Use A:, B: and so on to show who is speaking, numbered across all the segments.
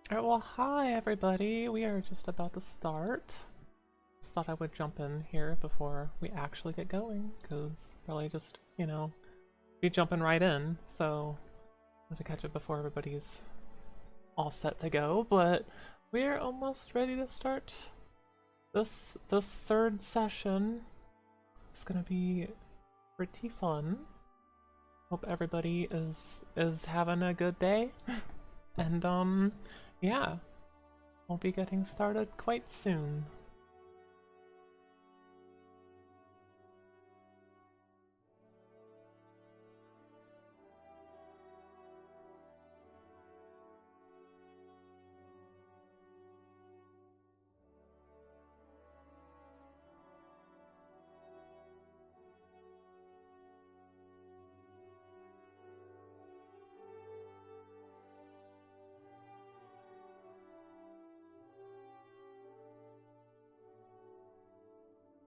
A: Alright, well, hi everybody. We are just about to start. Just thought I would jump in here before we actually get going, because probably just, be jumping right in, so I want to catch it before everybody's all set to go, but we're almost ready to start this third session. It's gonna be pretty fun. Hope everybody is having a good day. And yeah, we'll be getting started quite soon.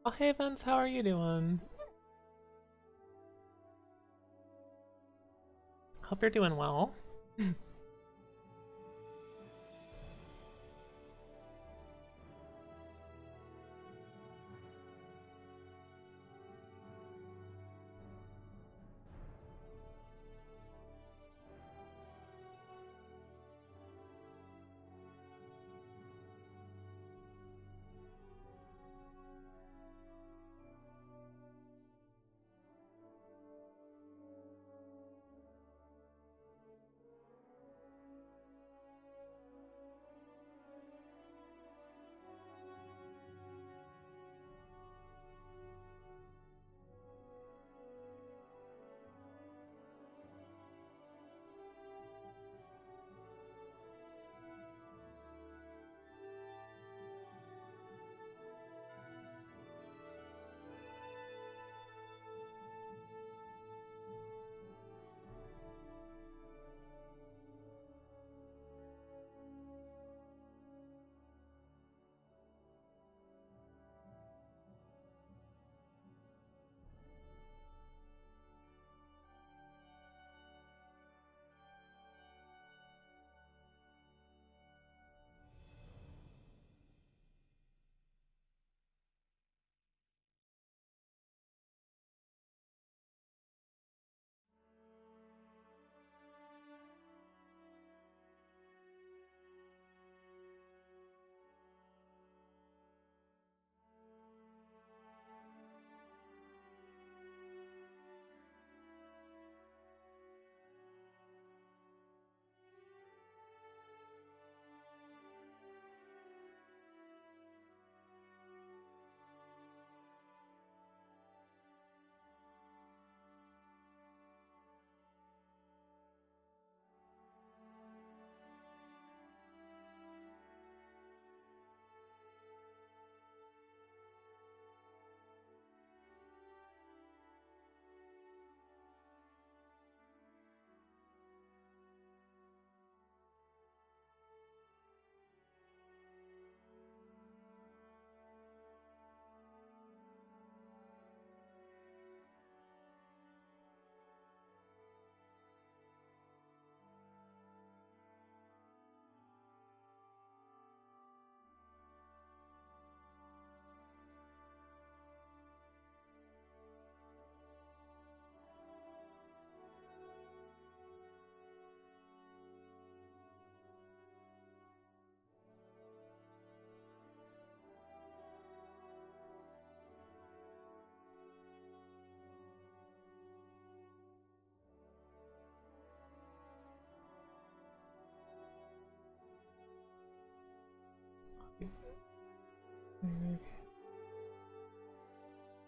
A: Oh, hey Vince, how are you doing? Hope you're doing well.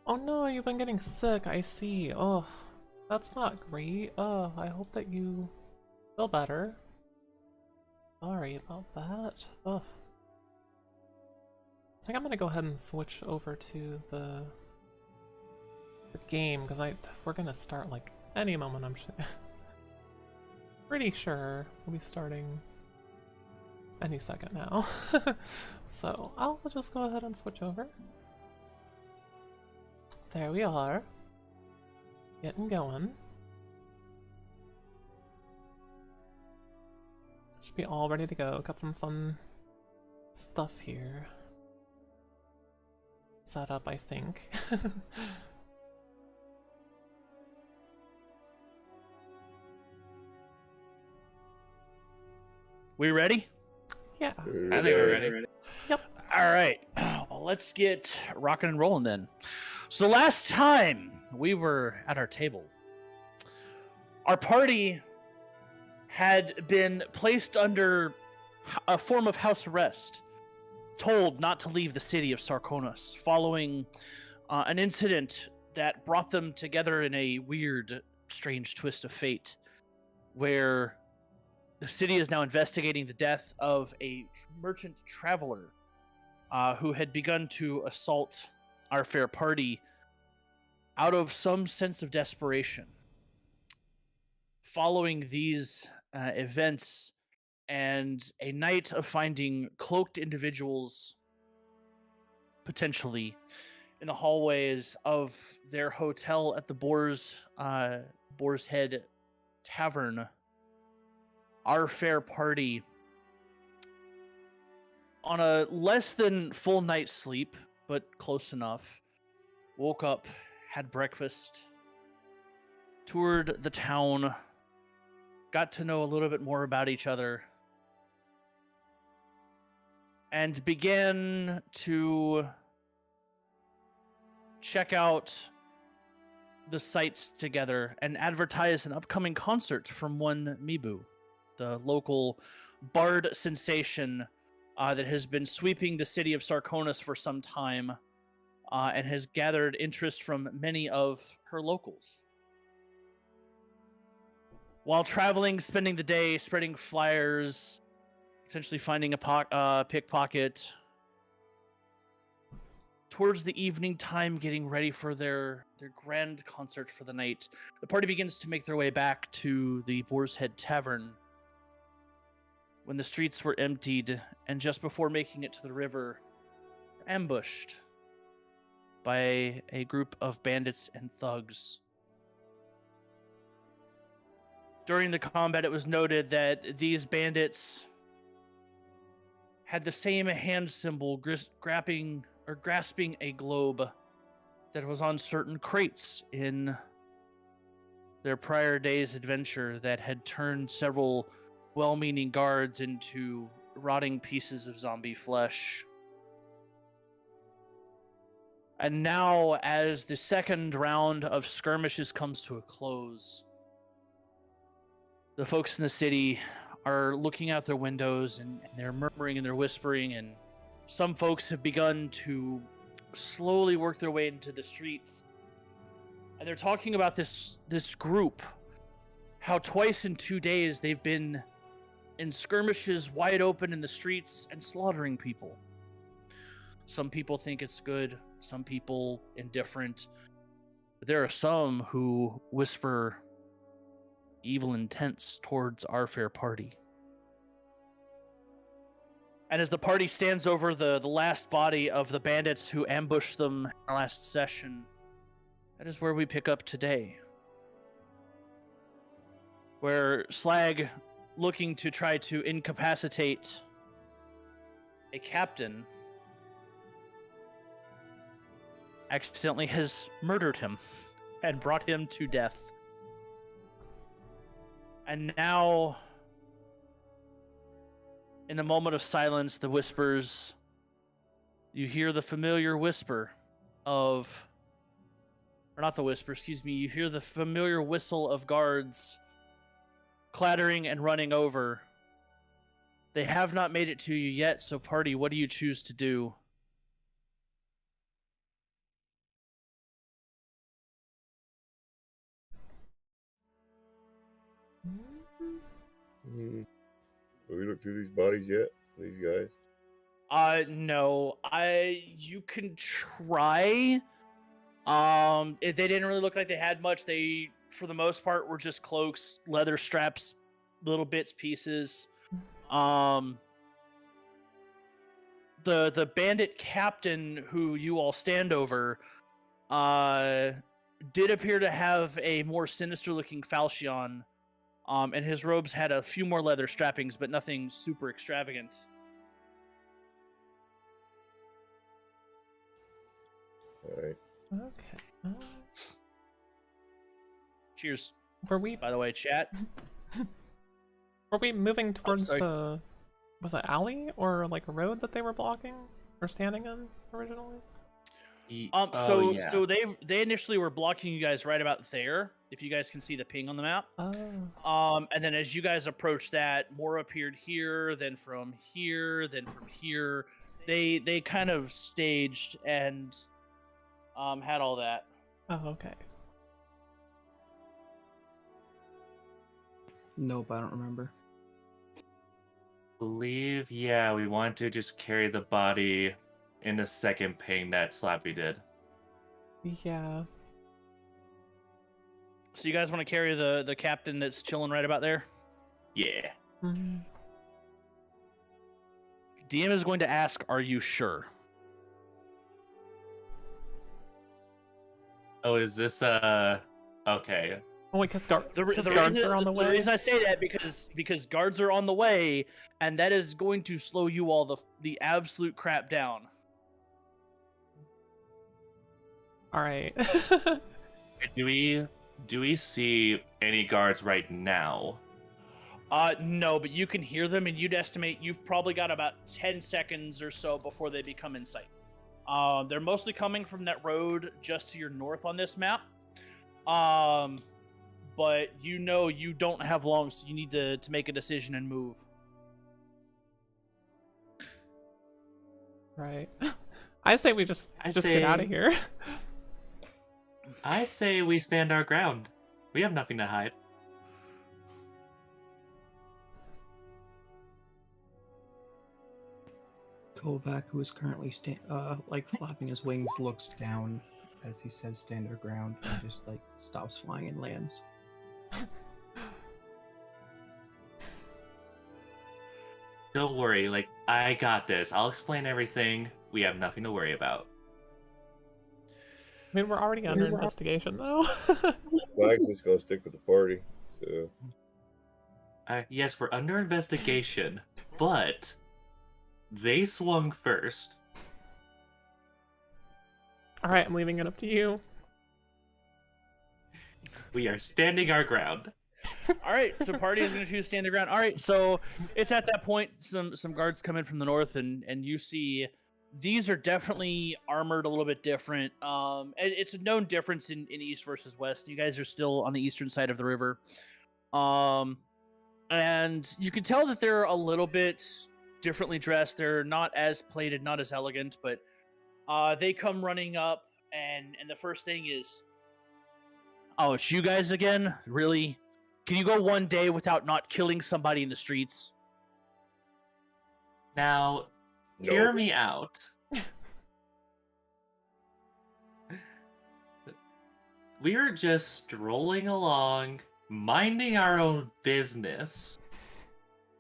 A: Oh no, you've been getting sick, I see. Oh, that's not great. Oh, I hope that you feel better. Sorry about that. Oh, I think I'm gonna go ahead and switch over to the game, because we're gonna start like any moment, I'm pretty sure we'll be starting any second now. So I'll just go ahead and switch over. There we are. Getting going. Should be all ready to go. Got some fun stuff here. Set up, I think.
B: We ready?
A: Yeah.
B: I think we're ready.
A: Yep.
B: All right. Well, let's get rocking and rolling then. So last time we were at our table, our party had been placed under a form of house arrest, told not to leave the city of Sarconis, following an incident that brought them together in a weird, strange twist of fate, where the city is now investigating the death of a merchant traveler who had begun to assault our fair party out of some sense of desperation. Following these events and a night of finding cloaked individuals potentially in the hallways of their hotel at the Boar's Head Tavern, our fair party, on a less than full night's sleep, but close enough, woke up, had breakfast, toured the town, got to know a little bit more about each other, and began to check out the sites together and advertise an upcoming concert from one Mibu, the local bard sensation that has been sweeping the city of Sarconis for some time and has gathered interest from many of her locals. While traveling, spending the day spreading flyers, potentially finding a pickpocket, towards the evening time, getting ready for their grand concert for the night, the party begins to make their way back to the Boar's Head Tavern, when the streets were emptied, and just before making it to the river, ambushed by a group of bandits and thugs. During the combat, it was noted that these bandits had the same hand symbol grasping a globe that was on certain crates in their prior day's adventure that had turned several well-meaning guards into rotting pieces of zombie flesh. And now, as the second round of skirmishes comes to a close, the folks in the city are looking out their windows and they're murmuring and they're whispering, and some folks have begun to slowly work their way into the streets. And they're talking about this group, how twice in 2 days they've been in skirmishes wide open in the streets and slaughtering people. Some people think it's good, some people indifferent. But there are some who whisper evil intents towards our fair party. And as the party stands over the last body of the bandits who ambushed them in our last session, that is where we pick up today. Where Slag, looking to try to incapacitate a captain, accidentally has murdered him and brought him to death. And now, in the moment of silence, the whispers, you hear the familiar whisper of, or not the whisper, excuse me, you hear the familiar whistle of guards clattering and running over. They have not made it to you yet, so party, what do you choose to do?
C: Have we looked through these bodies yet? These guys?
B: No. You can try. They didn't really look like they had much. They, for the most part, were just cloaks, leather straps, little bits, pieces. The bandit captain who you all stand over, did appear to have a more sinister looking falchion, And his robes had a few more leather strappings, but nothing super extravagant.
C: All right.
A: Okay.
B: Cheers,
A: Were we
B: by the way, chat.
A: were we moving towards
B: sorry.
A: was it alley or like a road that they were blocking or standing in originally?
B: So they initially were blocking you guys right about there. If you guys can see the ping on the map.
A: Oh.
B: And then as you guys approach that, more appeared here, then from here, then from here. They kind of staged and had all that.
A: Oh, okay.
D: Nope, I don't remember.
E: Believe, yeah, we want to just carry the body in the second ping that Slappy did.
A: Yeah.
B: So you guys want to carry the captain that's chilling right about there?
E: Yeah.
A: Mm-hmm.
B: DM is going to ask, "Are you sure?"
E: Oh, is this okay?
A: Oh, wait, because guards
B: reason,
A: are on the way.
B: The reason I say that because guards are on the way, and that is going to slow you all the absolute crap down.
A: All right.
E: Do we see any guards right now?
B: No, but you can hear them, and you'd estimate you've probably got about 10 seconds or so before they become in sight. They're mostly coming from that road just to your north on this map. But you know you don't have long, so you need to make a decision and move.
A: Right. I say we just get out of here.
E: I say we stand our ground. We have nothing to hide.
D: Kovac, who is currently flapping his wings, looks down as he says stand our ground and just stops flying and lands.
E: Don't worry, I got this. I'll explain everything. We have nothing to worry about.
A: I mean, we're already under investigation, though.
C: Flag's just gonna stick with the party. So
E: Yes, we're under investigation, but they swung first.
A: All right, I'm leaving it up to you.
E: We are standing our ground.
B: All right, so party is going to choose stand their ground. All right, so it's at that point some guards come in from the north, and you see these are definitely armored a little bit different. It's a known difference in east versus west. You guys are still on the eastern side of the river, and you can tell that they're a little bit differently dressed. They're not as plated, not as elegant, but they come running up, and the first thing is, "Oh, it's you guys again? Really? Can you go one day without not killing somebody in the streets?"
E: Now,
C: No.
E: hear me out. We were just strolling along, minding our own business,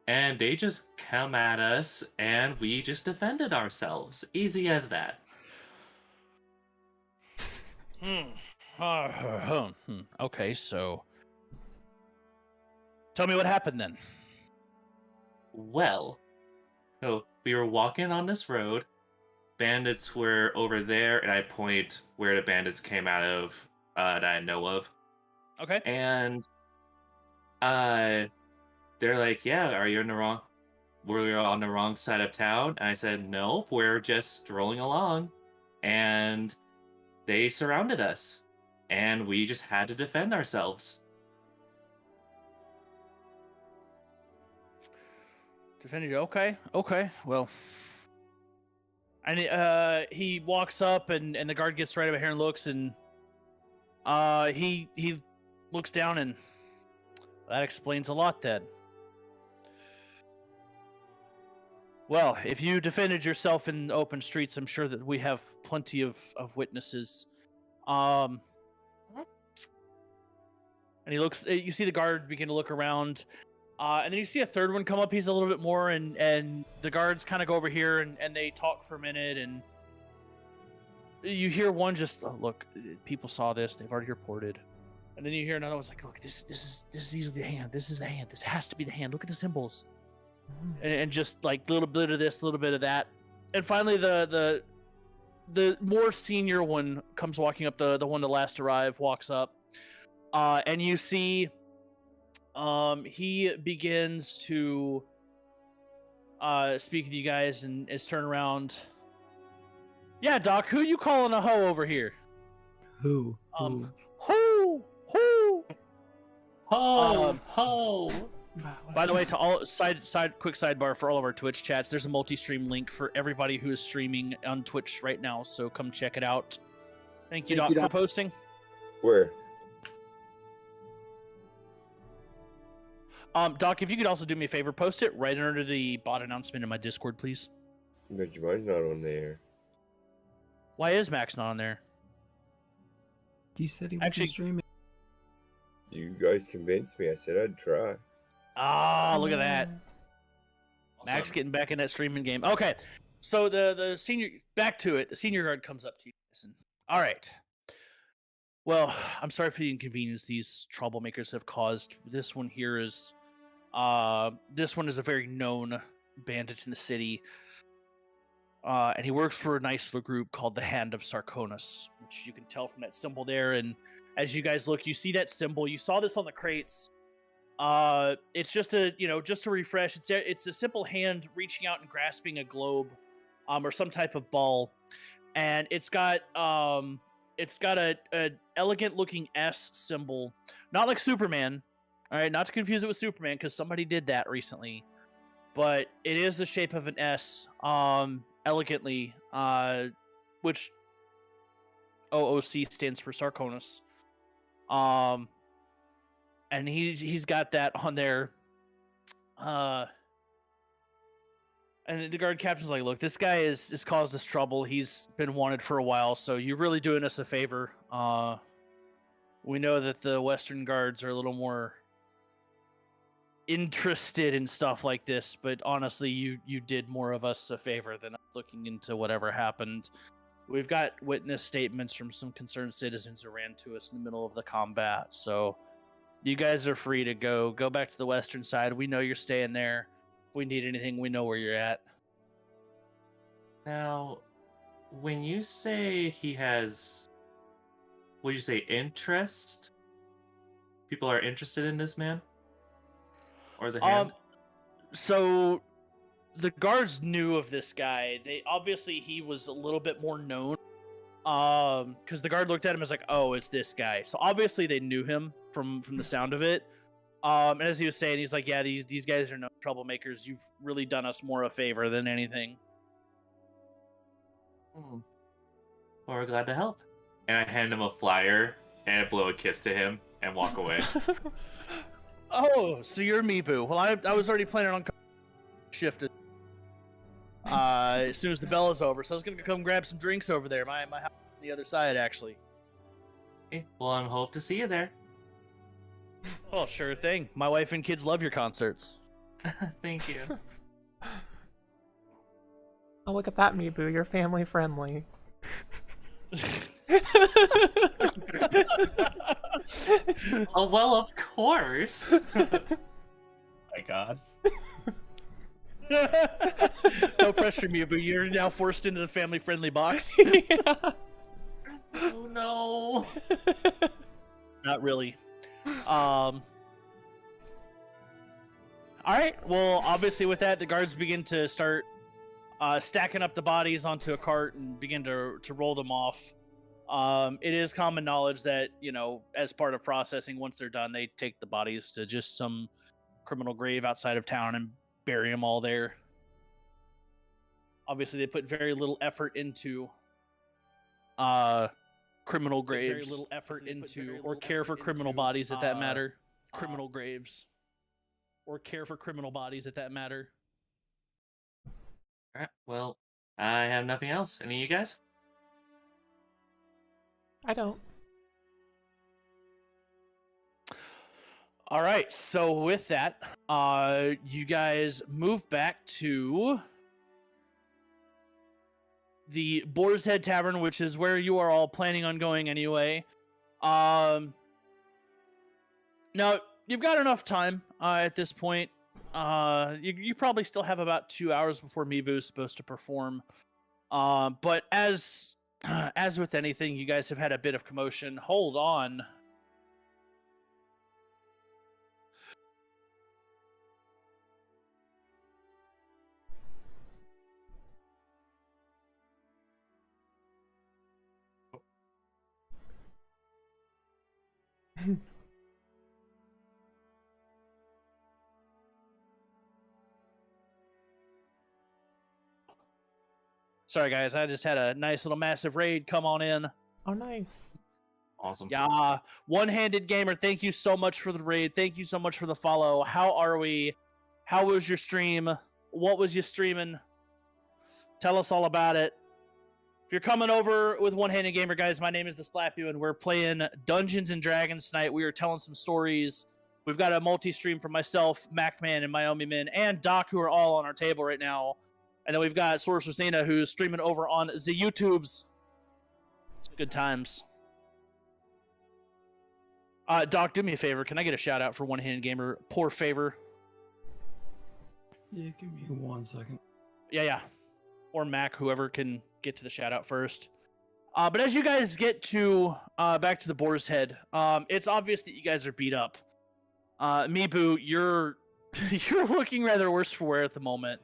E: and they just come at us, and we just defended ourselves. Easy as that.
B: Okay, so tell me what happened then.
E: Well, so we were walking on this road. Bandits were over there, and I point where the bandits came out of that I know of.
B: Okay.
E: And they're like, "Yeah, are you in the wrong? We're on the wrong side of town." And I said, "Nope, we're just strolling along." And they surrounded us, and we just had to defend ourselves.
B: Defended you. Okay. Well, and he walks up, and the guard gets right over here and looks, and he looks down, and that explains a lot then. Well, if you defended yourself in open streets, I'm sure that we have plenty of witnesses. And he looks. You see the guard begin to look around, and then you see a third one come up. He's a little bit more, and the guards kind of go over here, and they talk for a minute, and you hear one just, "Oh, look, people saw this. They've already reported. And then you hear another one's like, look, this is easily the hand. This is the hand. This has to be the hand. Look at the symbols. And just like a little bit of this, a little bit of that. And finally the more senior one comes walking up, the one to last arrive walks up. And you see he begins to speak with you guys and is turned around. Yeah, Doc, who you calling a hoe over here?
D: Who?
B: Ho!
E: Ho!
B: By the way, to all quick sidebar for all of our Twitch chats, there's a multi-stream link for everybody who is streaming on Twitch right now, so come check it out. Thank you, Doc, for posting.
C: Where?
B: Doc, if you could also do me a favor, post it right under the bot announcement in my Discord, please.
C: But mine's not on there.
B: Why is Max not on there?
D: He said he wasn't
B: Actually-
D: streaming.
C: You guys convinced me. I said I'd try.
B: Ah, look at that.
E: Also,
B: Max getting back in that streaming game. Okay, so the senior, back to it. The senior guard comes up to you. Listen. All right. Well, I'm sorry for the inconvenience these troublemakers have caused. This one here is, this one is a very known bandit in the city. And he works for a nice little group called the Hand of Sarconis, which you can tell from that symbol there. And as you guys look, you see that symbol. You saw this on the crates. It's just a, just to refresh. It's a simple hand reaching out and grasping a globe, or some type of ball, and it's got a elegant looking S symbol, not like Superman. All right, not to confuse it with Superman because somebody did that recently, but it is the shape of an S, elegantly, which OOC stands for Sarconis. And he's got that on there. And the guard captain's like, look, this guy is caused us trouble. He's been wanted for a while, so you're really doing us a favor. We know that the Western guards are a little more interested in stuff like this, but honestly, you did more of us a favor than looking into whatever happened. We've got witness statements from some concerned citizens who ran to us in the middle of the combat, so you guys are free to go back to the western side. We know you're staying there. If we need anything, we know where you're at.
E: Now, when you say he has, would you say interest? People are interested in this man? Or the hand?
B: So the guards knew of this guy. They obviously he was a little bit more known. Because the guard looked at him as like, oh, it's this guy. So obviously they knew him from the sound of it. And as he was saying, he's like, yeah, these guys are no troublemakers. You've really done us more a favor than anything.
E: Well, we're glad to help. And I hand him a flyer and blow a kiss to him and walk away.
B: Oh, so you're Meepu. Well, I was already planning on shifted. As soon as the bell is over, so I was gonna come grab some drinks over there. My house on the other side, actually.
E: Okay, well, I hope to see you there.
B: Oh, sure thing. My wife and kids love your concerts.
E: Thank you.
A: Oh, look at that, Mibu. You're family friendly.
E: Oh, well, of course.
B: My God. No pressure, Mibu. You're now forced into the family-friendly box.
A: Yeah.
E: Oh, no.
B: Not really. All right. Well, obviously, with that, the guards begin to start stacking up the bodies onto a cart and begin to roll them off. It is common knowledge that, as part of processing, once they're done, they take the bodies to just some criminal grave outside of town and bury them all there. Obviously, they put very little effort into criminal graves. Very little effort into or care for criminal bodies at that matter. Criminal graves. Or care for criminal bodies at that matter.
E: All right, well, I have nothing else. Any of you guys?
A: I don't.
B: All right, so with that, you guys move back to the Boar's Head Tavern, which is where you are all planning on going anyway. Now, you've got enough time at this point. You probably still have about 2 hours before Mibu is supposed to perform. But as with anything, you guys have had a bit of commotion. Hold on. Sorry, guys. I just had a nice little massive raid come on in.
A: Oh, nice.
E: Awesome.
B: Yeah, One-Handed Gamer, thank you so much for the raid. Thank you so much for the follow. How are we? How was your stream? What was you streaming? Tell us all about it. If you're coming over with One-Handed Gamer, guys, my name is The Slappy One. We're playing Dungeons and Dragons tonight. We are telling some stories. We've got a multi-stream for myself, MacMan, and Myomi Min, and Doc, who are all on our table right now. And then we've got Sorcerer Zena, who's streaming over on the YouTubes. It's good times. Doc, do me a favor. Can I get a shout out for One-Handed Gamer? Poor favor.
D: Yeah, give me 1 second.
B: Yeah. Or Mac, whoever can get to the shout out first. But as you guys get to back to the Boar's Head, it's obvious that you guys are beat up. Mibu, you're looking rather worse for wear at the moment.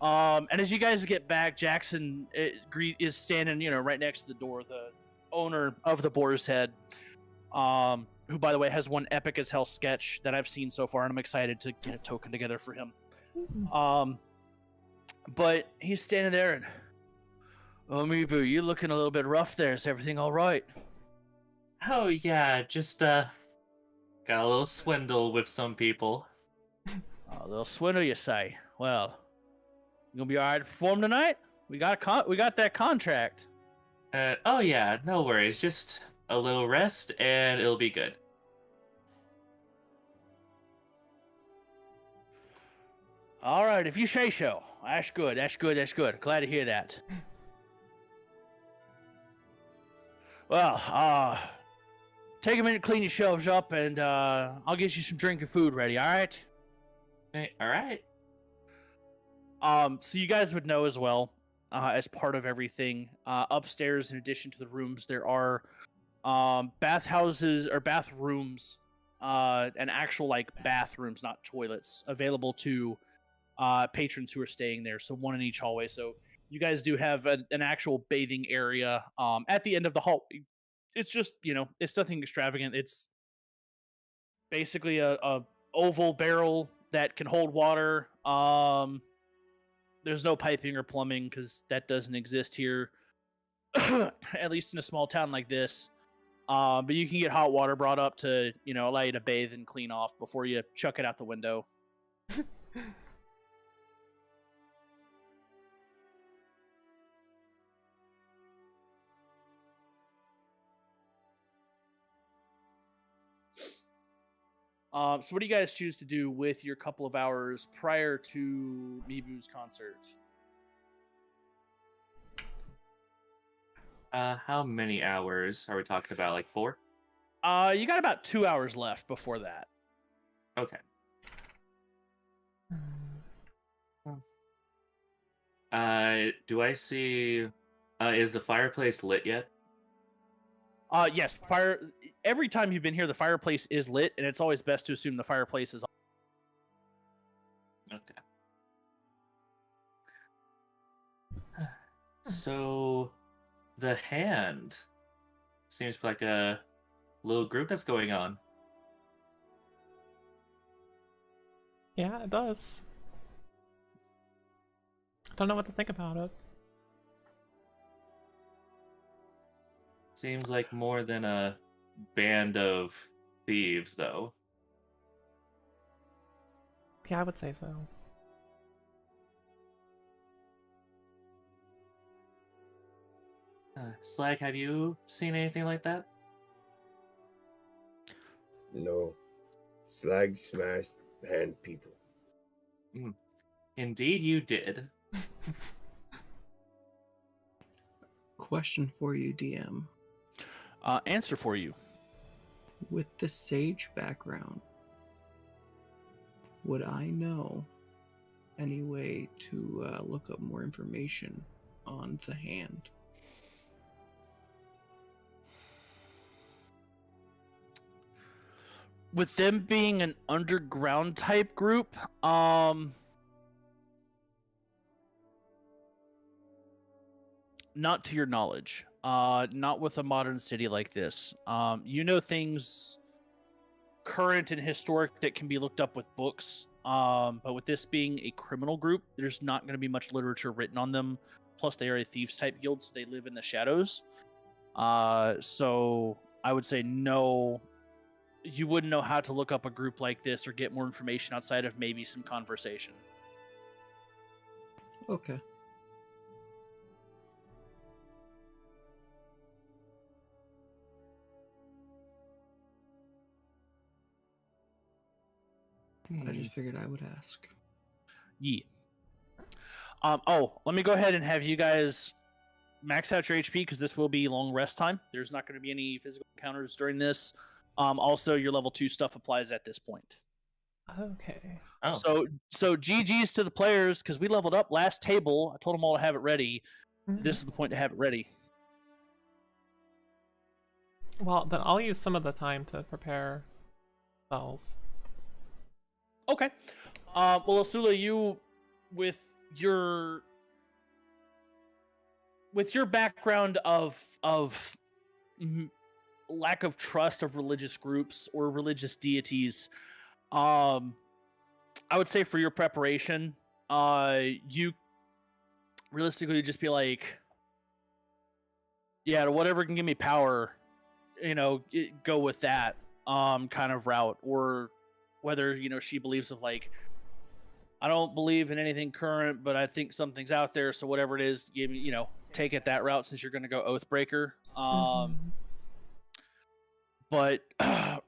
B: And as you guys get back, Jackson is standing, right next to the door, the owner of the Boar's Head. Who, by the way, has one epic as hell sketch that I've seen so far, and I'm excited to get a token together for him. But he's standing there, and oh, Mibu, you're looking a little bit rough there. Is everything all right?
E: Oh yeah, just got a little swindle with some people.
B: A little swindle, you say? Well, you gonna be all right to perform tonight? We got that contract.
E: Oh yeah, no worries. Just a little rest, and it'll be good.
B: All right, if you say so. That's good. Glad to hear that. Well, take a minute to clean your shelves up, and I'll get you some drink and food ready, all right?
E: Hey, all right.
B: So you guys would know as well, as part of everything, upstairs, in addition to the rooms, there are bathhouses or bathrooms, and actual bathrooms, not toilets, available to patrons who are staying there. So one in each hallway. So you guys do have an actual bathing area at the end of the hall. It's just, it's nothing extravagant. It's basically a oval barrel that can hold water. There's no piping or plumbing because that doesn't exist here, at least in a small town like this. But you can get hot water brought up to, allow you to bathe and clean off before you chuck it out the window. So what do you guys choose to do with your couple of hours prior to Mibu's concert?
E: How many hours are we talking about? Like 4?
B: You got about 2 hours left before that.
E: Okay. Do I see? Is the fireplace lit yet?
B: Yes. Every time you've been here, the fireplace is lit, and it's always best to assume the fireplace is on.
E: Okay. So, the hand seems like a little group that's going on.
A: Yeah, it does. Don't know what to think about it.
E: Seems like more than a band of thieves, though.
A: Yeah, I would say so.
E: Slag, have you seen anything like that?
C: No. Slag smashed hand people.
E: Indeed, you did.
D: Question for you, DM.
B: Answer for you.
D: With the sage background, would I know any way to look up more information on the hand?
B: With them being an underground type group, not to your knowledge. Not with a modern city like this. You know things current and historic that can be looked up with books. But with this being a criminal group, there's not going to be much literature written on them. Plus, they are a thieves type guild, so they live in the shadows. So I would say no. You wouldn't know how to look up a group like this or get more information outside of maybe some conversation.
D: Okay. I just figured I would ask.
B: Yeah. Let me go ahead and have you guys max out your HP because this will be long rest time. There's not going to be any physical encounters during this. Also, your level 2 stuff applies at this point.
A: Okay.
E: Oh,
B: So GG's to the players because we leveled up last table. I told them all to have it ready. This is the point to have it ready.
A: Well, then I'll use some of the time to prepare spells.
B: Okay. Well, Asula, you with your background of lack of trust of religious groups or religious deities, I would say for your preparation, you realistically would just be like, yeah, whatever can give me power, go with that kind of route, or whether she believes of like, I don't believe in anything current, but I think something's out there, so whatever it is, give me, take it that route since you're going to go Oathbreaker. But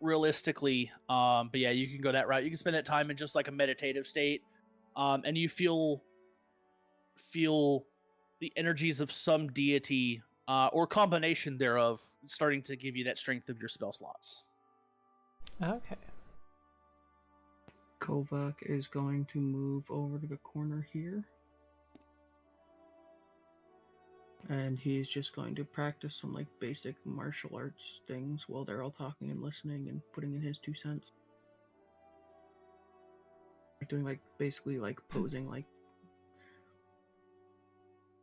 B: realistically, but yeah, you can go that route. You can spend that time in just like a meditative state, and you feel the energies of some deity or combination thereof starting to give you that strength of your spell slots.
A: Okay.
D: Kovac is going to move over to the corner here. And he's just going to practice some like basic martial arts things while they're all talking and listening and putting in his 2 cents. Doing like basically like posing like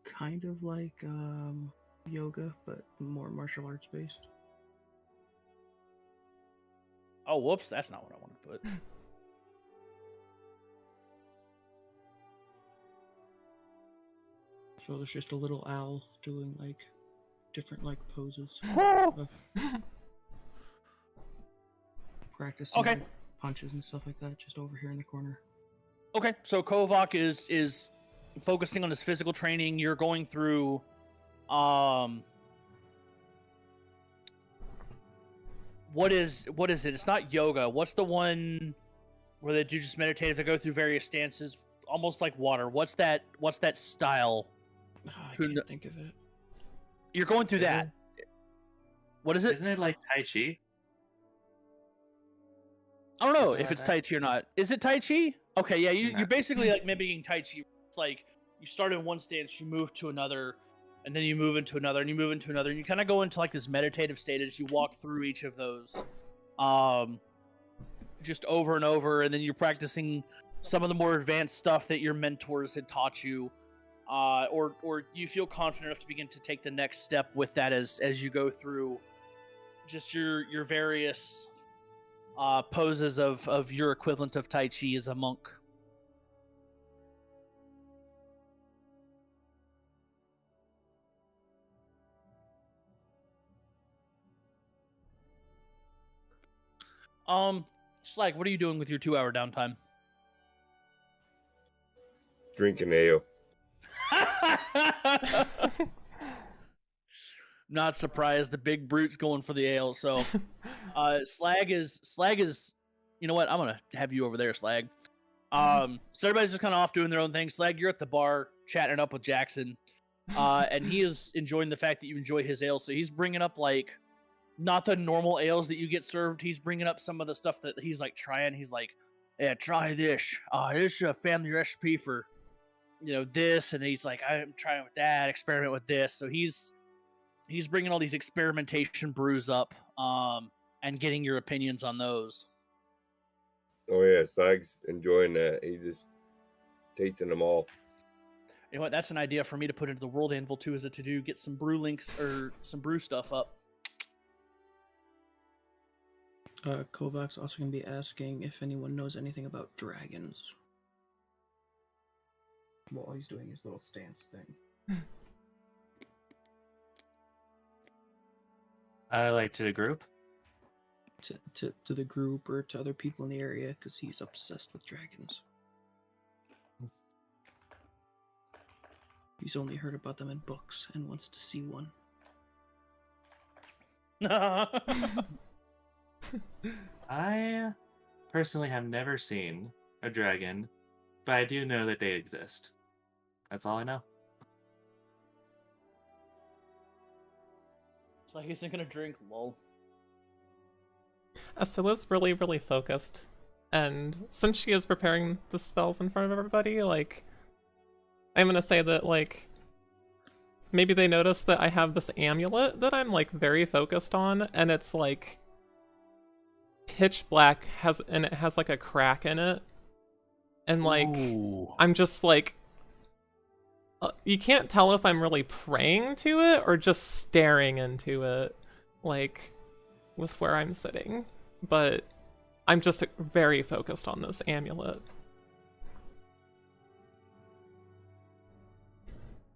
D: kind of like yoga, but more martial arts based.
B: Oh, whoops, that's not what I want to put.
D: So there's just a little owl doing like different like poses. Practicing
B: Okay.
D: like, punches and stuff like that just over here in the corner.
B: Okay, so Kovac is focusing on his physical training. You're going through what is it? It's not yoga. What's the one where they do just meditative? They go through various stances, almost like water. What's that style?
D: I
B: Who
D: can't
B: kn-
D: think of it.
B: You're going through that. What is it?
E: isn't it like Tai Chi?
B: I don't know
E: Is
B: if
E: that
B: it's
E: it?
B: Tai Chi or not. Is it Tai Chi? Okay, yeah,
E: Yeah.
B: you're basically like mimicking Tai Chi. It's like you start in one stance, you move to another, and then you move into another, and you move into another, and you kind of go into like this meditative state as you walk through each of those, just over and over, and then you're practicing some of the more advanced stuff that your mentors had taught you, or you feel confident enough to begin to take the next step with that as you go through just your various poses of your equivalent of Tai Chi as a monk. Slag, what are you doing with your 2-hour downtime?
C: Drinking ale.
B: Not surprised. The big brute's going for the ale. So, Slag is. You know what? I'm gonna have you over there, Slag. So everybody's just kind of off doing their own thing. Slag, you're at the bar chatting it up with Jackson, and he is enjoying the fact that you enjoy his ale. So he's bringing up like not the normal ales that you get served. He's bringing up some of the stuff that he's like trying. He's like, yeah, try this. This is a family recipe for, this. And he's like, I'm trying with that, experiment with this. So he's bringing all these experimentation brews up, and getting your opinions on those.
C: Oh yeah, Sag's enjoying that. He's just tasting them all.
B: You know what? That's an idea for me to put into the World Anvil too. Is it to do get some brew links or some brew stuff up?
D: Kovac's also going to be asking if anyone knows anything about dragons. While he's doing his little stance thing.
E: Like to the group.
D: To the group or to other people in the area, because he's obsessed with dragons. He's only heard about them in books and wants to see one.
E: I personally have never seen a dragon, but I do know that they exist. That's all I know.
B: It's like he's gonna drink, lol.
A: Astila's really, really focused. And since she is preparing the spells in front of everybody, like, I'm gonna say that, like, maybe they notice that I have this amulet that I'm, like, very focused on, and it's, like, pitch black, and it has, like, a crack in it. And, like,
B: Ooh.
A: I'm just, like, you can't tell if I'm really praying to it or just staring into it, like, with where I'm sitting. But I'm just very focused on this amulet.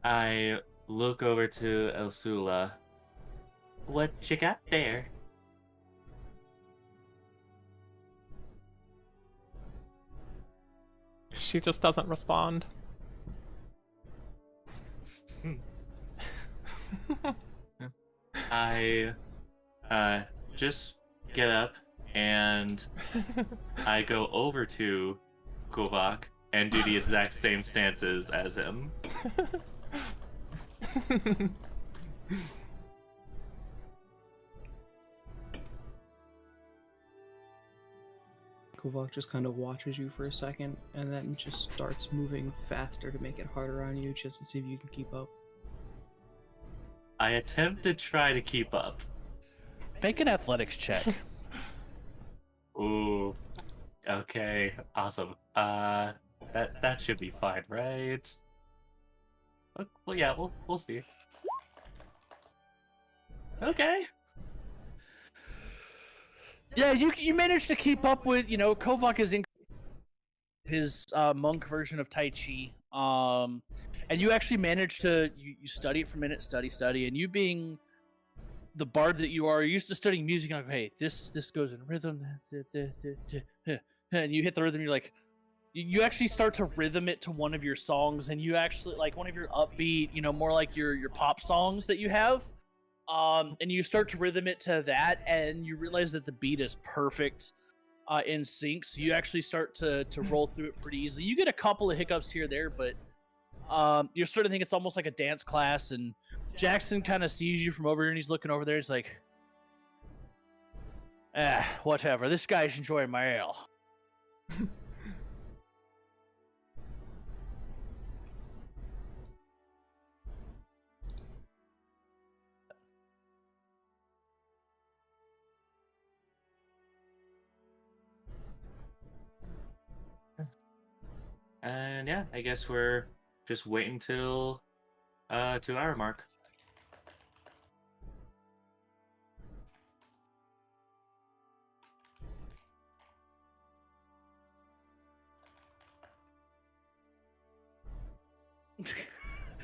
E: I look over to Elsula. What you got there?
A: She just doesn't respond.
E: I just get up and I go over to Kovac and do the exact same stances as him.
D: Kovac just kind of watches you for a second, and then just starts moving faster to make it harder on you, just to see if you can keep up.
E: I attempt to try to keep up.
B: Make an athletics check.
E: Ooh. Okay. Awesome. That should be fine, right? Well, yeah, we'll see. Okay.
B: Yeah, you managed to keep up with, Kovac is in his monk version of Tai Chi. And you actually managed to you study it for a minute, study, and you being the bard that you are, you're used to studying music. Like, hey, this goes in rhythm, and you hit the rhythm. You're like, you actually start to rhythm it to one of your songs, and you actually like one of your upbeat, more like your pop songs that you have. And you start to rhythm it to that, and you realize that the beat is perfect in sync. So you actually start to roll through it pretty easily. You get a couple of hiccups here or there, but you're starting to think it's almost like a dance class. And Jackson kind of sees you from over here, and he's looking over there. He's like, whatever. This guy's enjoying my ale.
E: And yeah, I guess we're just waiting till 2 hour mark.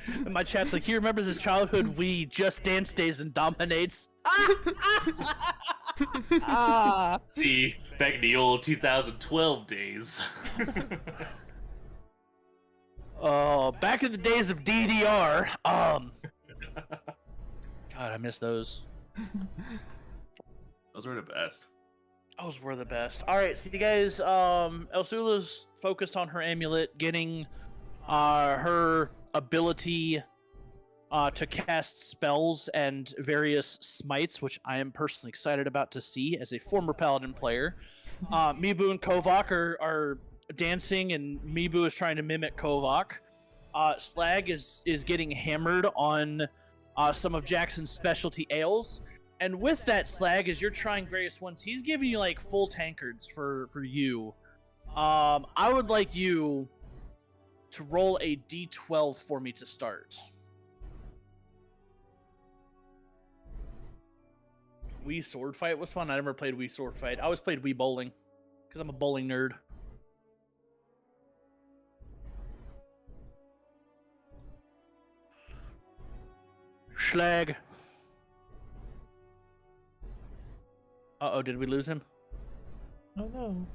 B: And my chat's like, he remembers his childhood Wii Just Dance days and dominates.
E: See, back in the old 2012 days.
B: Oh, back in the days of DDR. God, I miss those.
E: Those were the best.
B: Those were the best. All right, so you guys, Elsula's focused on her amulet, getting her ability to cast spells and various smites, which I am personally excited about to see as a former paladin player. Mibu and Kovak are dancing, and Mibu is trying to mimic Kovak. Slag is getting hammered on some of Jackson's specialty ales. And with that, Slag, as you're trying various ones, he's giving you like full tankards for you. I would like you to roll a d12 for me to start. Wii Sword Fight was fun. I never played Wii Sword Fight. I always played Wii Bowling because I'm a bowling nerd. Schlag. Uh-oh, did we lose him?
A: Oh no.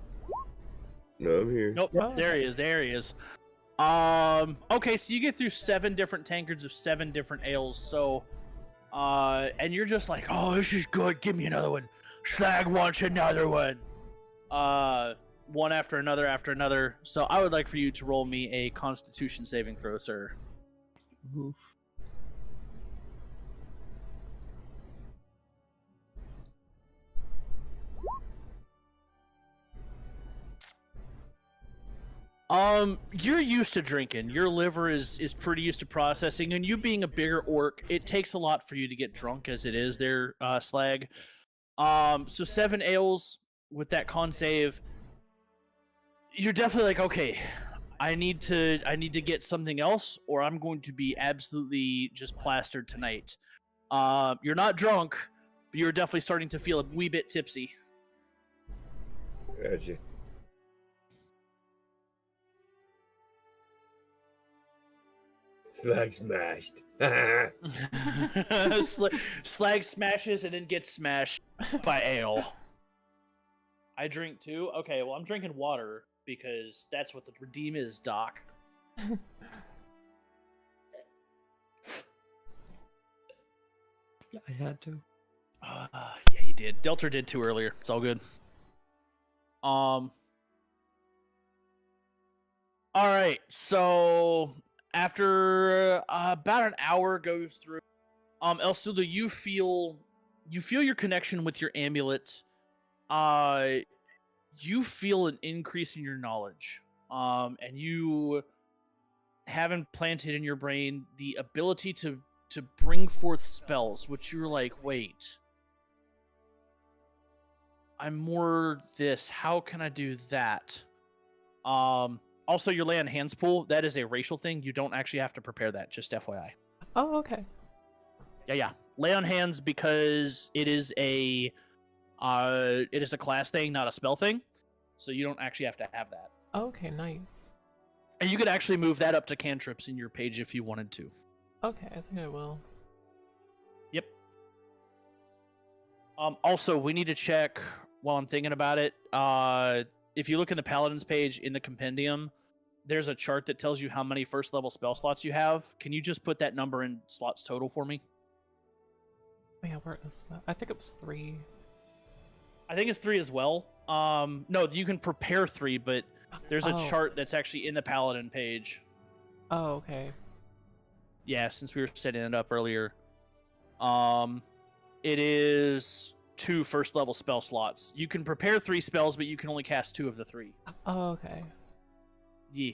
C: No, I'm here.
B: Nope,
A: Oh.
B: there he is. There he is. Okay, so you get through 7 different tankards of 7 different ales, so and you're just like, oh, this is good, give me another one. Slag wants another one. One after another. So I would like for you to roll me a Constitution saving throw, sir.
D: Oof.
B: You're used to drinking. Your liver is pretty used to processing, and you being a bigger orc, it takes a lot for you to get drunk as it is there, Slag. So 7 ales with that con save, you're definitely like, okay, I need to get something else, or I'm going to be absolutely just plastered tonight. You're not drunk, but you're definitely starting to feel a wee bit tipsy.
C: Gotcha. Slag smashed.
B: Slag smashes and then gets smashed by ale. I drink too? Okay, well, I'm drinking water because that's what the redeem is, Doc.
D: Yeah, I had to.
B: Yeah, you did. Delter did too earlier. It's all good. All right, so after about an hour goes through, Elsula, you feel your connection with your amulet. You feel an increase in your knowledge. And you have implanted in your brain the ability to bring forth spells, which you're like, wait, I'm more this. How can I do that? Also, your lay on hands pool, that is a racial thing. You don't actually have to prepare that, just FYI.
A: Oh, okay.
B: Yeah. Lay on hands because it is a class thing, not a spell thing. So you don't actually have to have that.
A: Okay, nice.
B: And you could actually move that up to cantrips in your page if you wanted to.
A: Okay, I think I will.
B: Yep. Also, we need to check while I'm thinking about it. If you look in the Paladins page in the compendium, there's a chart that tells you how many first level spell slots you have. Can you just put that number in slots total for me?
A: Yeah, where is that? I think it was 3.
B: I think it's 3 as well. No, you can prepare 3, but there's a chart that's actually in the Paladin page.
A: Oh, okay.
B: Yeah, since we were setting it up earlier. It is 2 first level spell slots. You can prepare 3 spells, but you can only cast 2 of the 3.
A: Oh, okay.
B: Yeah.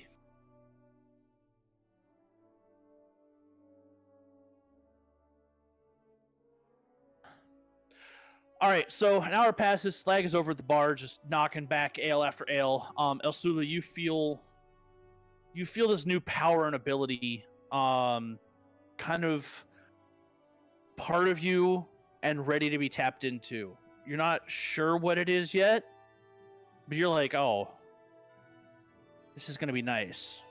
B: All right, so an hour passes. Slag is over at the bar, just knocking back ale after ale. Elsula, you feel this new power and ability, kind of part of you and ready to be tapped into. You're not sure what it is yet, but you're like, oh, this is gonna be nice.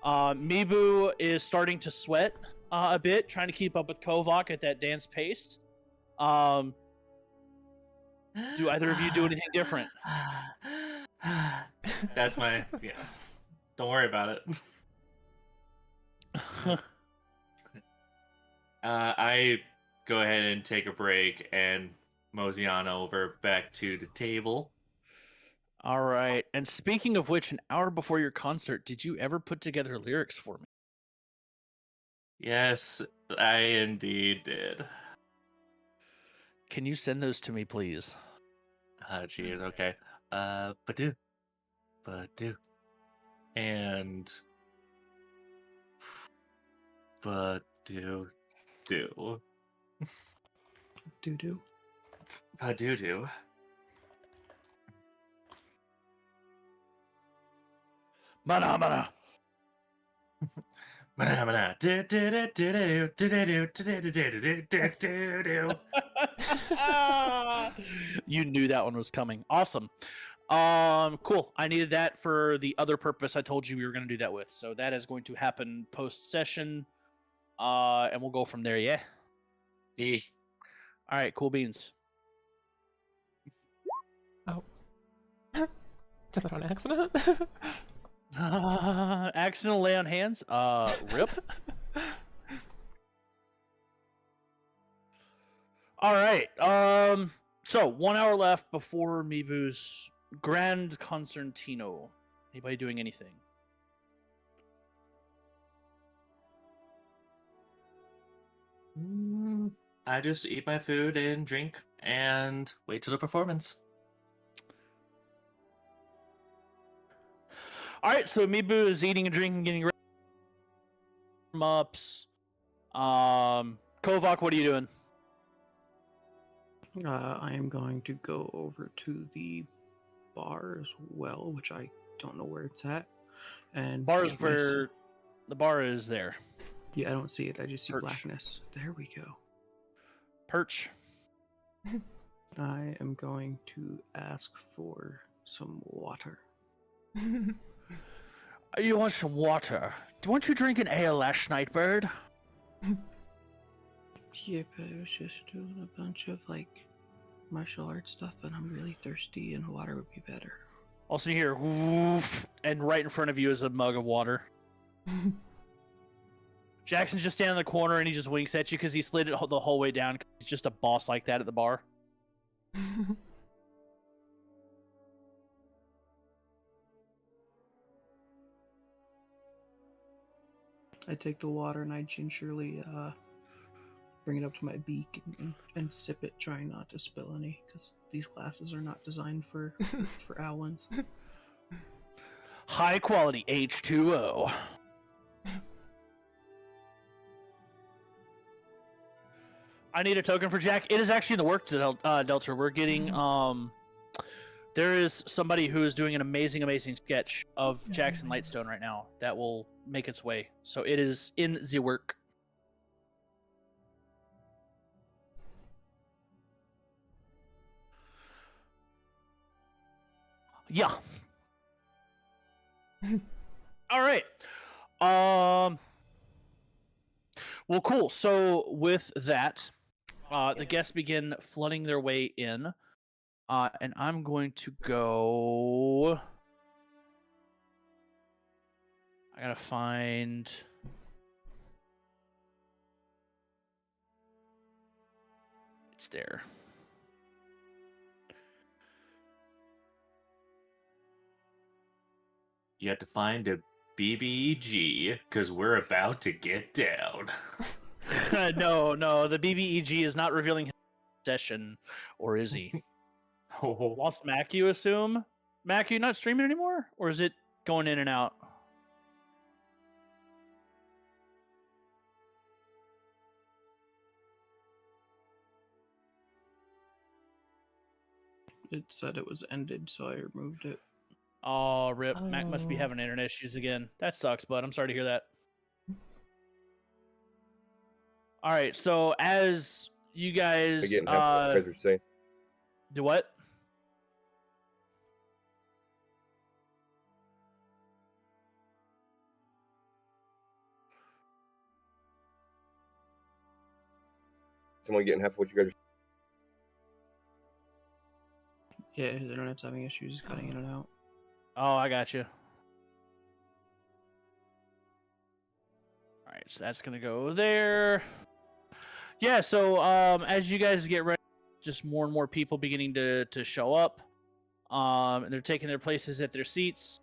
B: Mibu is starting to sweat a bit, trying to keep up with Kovak at that dance pace. Do either of you do anything different?
E: That's my Don't worry about it. I go ahead and take a break and mosey on over back to the table.
B: All right. And speaking of which, an hour before your concert, did you ever put together lyrics for me?
E: Yes, I indeed did.
B: Can you send those to me, please?
E: Cheers. Okay. Badoo, badoo, and badoo, do,
D: Doo doo.
E: badoo, do.
B: Mana, mana.
E: Banana. Do, do, do, do, do, do, do, do, do, do, do, do, do, do.
B: You knew that one was coming. Awesome. Cool. I needed that for the other purpose I told you we were going to do that with. So that is going to happen post session. And we'll go from there. Yeah.
E: Eh.
B: All right. Cool beans.
A: Oh. Just on accident?
B: Accidental lay on hands. Rip. All right. So 1 hour left before Mibu's Grand Concertino. Anybody doing anything?
E: I just eat my food and drink and wait till the performance.
B: All right. So Mibu is eating and drinking, getting ready. Ups. Kovac, what are you doing?
D: I am going to go over to the bar as well, which I don't know where it's at. And
B: Bar is
D: give myself-
B: where the bar is there.
D: Yeah, I don't see it. I just see
B: Perch.
D: blackness. There we go.
B: Perch.
D: I am going to ask for some water.
B: You want some water? Weren't you drinking ale last night, bird?
D: Yeah, but I was just doing a bunch of like martial arts stuff, and I'm really thirsty, and water would be better.
B: Also, you hear woof, and right in front of you is a mug of water. Jackson's just standing in the corner, and he just winks at you because he slid it the whole way down. He's just a boss like that at the bar.
D: I take the water and I gingerly bring it up to my beak and sip it, trying not to spill any, because these glasses are not designed for owlins.
B: High quality H2O. I need a token for Jack. It is actually in the works, Delta. We're getting there is somebody who is doing an amazing sketch of Jackson Lightstone right now that will make its way. So it is in the work. Yeah. All right. Well, cool. So with that, the guests begin flooding their way in. And I'm going to go. I gotta find. It's there.
E: You have to find a BBEG because we're about to get down.
B: No, the BBEG is not revealing his session, or is he? Lost Mac, you assume? Mac, you not streaming anymore? Or is it going in and out?
D: It said it was ended, so I removed it.
B: Oh, rip. Mac must be
A: Oh.
B: having internet issues again. That sucks, bud. I'm sorry to hear that. All right, so as you guys
C: Again, half what you guys are saying.
B: do what?
C: Someone getting half what you guys are
D: Yeah, his internet's having issues, he's cutting in and out.
B: Oh, I got you. All right, so that's gonna go there. Yeah, so as you guys get ready, just more and more people beginning to show up. And they're taking their places at their seats.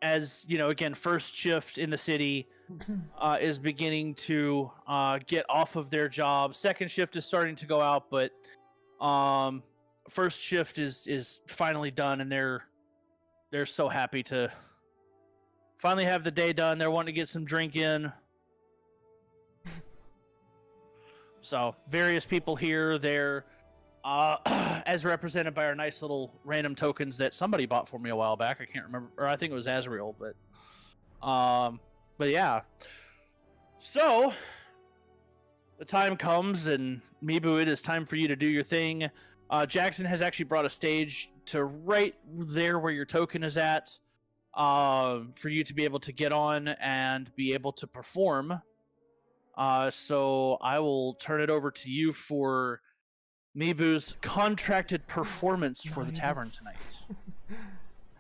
B: as you know, again, first shift in the city is beginning to get off of their job. Second shift is starting to go out, but first shift is finally done, and they're so happy to finally have the day done. They're wanting to get some drink in. So various people here, they're as represented by our nice little random tokens that somebody bought for me a while back. I can't remember, or I think it was Azrael, but yeah. So the time comes, and Mibu, it is time for you to do your thing. Jackson has actually brought a stage to right there where your token is at, for you to be able to get on and be able to perform. So I will turn it over to you for Mibu's contracted performance for the tavern tonight.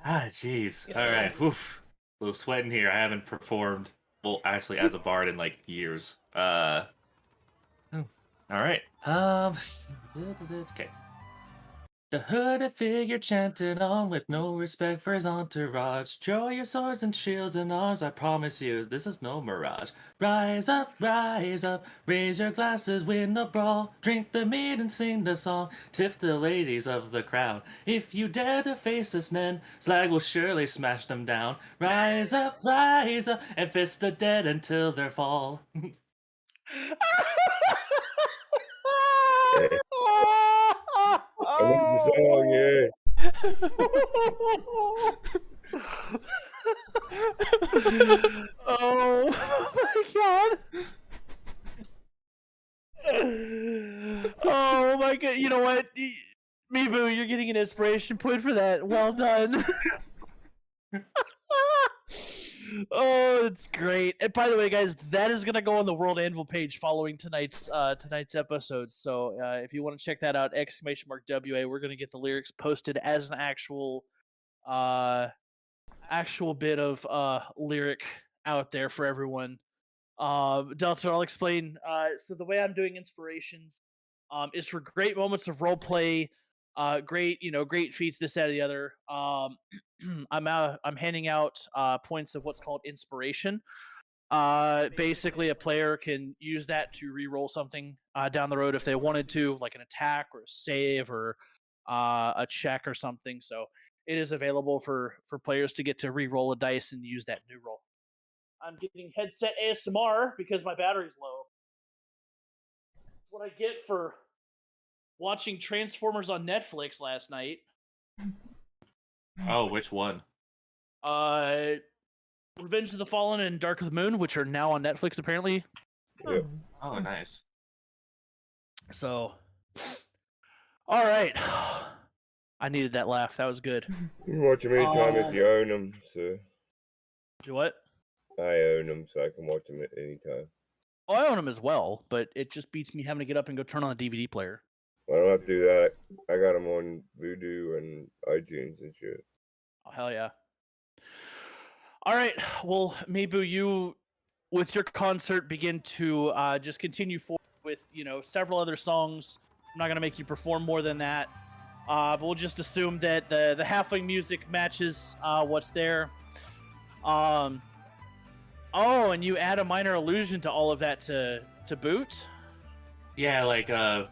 E: Ah, jeez. All right.
A: Yes.
E: Oof. A little sweat in here. I haven't performed, well, actually, as a bard in like years. All right. Okay. The hooded figure chanted on with no respect for his entourage. Draw your swords and shields and arms, I promise you, this is no mirage. Rise up, raise your glasses, win a brawl. Drink the mead and sing the song, tip the ladies of the crowd. If you dare to face us, then Slag will surely smash them down. Rise up, and fist the dead until they fall.
C: I want the song, yeah.
B: Oh my god! Oh my god! You know what, Mibu, you're getting an inspiration point for that. Well done. Oh, it's great. And by the way, guys, that is gonna go on the World Anvil page following tonight's episode. So if you want to check that out, !WA, we're gonna get the lyrics posted as an actual bit of lyric out there for everyone. Delta, I'll explain. So the way I'm doing inspirations is for great moments of role play, great feats, this, that, or the other. I'm handing out points of what's called inspiration. Basically, a player can use that to re-roll something down the road if they wanted to, like an attack or a save or a check or something. So it is available for players to get to re-roll a dice and use that new roll. I'm getting headset ASMR because my battery's low. That's what I get for watching Transformers on Netflix last night.
E: Oh, which one?
B: Revenge of the Fallen and Dark of the Moon, which are now on Netflix apparently.
C: Yep.
E: Oh, nice.
B: So, all right. I needed that laugh. That was good.
C: You can watch them anytime if you own them. So
B: Do what?
C: I own them, so I can watch them at any time.
B: Oh, I own them as well, but it just beats me having to get up and go turn on the DVD player.
C: Well, I don't have to do that. I got them on Vudu and iTunes and shit.
B: Oh, hell yeah. All right. Well, Mibu, you, with your concert, begin to just continue forward with, several other songs. I'm not going to make you perform more than that. But we'll just assume that the halfling music matches what's there. Oh, and you add a minor illusion to all of that to boot?
E: Yeah,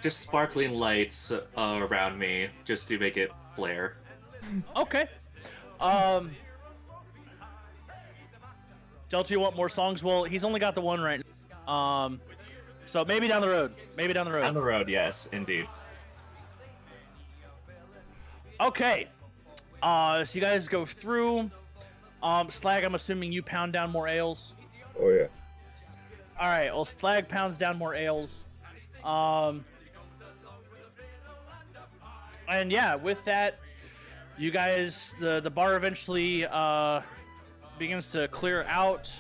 E: just sparkling lights around me, just to make it flare.
B: Okay. Delta, you want more songs? Well, he's only got the one right now. So maybe down the road.
E: Down the road, yes, indeed.
B: Okay. So you guys go through. Slag, I'm assuming you pound down more ales.
C: Oh yeah.
B: All right. Well, Slag pounds down more ales. And yeah, with that, you guys, the bar eventually begins to clear out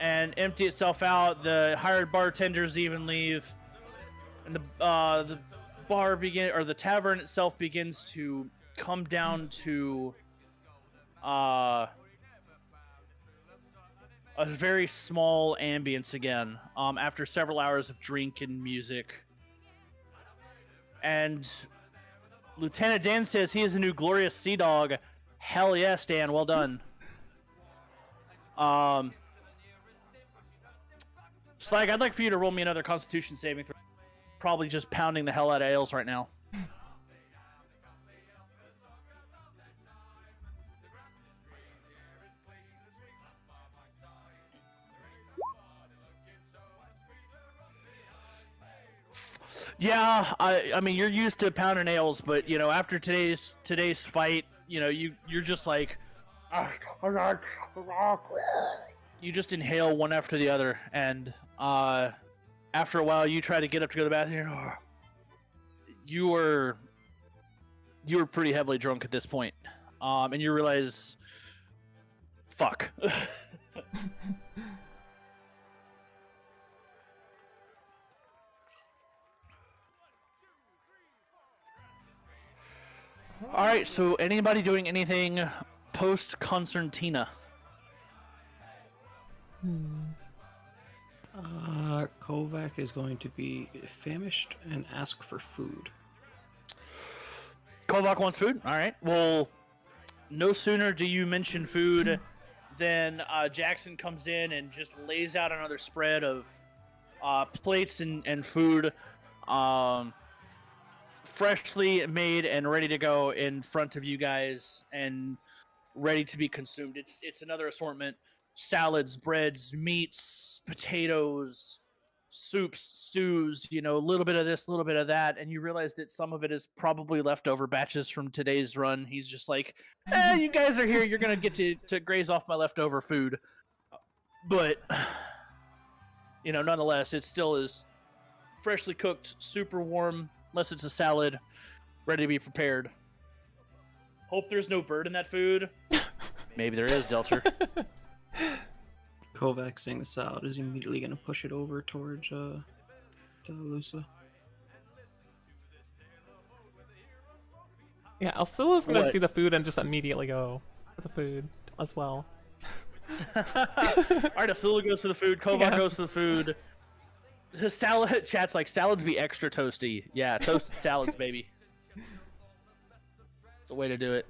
B: and empty itself out. The hired bartenders even leave, and the tavern itself begins to come down to a very small ambience again, after several hours of drink and music. And Lieutenant Dan says he is a new glorious sea dog. Hell yes, Dan. Well done. Slag, I'd like for you to roll me another Constitution saving throw. Probably just pounding the hell out of ales right now. Yeah, I mean you're used to pounding ales, but you know after today's fight, you know you're just like you just inhale one after the other, and after a while you try to get up to go to the bathroom. You were pretty heavily drunk at this point, and you realize, fuck. All right, so anybody doing anything post concertina?
D: Kovac is going to be famished and ask for food.
B: Kovac wants food. All right. Well, no sooner do you mention food than Jackson comes in and just lays out another spread of plates and food, freshly made and ready to go in front of you guys and ready to be consumed. It's another assortment: salads, breads, meats, potatoes, soups, stews, you know, a little bit of this, a little bit of that, and you realize that some of it is probably leftover batches from today's run. He's just like, you guys are here, you're gonna get to graze off my leftover food. But you know, nonetheless, it still is freshly cooked, super warm, unless it's a salad, ready to be prepared. Hope there's no bird in that food. Maybe there is, Delter.
D: Kovac seeing the salad is immediately going to push it over towards Lusa.
A: Yeah, Alcila's gonna
B: What?
A: see the food and just immediately go for the food as well.
B: Alright, Asula goes for the food, Kovac goes for the food. His salad chat's like, salads be extra toasty. Yeah, toasted salads, baby. It's a way to do it.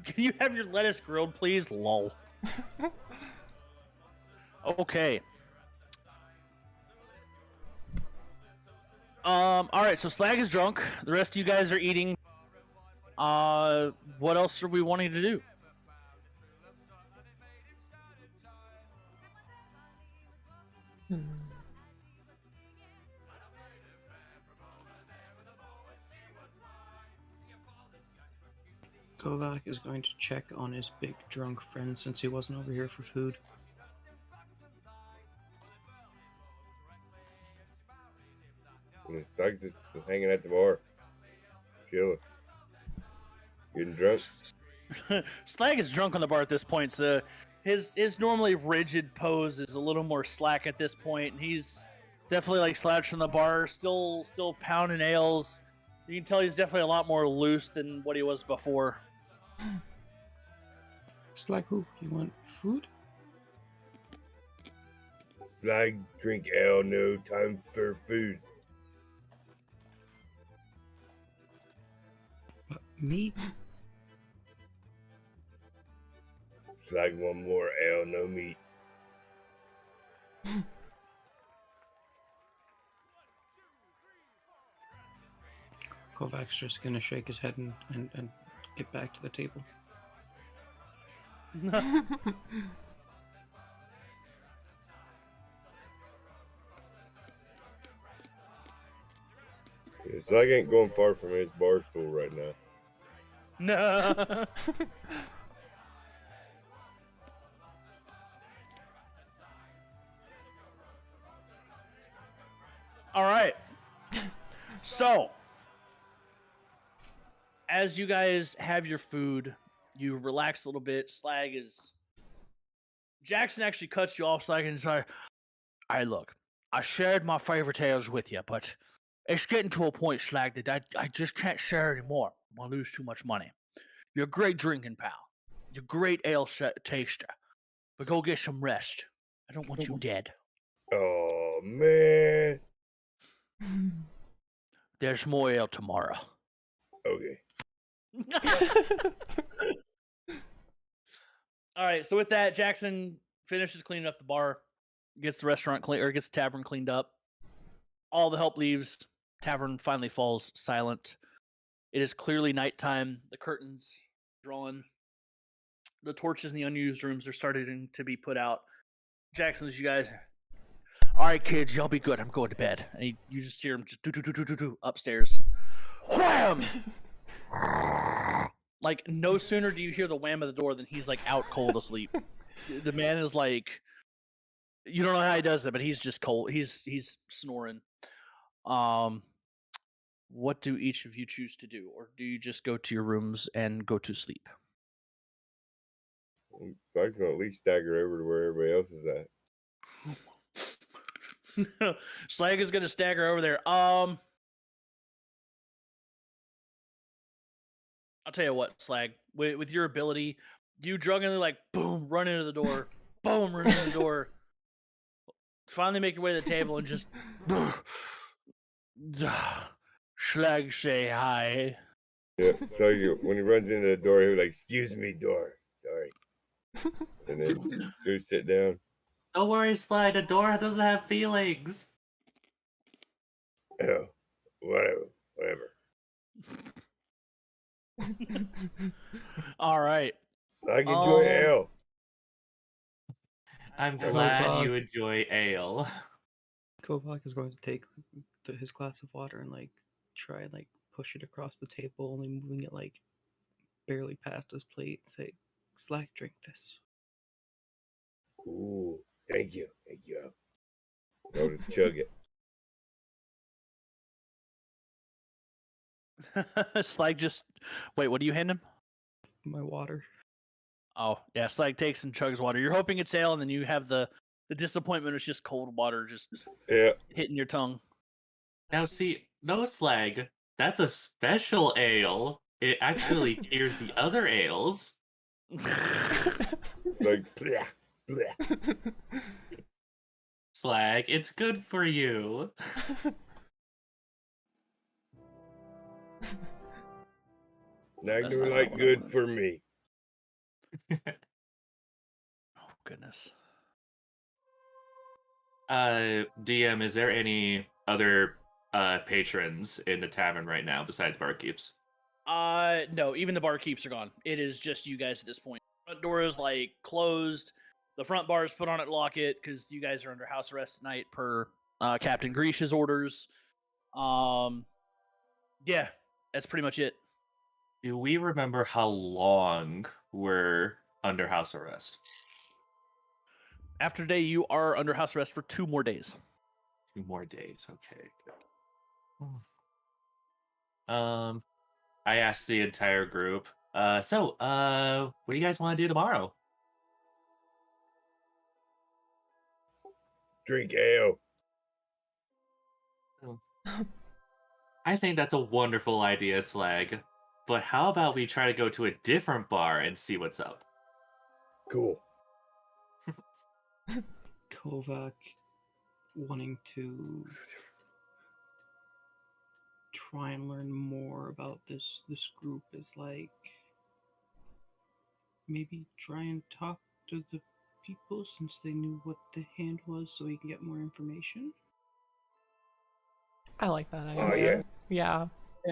B: Can you have your lettuce grilled, please? Lol. Okay. Alright, so Slag is drunk. The rest of you guys are eating. What else are we wanting to do?
D: Kovac is going to check on his big drunk friend since he wasn't over here for food.
C: Stag's just hanging at the bar, chilling, getting drunk.
B: Slag is drunk on the bar at this point, so his normally rigid pose is a little more slack at this point, and he's definitely like slouched on the bar, still pounding ales. You can tell he's definitely a lot more loose than what he was before.
D: Slag, who? You want food?
C: Slag, drink ale, no time for food.
D: Meat?
C: Slag, one more ale, no meat.
D: Kovac's just gonna shake his head and get back to the table.
C: Yeah, Slag ain't going far from his bar stool right now.
B: No. All right. So, as you guys have your food, you relax a little bit. Slag is. Jackson actually cuts you off, Slag, and he's like, "Hey, look, I shared my favorite tales with you, but it's getting to a point, Slag, that I just can't share anymore. want to lose too much money. You're a great drinking pal. You're a great ale taster. But go get some rest. I don't want you dead.
C: Oh man.
B: There's more ale tomorrow.
C: Okay.
B: All right, so with that, Jackson finishes cleaning up the bar, gets the restaurant clean, or gets the tavern cleaned up. All the help leaves. Tavern finally falls silent. It is clearly nighttime. The curtains drawn. The torches in the unused rooms are starting to be put out. Jackson, as you guys, all right, kids, y'all be good. I'm going to bed. And you just hear him just do upstairs. Wham! Like, no sooner do you hear the wham of the door than he's like out cold asleep. The man is like, you don't know how he does it, but he's just cold. He's snoring. What do each of you choose to do, or do you just go to your rooms and go to sleep?
C: So I can at least stagger over to where everybody else is at.
B: Slag is gonna stagger over there. I'll tell you what, Slag. With your ability, you drunkenly like boom, run into the door, boom, run into the door. Finally, make your way to the table and just Slag say hi.
C: Yeah. So when he runs into the door, he'll be like, "Excuse me, door. Sorry." And then go sit down.
E: Don't worry, Sly. The door doesn't have feelings.
C: Oh, whatever.
B: All right.
C: So I can enjoy ale.
E: I'm
D: Oh,
E: glad
D: God.
E: you enjoy ale.
D: Kovac is going to take his glass of water and like try and like push it across the table, only moving it like barely past his plate, and say, "Slack, drink this."
C: Ooh, thank you. I'll just chug it.
B: Slag just wait. What do you hand him?
D: My water.
B: Oh yeah, Slag takes and chugs water. You're hoping it's ale, and then you have the disappointment. It's just cold water, just
C: Yeah.
B: hitting your tongue.
E: Now, see, no Slag. That's a special ale. It actually cures the other ales.
C: It's like, bleh, bleh.
E: Slag, it's good for you.
C: Now
B: That's
C: you're
B: not
C: like
B: what I
C: good
B: wanted.
C: for me.
B: Oh goodness.
E: DM, is there any other patrons in the tavern right now besides barkeeps?
B: No. Even the barkeeps are gone. It is just you guys at this point. Front door is like closed. The front bar is put on it, lock it, because you guys are under house arrest tonight per Captain Grish's orders. Yeah, that's pretty much it.
E: Do we remember how long we're under house arrest?
B: After today, you are under house arrest for 2 more days.
E: 2 more days. Okay, good. I asked the entire group. So, what do you guys want to do tomorrow?
C: Drink ale.
E: I think that's a wonderful idea, Slag. But how about we try to go to a different bar and see what's up?
C: Cool.
D: Kovac wanting to try and learn more about this group is like maybe try and talk to the people since they knew what the hand was so he can get more information.
A: I like that idea.
C: Oh, yeah.
A: Yeah.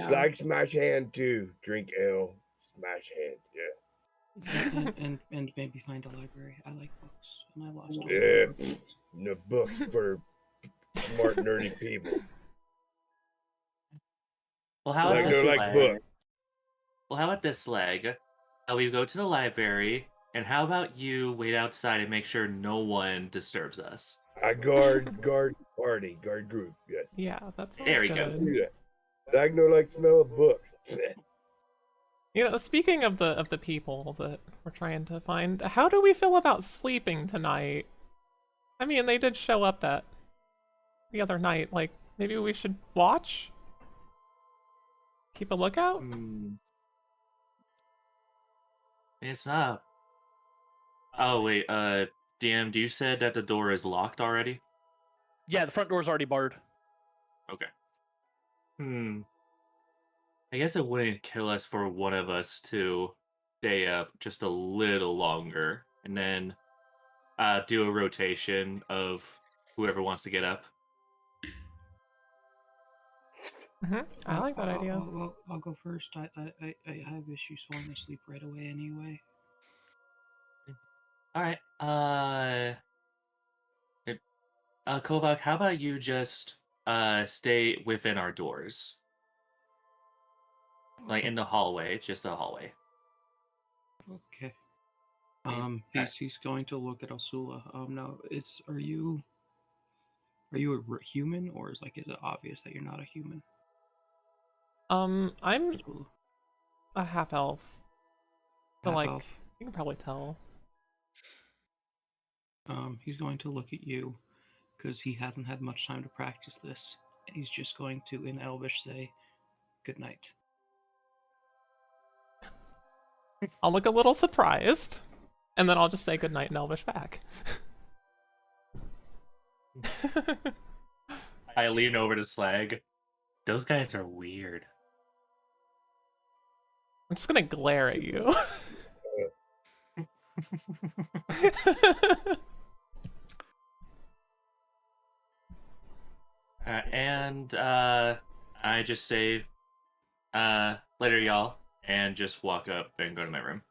C: Slag smash hand too. Drink ale. Smash hand. Yeah.
D: and maybe find a library. I like books, and I lost all
C: Yeah.
D: my books.
C: The books for smart nerdy people.
E: Well, how
C: Like
E: about
C: no
E: this,
C: like
E: Slag?
C: books.
E: Well, how about this, Slag? We go to the library, and how about you wait outside and make sure no one disturbs us?
C: I guard party, guard group. Yes.
A: Yeah, that sounds
E: There we go.
A: good.
C: Look at that. Slag no like smell of books.
A: You know, speaking of the people that we're trying to find, how do we feel about sleeping tonight? I mean, they did show up the other night. Like, maybe we should watch? Keep a lookout?
E: It's not. Oh wait, DM, do you said that the door is locked already?
B: Yeah, the front door's already barred.
E: Okay. I guess it wouldn't kill us for one of us to stay up just a little longer and then do a rotation of whoever wants to get up.
A: I like that idea.
D: I'll go first. I have issues falling asleep right away anyway.
E: All right. Kovac, how about you just stay within our doors, like
D: Okay.
E: in the hallway, just a hallway.
D: Okay.
E: Okay.
D: He's going to look at Asula. Now are you a human, or is it obvious that you're not a human?
A: I'm
D: Asula?
A: a half elf. So
D: Half
A: like
D: elf.
A: you can probably tell.
D: He's going to look at you because he hasn't had much time to practice this, and he's just going to, in Elvish, say, "Good night."
A: I'll look a little surprised, and then I'll just say goodnight in Elvish back.
E: I lean over to Slag. Those guys are weird.
A: I'm just gonna glare at you.
E: And I just say, later, y'all, and just walk up and go to my room.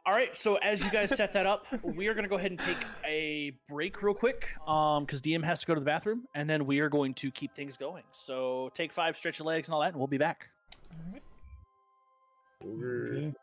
B: All right, so as you guys set that up, we are going to go ahead and take a break real quick because DM has to go to the bathroom, and then we are going to keep things going. So take 5, stretch your legs and all that, and we'll be back.
D: Okay.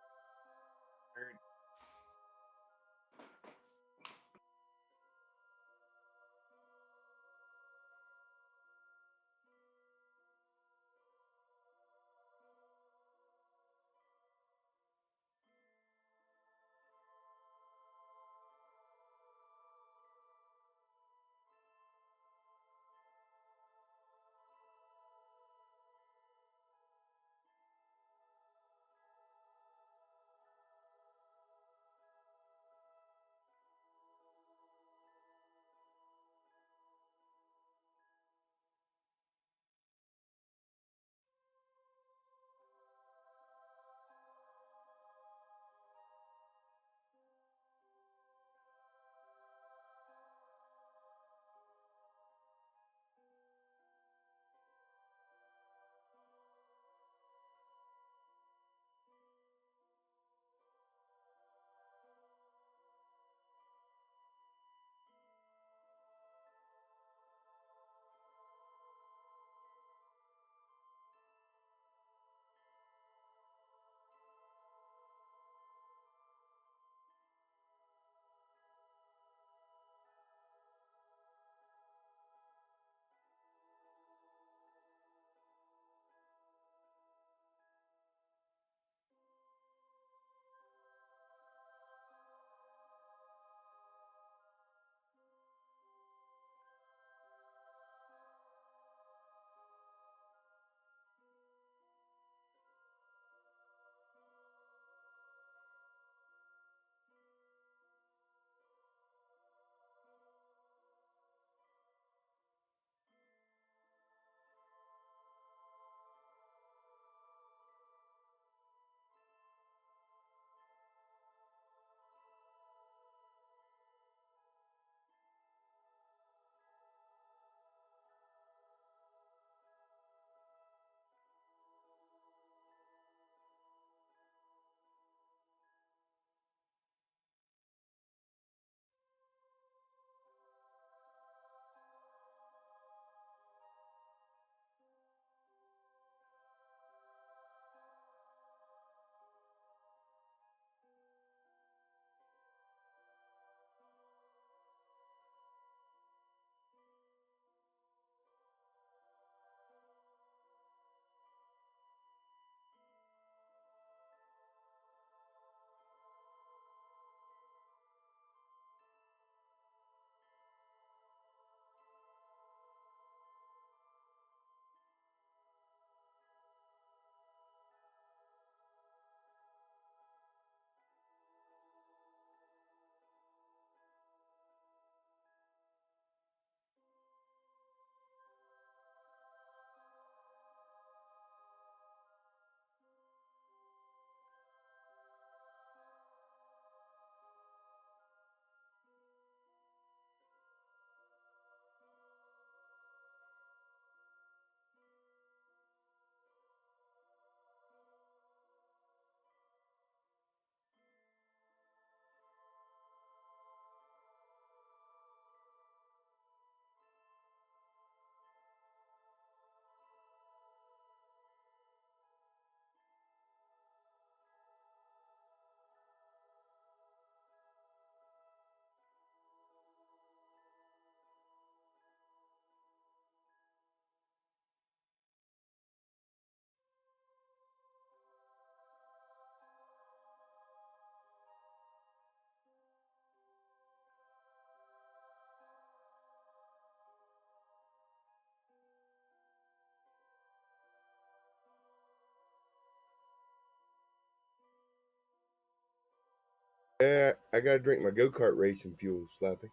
C: I gotta drink my go-kart racing fuel, Slappy.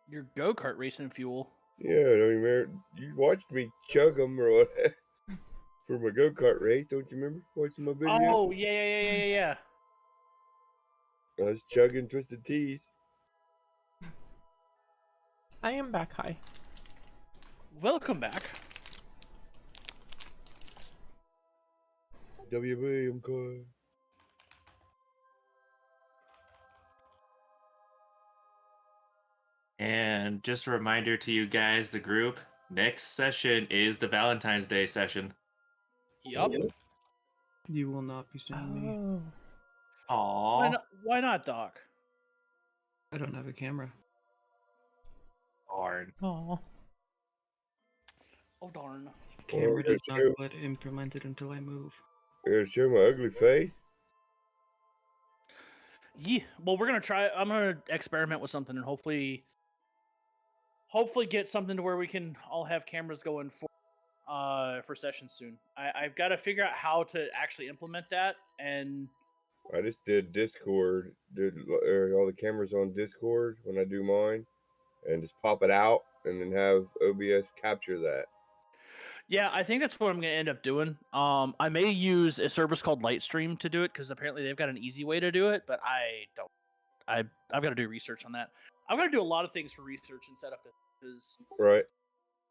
B: Your go-kart racing fuel.
C: Yeah, I remember you watched me chug them or what for my go-kart race. Don't you remember watching my video?
B: Oh, yeah.
C: I was chugging Twisted Teas.
A: I am back high.
B: Welcome back.
C: WB, I'm calling.
E: And just a reminder to you guys, the group, next session is the Valentine's Day session.
B: Yup.
D: You will not be seeing me.
A: Oh.
B: Why not, Doc?
D: I don't have a camera.
E: Darn.
A: Oh.
B: Oh, darn.
D: Camera
C: good
D: does not
C: show.
D: get implemented until I move.
C: I gotta show my ugly face.
B: Yeah. Well, we're gonna try. I'm gonna experiment with something and hopefully get something to where we can all have cameras going for sessions soon. I've got to figure out how to actually implement that, and
C: I just did Discord, did all the cameras on Discord when I do mine, and just pop it out and then have OBS capture that.
B: yeah, I think that's what I'm gonna end up doing. I may use a service called Lightstream to do it because apparently they've got an easy way to do it, but I don't. I've got to do research on that. I've got to do a lot of things for research and setup because
C: Right.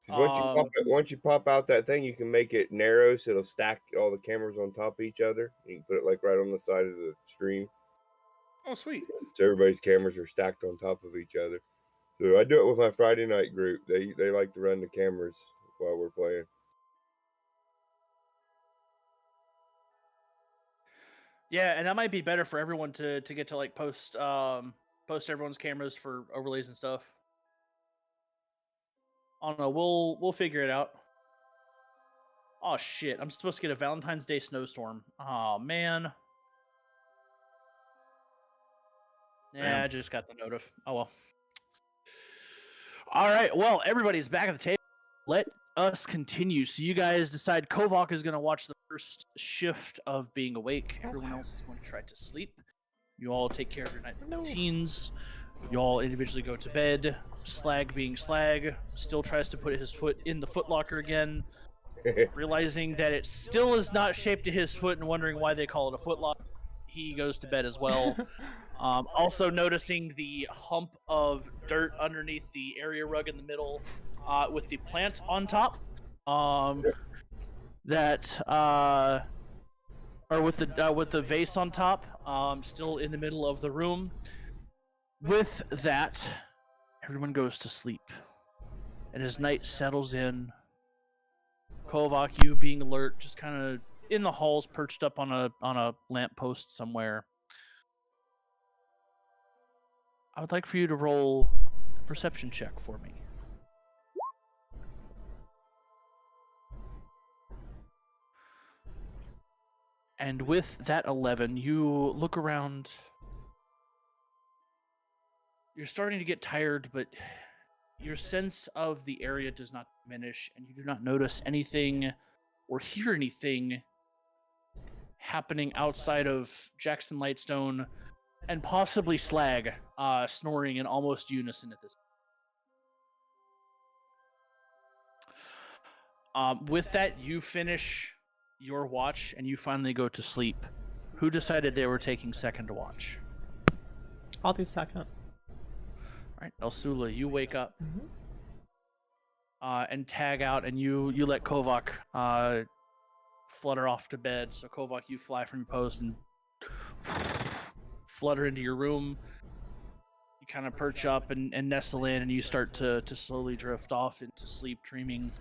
C: 'Cause once you pop out that thing, you can make it narrow so it'll stack all the cameras on top of each other. You can put it like right on the side of the stream,
B: oh sweet.
C: so everybody's cameras are stacked on top of each other. So I do it with my Friday night group. They like to run the cameras while we're playing.
B: Yeah, and that might be better for everyone to get to like post everyone's cameras for overlays and stuff. I don't know. We'll figure it out. Oh shit! I'm supposed to get a Valentine's Day snowstorm. Oh man. Yeah,
E: Damn.
B: I just got the notif. Oh well. All right. Well, everybody's back at the table. Let us continue. So you guys decide Kovac is going to watch the first shift of being awake. Everyone else is going to try to sleep. You all take care of your night routines. You all individually go to bed. Slag being Slag still tries to put his foot in the footlocker again, realizing that it still is not shaped to his foot and wondering why they call it a footlocker. He goes to bed as well. Also noticing the hump of dirt underneath the area rug in the middle, with the plant on top. With the vase on top, still in the middle of the room. With that, everyone goes to sleep, and as night settles in, Kovac, you being alert, just kind of in the halls, perched up on a lamppost somewhere. I would like for you to roll a perception check for me. And with that 11, you look around. You're starting to get tired, but your sense of the area does not diminish, and you do not notice anything or hear anything happening outside of Jackson Lightstone and possibly Slag snoring in almost unison at this. With that, you finish your watch and you finally go to sleep. Who decided they were taking second to watch?
A: I'll do second.
B: All right, Elsula, you wake up and tag out, and you let Kovac flutter off to bed. So Kovac, you fly from your post and flutter into your room. You kind of perch up and nestle in, and you start to slowly drift off into sleep, dreaming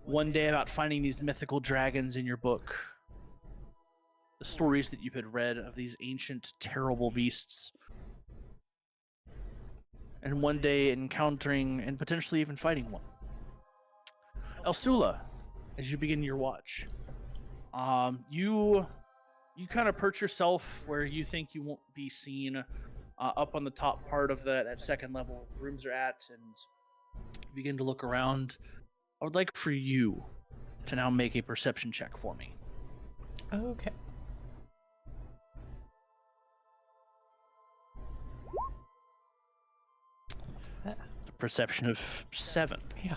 B: one day about finding these mythical dragons in your book. The stories that you had read of these ancient, terrible beasts. And one day encountering and potentially even fighting one. Elsula, as you begin your watch, you kind of perch yourself where you think you won't be seen, up on the top part of that second level rooms are at, and you begin to look around. I would like for you to now make a perception check for me.
A: Okay.
B: perception of 7.
A: Yeah.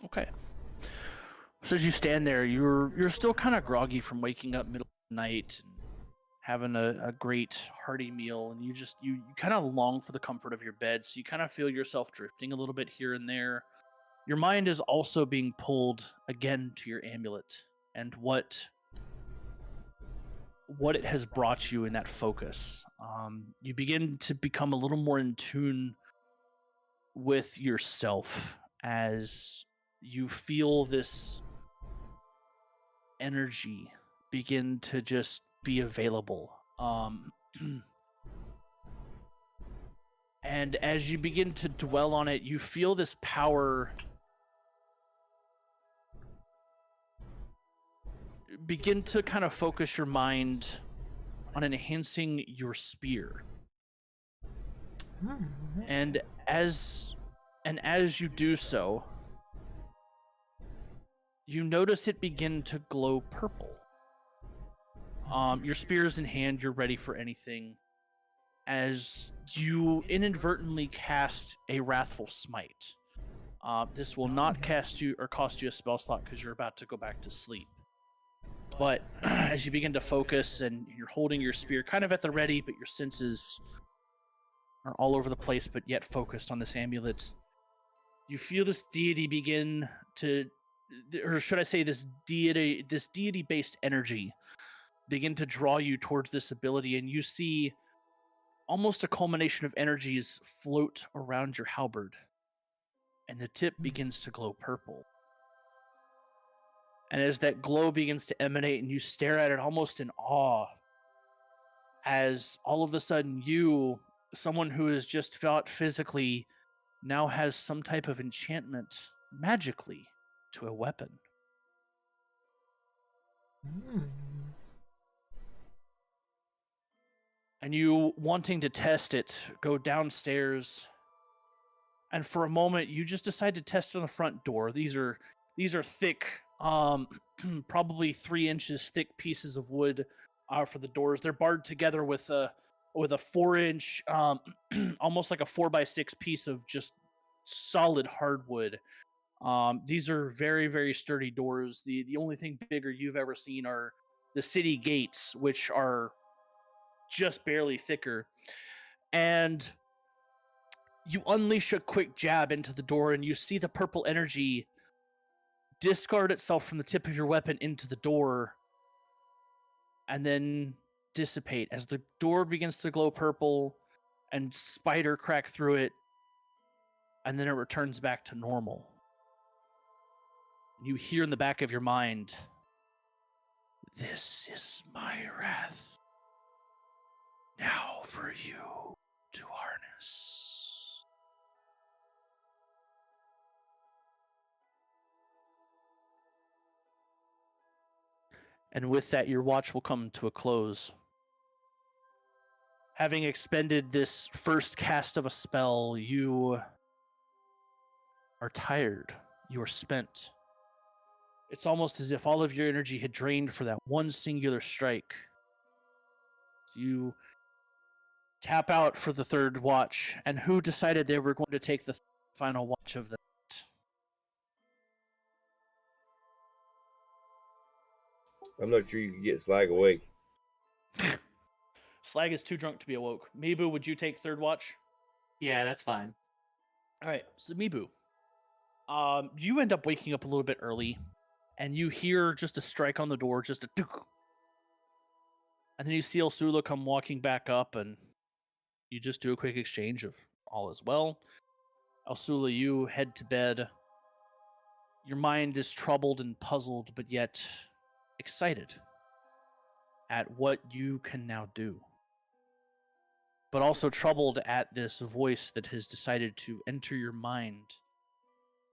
B: Okay. So as you stand there, you're still kind of groggy from waking up middle of the night and having a great hearty meal, and you kind of long for the comfort of your bed, so you kind of feel yourself drifting a little bit here and there. Your mind is also being pulled again to your amulet and what it has brought you in that focus. You begin to become a little more in tune with yourself as you feel this energy begin to just be available. And as you begin to dwell on it, you feel this power begin to kind of focus your mind on enhancing your spear. And as you do so, you notice it begin to glow purple. Your spear is in hand, you're ready for anything, as you inadvertently cast a Wrathful Smite. This will not cost you a spell slot because you're about to go back to sleep. But as you begin to focus and you're holding your spear kind of at the ready, but your senses are all over the place, but yet focused on this amulet, you feel this deity begin to, or should I say this deity-based energy begin to draw you towards this ability, and you see almost a culmination of energies float around your halberd, and the tip begins to glow purple. And as that glow begins to emanate and you stare at it almost in awe, as all of a sudden you, someone who has just fought physically, now has some type of enchantment magically to a weapon. And you, wanting to test it, go downstairs, and for a moment you just decide to test on the front door. These are thick, probably 3 inches thick pieces of wood for the doors. They're barred together with a 4-inch, almost like a 4x6 piece of just solid hardwood. These are very, very sturdy doors. The only thing bigger you've ever seen are the city gates, which are just barely thicker. And you unleash a quick jab into the door, and you see the purple energy discard itself from the tip of your weapon into the door, and then dissipate as the door begins to glow purple and spider crack through it, and then it returns back to normal. You hear in the back of your mind, "This is my wrath. Now for you to harness." And with that, your watch will come to a close. Having expended this first cast of a spell, you are tired. You are spent. It's almost as if all of your energy had drained for that one singular strike. So you tap out for the third watch, and who decided they were going to take the final watch of the night?
C: I'm not sure you can get Slag awake.
B: Slag is too drunk to be awoke. Mibu, would you take third watch?
E: Yeah, that's fine.
B: All right, so Mibu, you end up waking up a little bit early, and you hear just a strike on the door, just a tuk. And then you see Elsula come walking back up, and you just do a quick exchange of all is well. Elsula, you head to bed. Your mind is troubled and puzzled, but yet excited at what you can now do. But also troubled at this voice that has decided to enter your mind,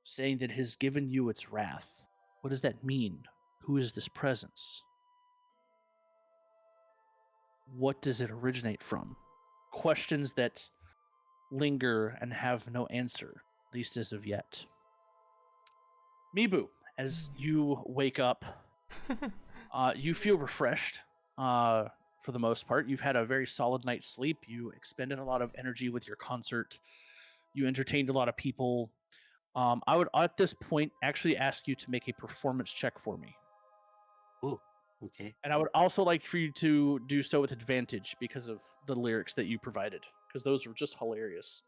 B: saying that it has given you its wrath. What does that mean? Who is this presence? What does it originate from? Questions that linger and have no answer, at least as of yet. Mibu, as you wake up, You feel refreshed for the most part. You've had a very solid night's sleep. You expended a lot of energy with your concert. You entertained a lot of people. I would, at this point, actually ask you to make a performance check for me.
E: Ooh, okay.
B: And I would also like for you to do so with advantage because of the lyrics that you provided, because those were just hilarious.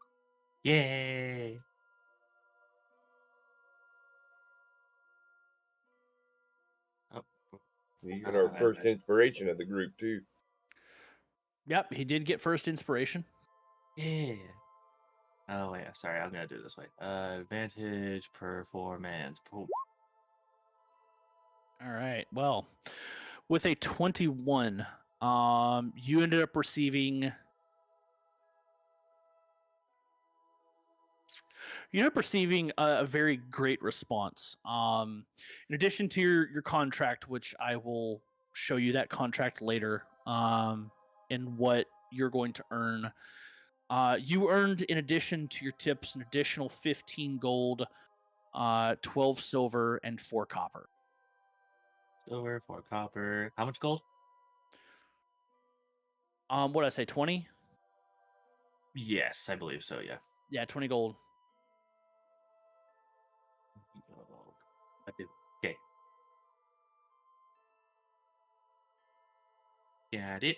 E: Yay! Oh,
C: You got our first inspiration of the group too.
B: Yep, he did get first inspiration.
E: yeah. Oh wait, I'm sorry. I'm gonna do it this way. Advantage performance. Boom.
B: All right. Well, with a 21, you ended up receiving. You end up receiving a very great response. In addition to your contract, which I will show you that contract later, and what you're going to earn. You earned, in addition to your tips, an additional 15 gold, 12 silver, and 4 copper.
E: Silver, 4 copper. How much gold?
B: What did I say, 20?
E: Yes, I believe so. Yeah.
B: Yeah, 20 gold.
E: I did. Okay. Got it.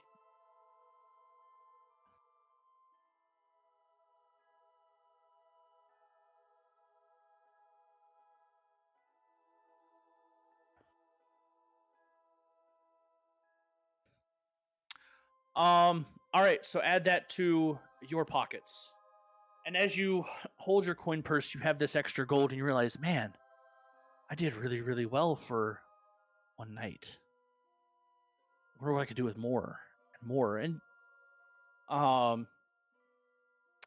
B: All right, so add that to your pockets. And as you hold your coin purse, you have this extra gold, and you realize, man, I did really, really well for one night. I wonder what I could do with more and more. And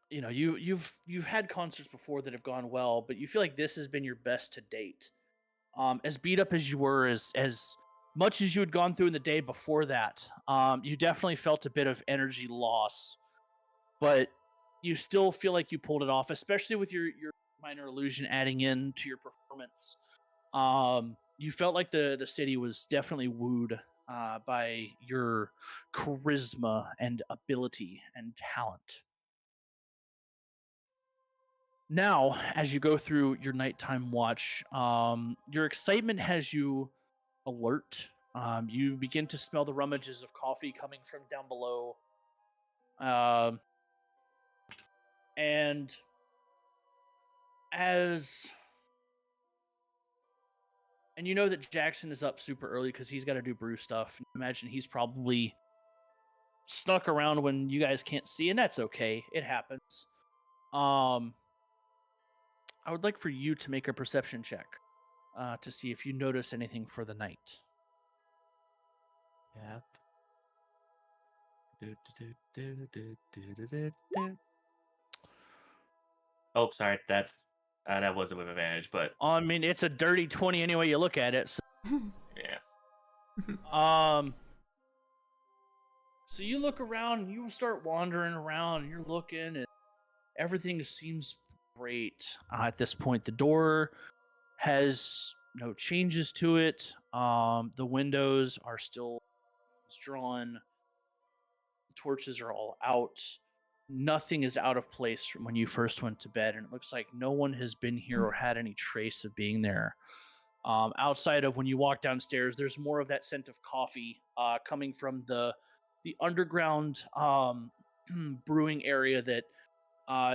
B: you know, you've had concerts before that have gone well, but you feel like this has been your best to date. As beat up as you were, as much as you had gone through in the day before that, you definitely felt a bit of energy loss, but you still feel like you pulled it off, especially with your minor illusion adding in to your performance. You felt like the city was definitely wooed by your charisma and ability and talent. Now, as you go through your nighttime watch, your excitement has you alert. You begin to smell the rummages of coffee coming from down below. Um, and as and you know that Jackson is up super early because he's got to do brew stuff. Imagine he's probably snuck around when you guys can't see, and that's okay. It happens. I would like for you to make a perception check to see if you notice anything for the night.
E: Yep. Do. Oh, sorry. That wasn't with advantage, but
B: I mean, it's a dirty 20 any way you look at it. So,
E: yeah.
B: So you look around and you start wandering around and you're looking and everything seems great. At this point, the door has no changes to it. The windows are still drawn. The torches are all out. Nothing is out of place from when you first went to bed, and it looks like no one has been here or had any trace of being there. Outside of when you walk downstairs, there's more of that scent of coffee coming from the underground brewing area that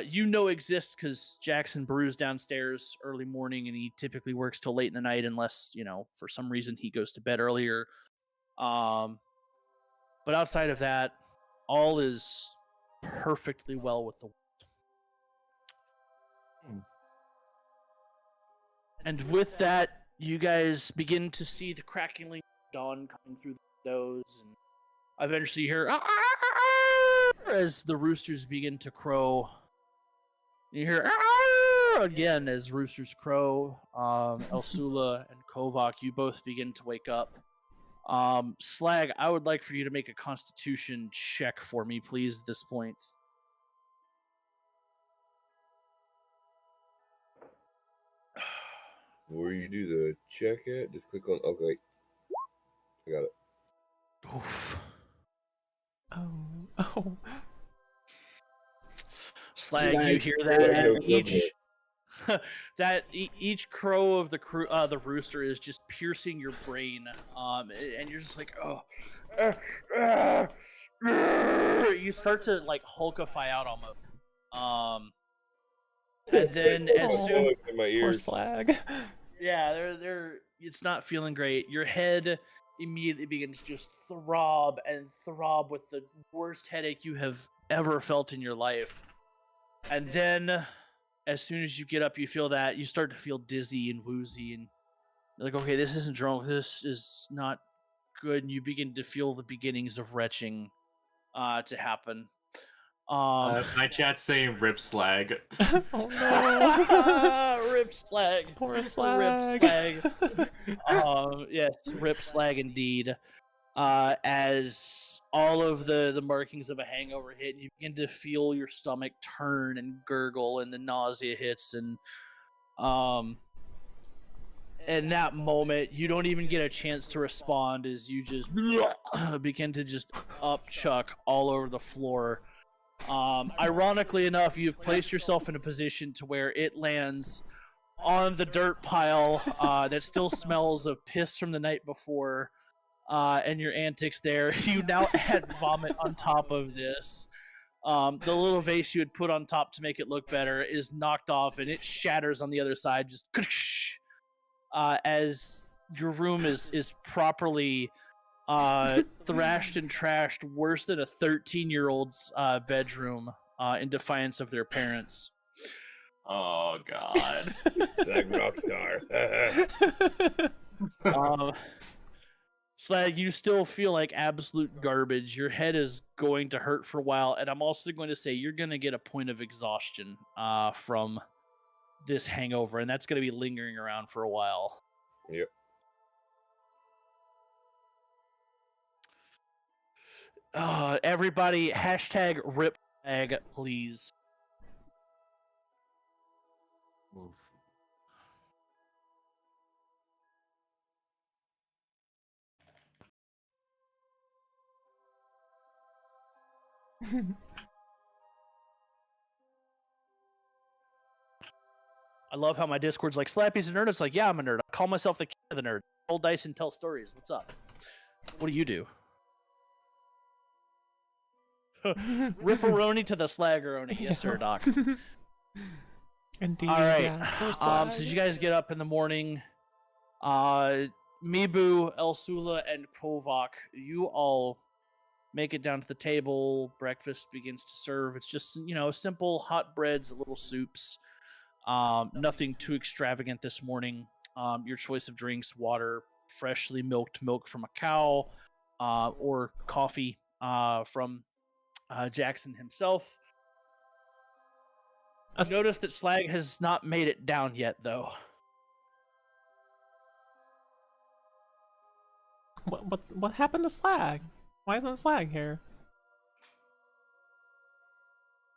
B: you know exists because Jackson brews downstairs early morning, and he typically works till late in the night, unless for some reason he goes to bed earlier. But outside of that, all is perfectly well with the world. And with that, you guys begin to see the crackling dawn coming through the windows, and eventually you hear as the roosters begin to crow. You hear again as roosters crow. Elsula and Kovac, you both begin to wake up. Slag, I would like for you to make a Constitution check for me, please, at this point.
C: Where you do the check at, just click on, okay. I got it.
B: Oof.
A: Oh.
B: Slag, you hear
C: Slag
B: that?
C: knows
B: Each crow of the rooster is just piercing your brain, and you're just like, oh, you start to like hulkify out almost, and then as
A: Oh.
B: soon,
C: in my
A: Poor
C: ears.
A: Slag.
B: yeah, it's not feeling great. Your head immediately begins to just throb and throb with the worst headache you have ever felt in your life. And then, as soon as you get up, you feel that you start to feel dizzy and woozy, and you're like, okay, this isn't drunk. This is not good. And you begin to feel the beginnings of retching to happen.
E: My chat's saying rip slag.
A: Oh no.
B: Rip Slag.
A: Poor
B: Rip
A: Slag.
B: Slag. Yes, Rip Slag indeed. As all of the markings of a hangover hit, you begin to feel your stomach turn and gurgle, and the nausea hits, and in that moment, you don't even get a chance to respond as you just begin to just upchuck all over the floor. Ironically enough, you've placed yourself in a position to where it lands on the dirt pile that still smells of piss from the night before, and your antics there. You now add vomit on top of this. The little vase you had put on top to make it look better is knocked off, and it shatters on the other side, just as your room is properly thrashed and trashed worse than a 13-year-old's bedroom in defiance of their parents.
E: Oh god.
C: Slag rockstar.
B: Slag, you still feel like absolute garbage. Your head is going to hurt for a while, and I'm also going to say you're going to get a point of exhaustion from this hangover, and that's going to be lingering around for a while.
C: Yep.
B: Everybody, hashtag rip Slag, please.
E: Oof.
B: I love how my Discord's like, Slappy's a nerd. It's like, yeah, I'm a nerd. I call myself the king of the nerd. Roll dice and tell stories. What's up? What do you do? Ripperoni to the Slaggeroni. Yes, sir, Doc.
A: Indeed.
B: All right.
A: Yeah, poor
B: So
A: Slag.
B: you guys get up in the morning. Mibu, Elsula, and Kovac, you all make it down to the table. Breakfast begins to serve. It's just, simple hot breads, little soups. Nothing too extravagant this morning. Your choice of drinks: water, freshly milked milk from a cow, or coffee from Jackson himself. Notice that Slag has not made it down yet, though.
A: What happened to Slag? Why isn't Slag here?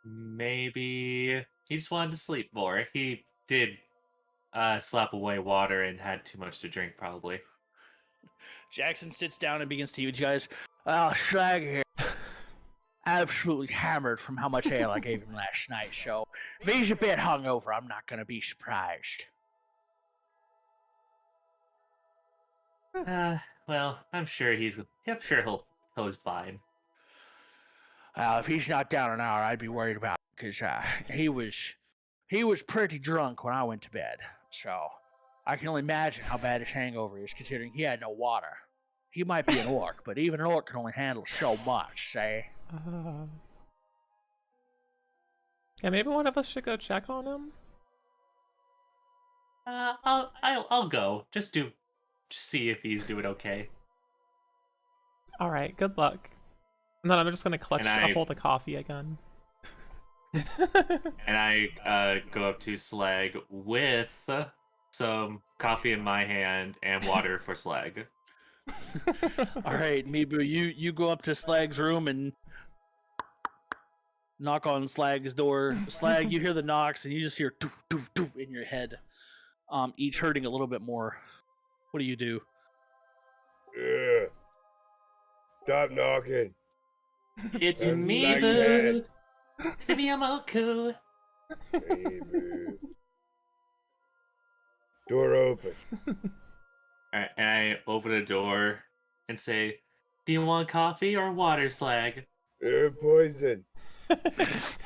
E: Maybe he just wanted to sleep more. He did slap away water and had too much to drink, probably.
B: Jackson sits down and begins to eat with you guys. Slag here. Absolutely hammered from how much ale I gave him last night, so if he's a bit hungover, I'm not going to be surprised.
E: Well, I'm sure he'll be fine.
B: If he's not down an hour, I'd be worried about it, because he was pretty drunk when I went to bed, so I can only imagine how bad his hangover is, considering he had no water. He might be an orc, but even an orc can only handle so much, say.
A: Yeah, maybe one of us should go check on him.
E: I'll go. Just see if he's doing okay.
A: All right, good luck. And then I'm just gonna clutch
E: And
A: a hold of coffee again.
E: And I go up to Slag with some coffee in my hand and water for Slag.
B: All right, Mibu, you go up to Slag's room and knock on Slag's door. Slag, you hear the knocks, and you just hear doof, doof, doof in your head. Each hurting a little bit more. What do you do?
C: Stop knocking.
E: It's
C: That's
E: me,
C: like
E: Booze. Simiyamoku.
C: Hey, boo. Door open.
E: Alright, and I open a door and say, "Do you want coffee or water, Slag?"
C: You're poison.
E: It's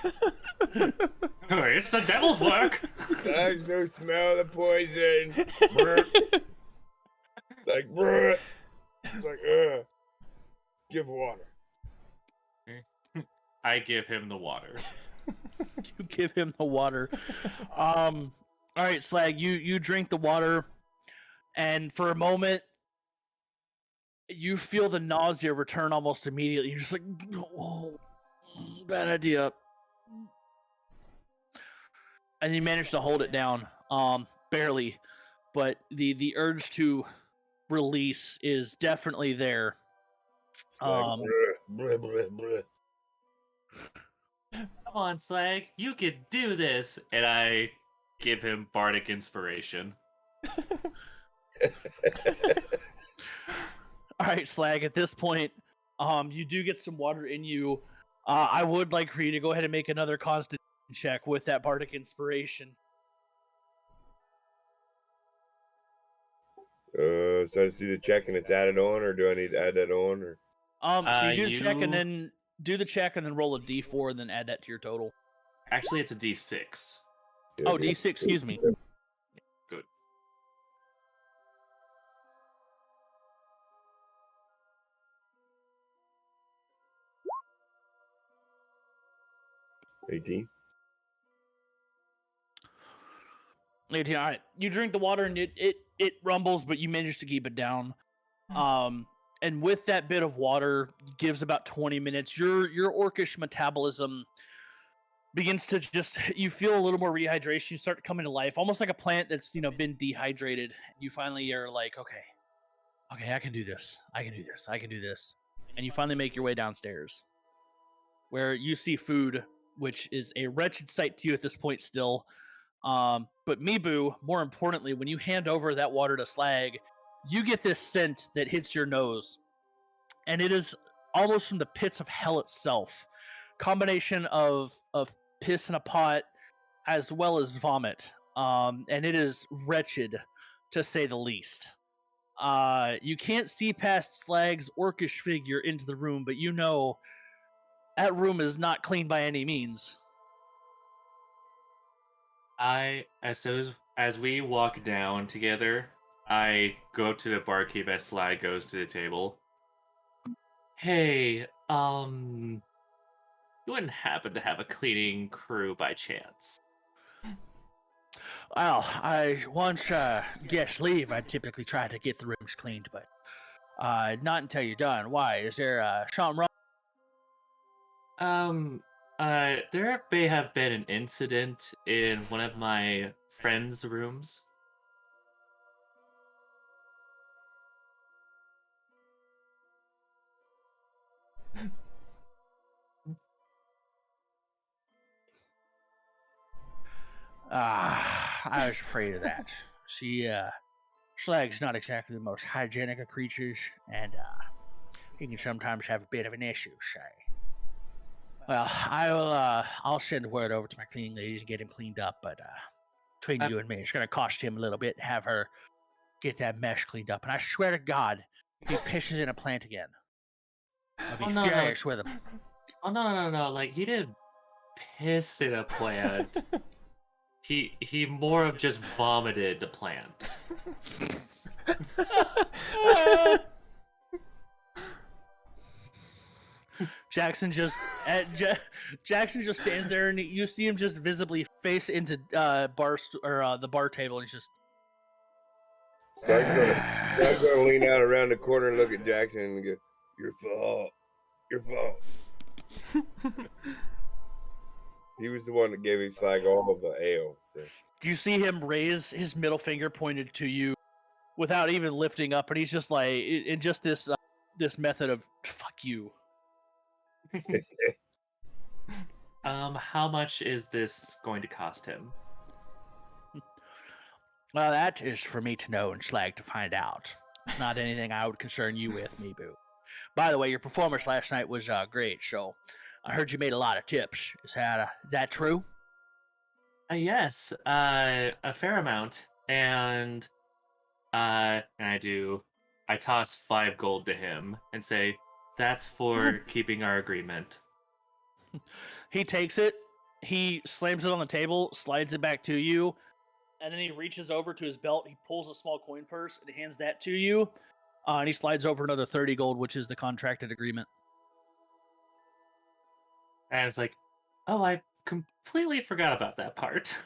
E: the devil's work.
C: Dogs don't smell the poison. Brr. It's like, brr. It's like, give water.
E: I give him the water.
B: You give him the water. All right, Slag, you drink the water, and for a moment, you feel the nausea return almost immediately. You're just like, oh, bad idea. And you manage to hold it down, barely, but the urge to release is definitely there.
C: Like, brr, brr, brr.
E: Come on, Slag, you can do this. And I give him bardic inspiration.
B: All right, Slag, at this point, you do get some water in you. I would like for you to go ahead and make another constitution check with that bardic inspiration.
C: So I see the check and it's added on, or do I need to add that on? Or
B: So you do the check and then do the check and then roll a d4 and then add that to your total.
E: Actually, it's a d6.
B: Oh, d6, excuse me.
E: Good.
C: $18.
B: 18. All right, you drink the water and it rumbles, but you manage to keep it down. And with that bit of water, gives about 20 minutes. Your orcish metabolism begins to you feel a little more rehydration. You start to come into life, almost like a plant that's been dehydrated. You finally are like, okay, I can do this. I can do this. And you finally make your way downstairs, where you see food, which is a wretched sight to you at this point still. But Mibu, more importantly, when you hand over that water to Slag, you get this scent that hits your nose, and it is almost from the pits of hell itself. Combination of piss in a pot as well as vomit, and it is wretched to say the least. You can't see past Slag's orcish figure into the room, but you know that room is not clean by any means.
E: As we walk down together, I go up to the barkeep as Slag goes to the table. Hey, you wouldn't happen to have a cleaning crew by chance?
B: Well, once guests leave, I typically try to get the rooms cleaned, but not until you're done. Why? Is there something wrong?
E: There may have been an incident in one of my friends' rooms.
B: I was afraid of that. Slag's not exactly the most hygienic of creatures, and he can sometimes have a bit of an issue, say. Well, I'll send word over to my cleaning ladies and get him cleaned up, but between you and me, it's going to cost him a little bit to have her get that mesh cleaned up, and I swear to God, if he pisses in a plant again, I'll be furious with him.
E: Oh, no. Like, he didn't piss in a plant. He more of just vomited the plant.
B: Jackson just stands there, and you see him just visibly face into the bar table, and he's just.
C: So I'm gonna lean out around the corner and look at Jackson and go, "Your fault. Your fault." He was the one that gave his Slag all of the ale. So.
B: You see him raise his middle finger pointed to you, without even lifting up, and he's just like in just this method of "fuck you."
E: How much is this going to cost him?
B: Well, that is for me to know and Slag to find out. It's not anything I would concern you with, Mibu. By the way, your performance last night was great. So I heard you made a lot of tips. Is that true?
E: Yes, a fair amount, and I toss 5 gold to him and say, "That's for keeping our agreement."
B: He takes it, he slams it on the table, slides it back to you, and then he reaches over to his belt. He pulls a small coin purse and hands that to you. And he slides over another 30 gold, which is the contracted agreement.
E: And I was like, "Oh, I completely forgot about that part."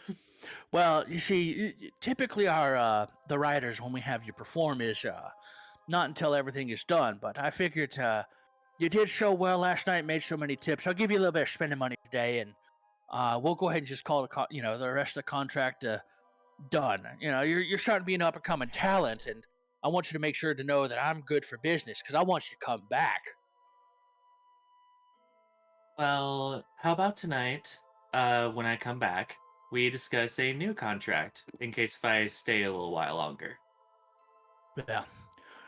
B: Well, you see, typically our the riders, when we have you perform, is not until everything is done. But I figured you did so well last night, made so many tips. I'll give you a little bit of spending money today, and we'll go ahead and just call the rest of the contract done. You're starting to be an up and coming talent, and I want you to make sure to know that I'm good for business because I want you to come back.
E: Well, how about tonight, when I come back, we discuss a new contract in case if I stay a little while longer.
B: Yeah,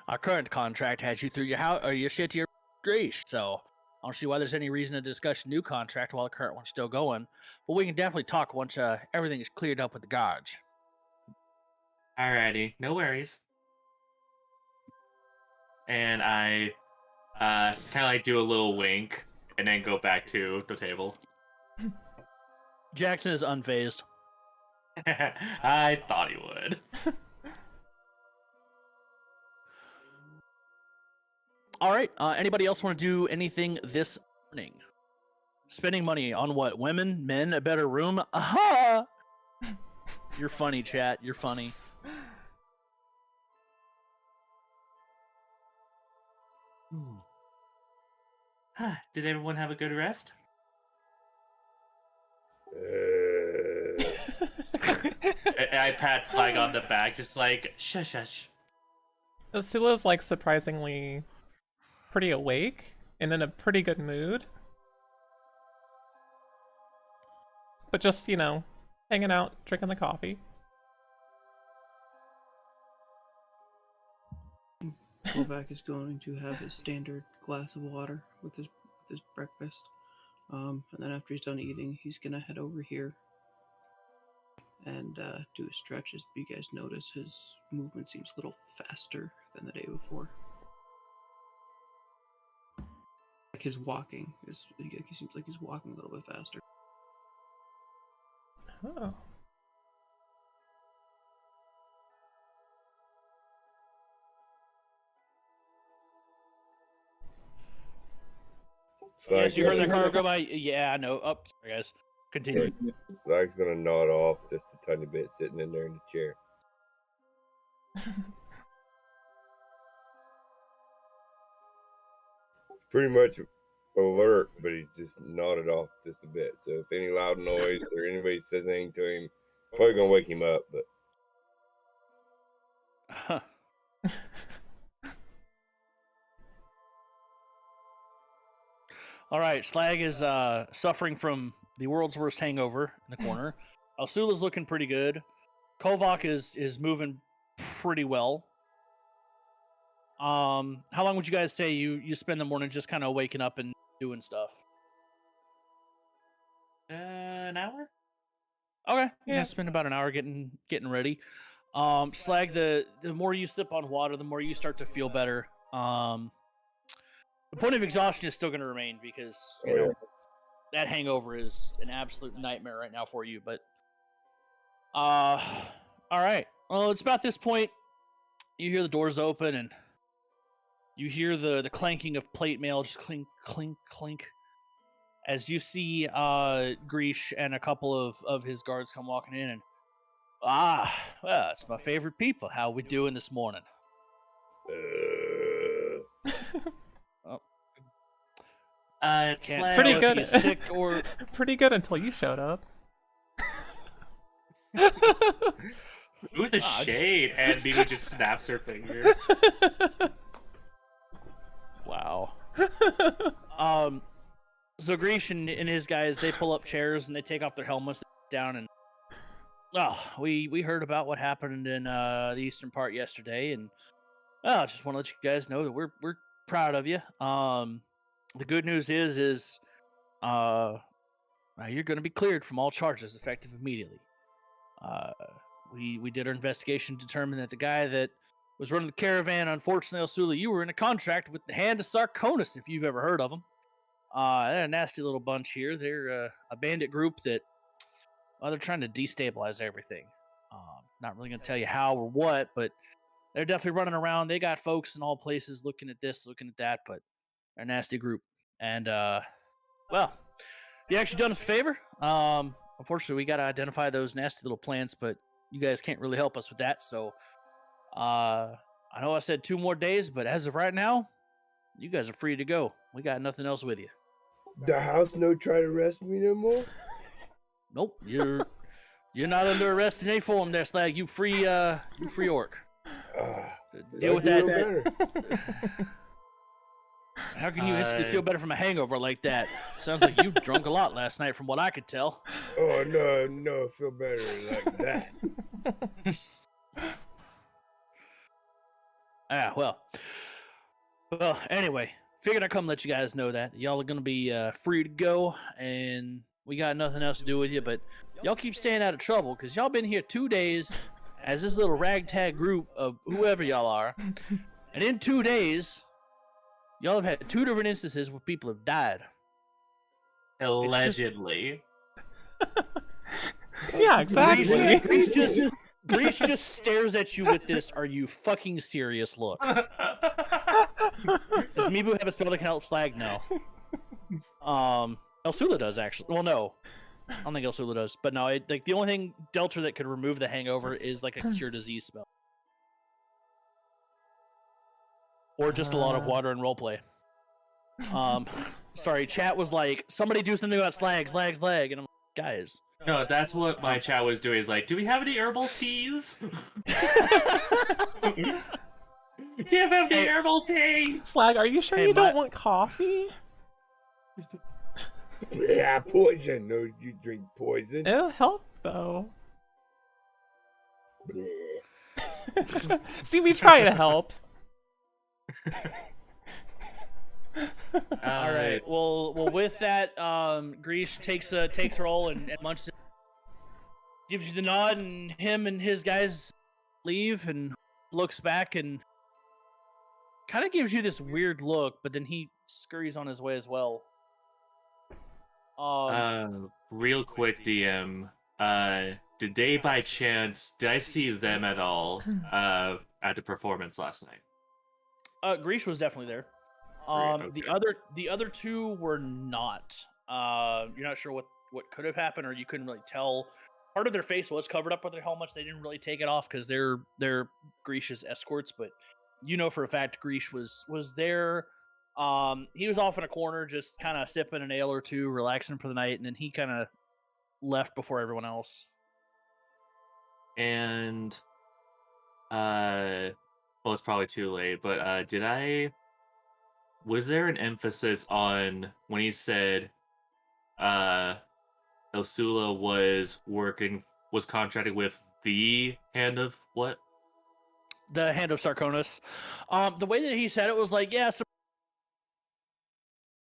B: our current contract has you through your house or your shit to your grease, so I don't see why there's any reason to discuss a new contract while the current one's still going. But we can definitely talk once everything is cleared up with the guards.
E: Alrighty, no worries. And I kind of like do a little wink and then go back to the table.
B: Jackson is unfazed.
E: I thought he would.
B: All right. Anybody else want to do anything this morning? Spending money on what? Women, men, a better room? Aha! You're funny, chat. You're funny.
E: Did everyone have a good rest? I pat Slag on the back, just like, shush, shush.
A: Sula's like surprisingly pretty awake and in a pretty good mood. But just, hanging out, drinking the coffee.
D: Kovac is going to have his standard glass of water with his breakfast. And then after he's done eating, he's gonna head over here and do his stretches. You guys notice his movement seems a little faster than the day before. Like his walking he seems like he's walking a little bit faster.
A: Oh.
B: Yes, you heard that car go by? Yeah, I know. Oh, sorry, guys. Continue.
C: Slag's gonna nod off just a tiny bit, sitting in there in the chair. Pretty much alert, but he's just nodded off just a bit. So if any loud noise or anybody says anything to him, probably gonna wake him up. But
B: Huh. All right, Slag is suffering from the world's worst hangover in the corner. Alsula's looking pretty good. Kovac is moving pretty well. How long would you guys say you spend the morning just kind of waking up and doing stuff?
E: An hour?
B: Okay,
A: Yeah.
B: spend about an hour getting ready. Slag, the more you sip on water, the more you start to feel better. The point of exhaustion is still going to remain because that hangover is an absolute nightmare right now for you. But all right. Well, it's about this point. You hear the doors open and you hear the clanking of plate mail, just clink, clink, clink, as you see Greesh and a couple of his guards come walking in. And well, it's my favorite people. How we doing this morning?
E: Slag,
A: Pretty
B: If
A: good.
B: he's sick or
A: Pretty good until you showed up.
E: Ooh, the
B: Ah,
E: shade, and Mimi just snaps her fingers.
B: wow. So Greesh and his guys, they pull up chairs and they take off their helmets down and we heard about what happened in the eastern part yesterday, and I just want to let you guys know that we're proud of you. The good news is you're going to be cleared from all charges effective immediately. We did our investigation, determined that the guy that was running the caravan, unfortunately, Osula, you were in a contract with the Hand of Sarconis, if you've ever heard of them. They're a nasty little bunch here. They're a bandit group that, well, they're trying to destabilize everything. Not really going to tell you how or what, but they're definitely running around. They got folks in all places looking at this, looking at that, but they're a nasty group. And, well, you actually done us a favor. Unfortunately, we got to identify those nasty little plants, but you guys can't really help us with that. So, I know I said 2 more days, but as of right now, you guys are free to go. We got nothing else with you.
C: The house no try to arrest me no more?
B: Nope, you're not under arrest in any form there, Slag. You free orc. Deal with that. How can you instantly feel better from a hangover like that? Sounds like you drunk a lot last night from what I could tell.
C: Oh, no, I feel better like that.
B: Well, anyway, figured I'd come let you guys know that. Y'all are going to be free to go, and we got nothing else to do with you, but y'all keep staying out of trouble, because y'all been here 2 days as this little ragtag group of whoever y'all are, and in 2 days, y'all have had 2 different instances where people have died.
E: Allegedly.
A: Yeah, exactly.
B: Grease just stares at you with this, are you fucking serious look. Does Mibu have a spell that can help Slag? No. Elsula does, actually. Well, no. I don't think Elsula does. But no, like the only thing Delta that could remove the hangover is like a cure disease spell. Or just a lot of water and roleplay. Sorry, chat was like, somebody do something about Slag, and I'm like, guys.
E: No, that's what my chat was doing. Is like, do we have any herbal teas? Do you have any herbal tea?
A: Slag, are you sure you don't want coffee?
C: Yeah, poison. No, you drink poison.
A: It'll help, though. See, we try to help.
B: All right. Well, with that, Grease takes a roll and munches it. Gives you the nod, and him and his guys leave, and looks back and kind of gives you this weird look, but then he scurries on his way as well.
E: Real quick, DM. Did they by chance? Did I see them at all? At the performance last night.
B: Grease was definitely there.
E: Okay.
B: The other 2 were not. You're not sure what could have happened, or you couldn't really tell. Part of their face was covered up with their helmets. They didn't really take it off because they're Greish's escorts. But you know for a fact Greish was there. He was off in a corner, just kind of sipping an ale or 2, relaxing for the night, and then he kind of left before everyone else.
E: And well, it's probably too late. But was there an emphasis on when he said Osula was contracted with the Hand of what?
B: The Hand of Sarconis. The way that he said it was like, yeah,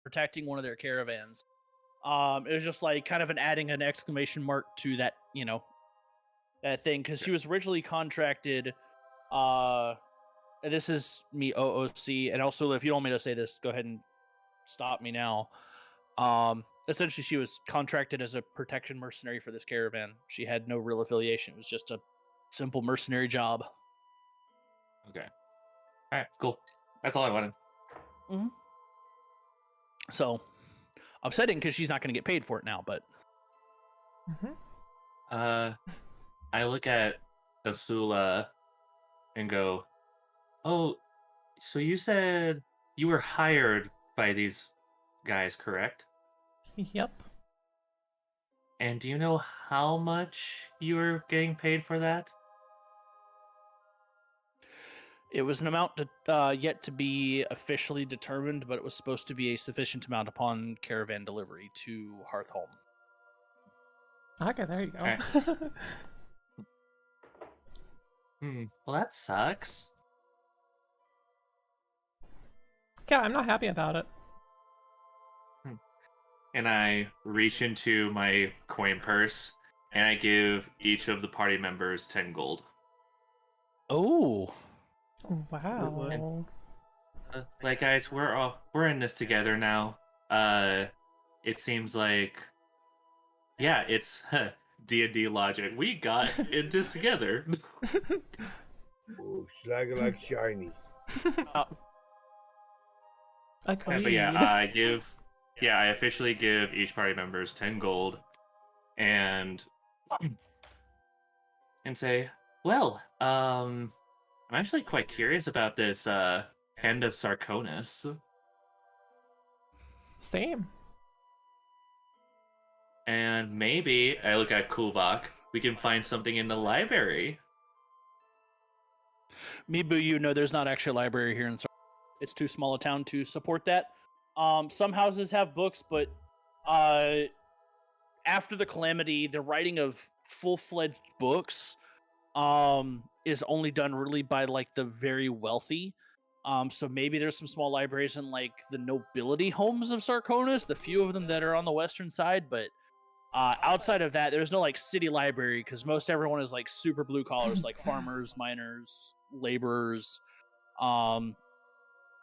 B: protecting one of their caravans. It was just like kind of adding an exclamation mark to that, that thing, because she was originally contracted. And this is me, OOC, and also if you don't want me to say this, go ahead and stop me now. Essentially, she was contracted as a protection mercenary for this caravan. She had no real affiliation. It was just a simple mercenary job.
E: Okay. All right, cool. That's all I wanted.
B: Mm-hmm. So, upsetting because she's not going to get paid for it now, but...
A: Mm-hmm.
E: I look at Osula and go, oh, so you said you were hired by these guys, correct?
A: Yep.
E: And do you know how much you were getting paid for that?
B: It was an amount yet to be officially determined, but it was supposed to be a sufficient amount upon caravan delivery to Hearthholm.
A: Okay, there you go.
E: Right. Well, that sucks.
A: Yeah, I'm not happy about it.
E: And I reach into my coin purse and I give each of the party members 10 gold.
B: Oh.
A: Wow.
E: Like, guys, we're in this together now. It seems like, yeah, it's D&D logic. We got in this together.
C: Oh, slagger like shinies.
A: Agreed.
E: But yeah, I officially give each party members 10 gold, and say, well, I'm actually quite curious about this hand of Sarconis.
A: Same.
E: And maybe, I look at Kulvak, we can find something in the library.
B: Mibu, you know there's not actually a library here in Sarconis. It's too small a town to support that. Some houses have books, but after the calamity, the writing of full-fledged books is only done really by like the very wealthy. So maybe there's some small libraries in like the nobility homes of Sarconis, the few of them that are on the western side, but outside of that, there's no like city library because most everyone is like super blue collars, like farmers, miners, laborers.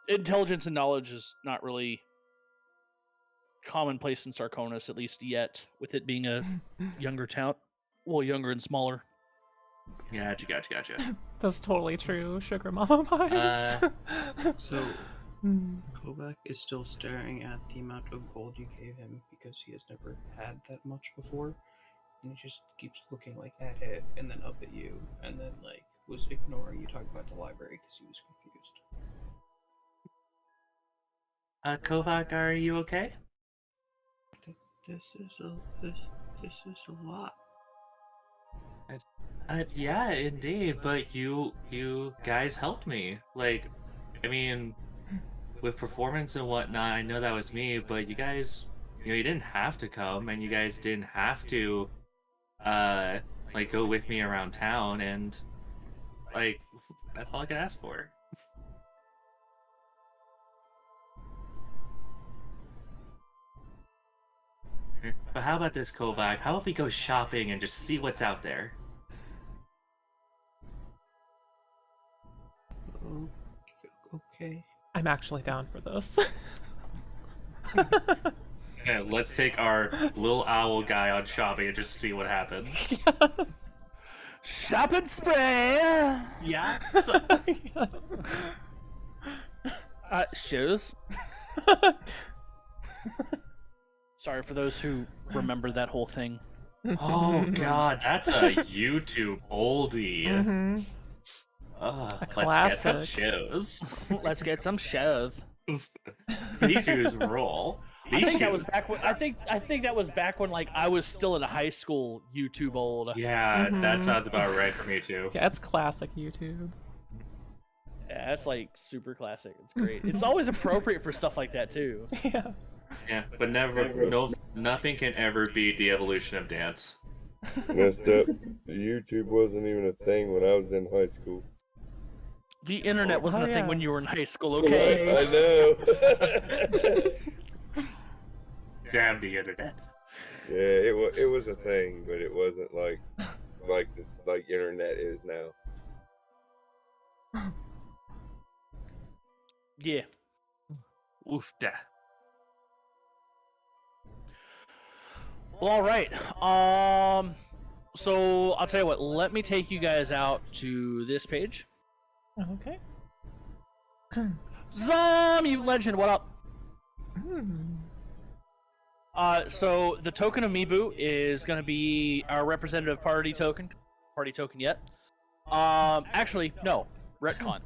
B: Intelligence and knowledge is not really commonplace in Sarconis, at least yet, with it being a younger town. Well, younger and smaller.
E: Gotcha.
A: That's totally true. Sugar mama vibes.
D: So, Kovac is still staring at the amount of gold you gave him because he has never had that much before. And he just keeps looking like at it and then up at you and then like was ignoring you talking about the library because he was confused.
E: Kovac, are you okay?
D: This is a lot.
E: Yeah, indeed, but you guys helped me. Like, I mean, with performance and whatnot, I know that was me, but you guys, you didn't have to come, and you guys didn't have to, like, go with me around town, and, like, that's all I could ask for. But how about this, Kovac? How about we go shopping and just see what's out there?
D: Okay.
A: I'm actually down for this.
E: Yeah, let's take our little owl guy on shopping and just see what happens.
A: Yes.
B: Shopping spree!
E: Yes!
B: Shoes. Sorry for those who remember that whole thing.
E: Oh god, that's a YouTube oldie.
A: Mm-hmm.
E: Let's
A: classic.
E: get some shoes.
B: Let's get some shoes.
E: These shoes roll.
B: I think that was back when. I think that was back when like I was still in high school. YouTube old.
E: Yeah, that sounds about right for me too.
A: Yeah, it's classic YouTube.
B: Yeah, that's like super classic. It's great. It's always appropriate for stuff like that too.
A: Yeah.
E: Yeah, but nothing can ever beat the evolution of dance.
C: Messed up. YouTube wasn't even a thing when I was in high school.
B: The internet wasn't a thing
A: yeah.
B: when you were in high school, okay?
C: I know.
E: Damn the internet.
C: Yeah, it was a thing, but it wasn't like internet is now.
B: Yeah.
E: Oof da.
B: Well, all right. So I'll tell you what. Let me take you guys out to this page.
A: Okay.
B: Zombie legend. What up?
A: Hmm.
B: So the token of Mibu is going to be our representative party token. Party token yet? Actually, no. Retcon.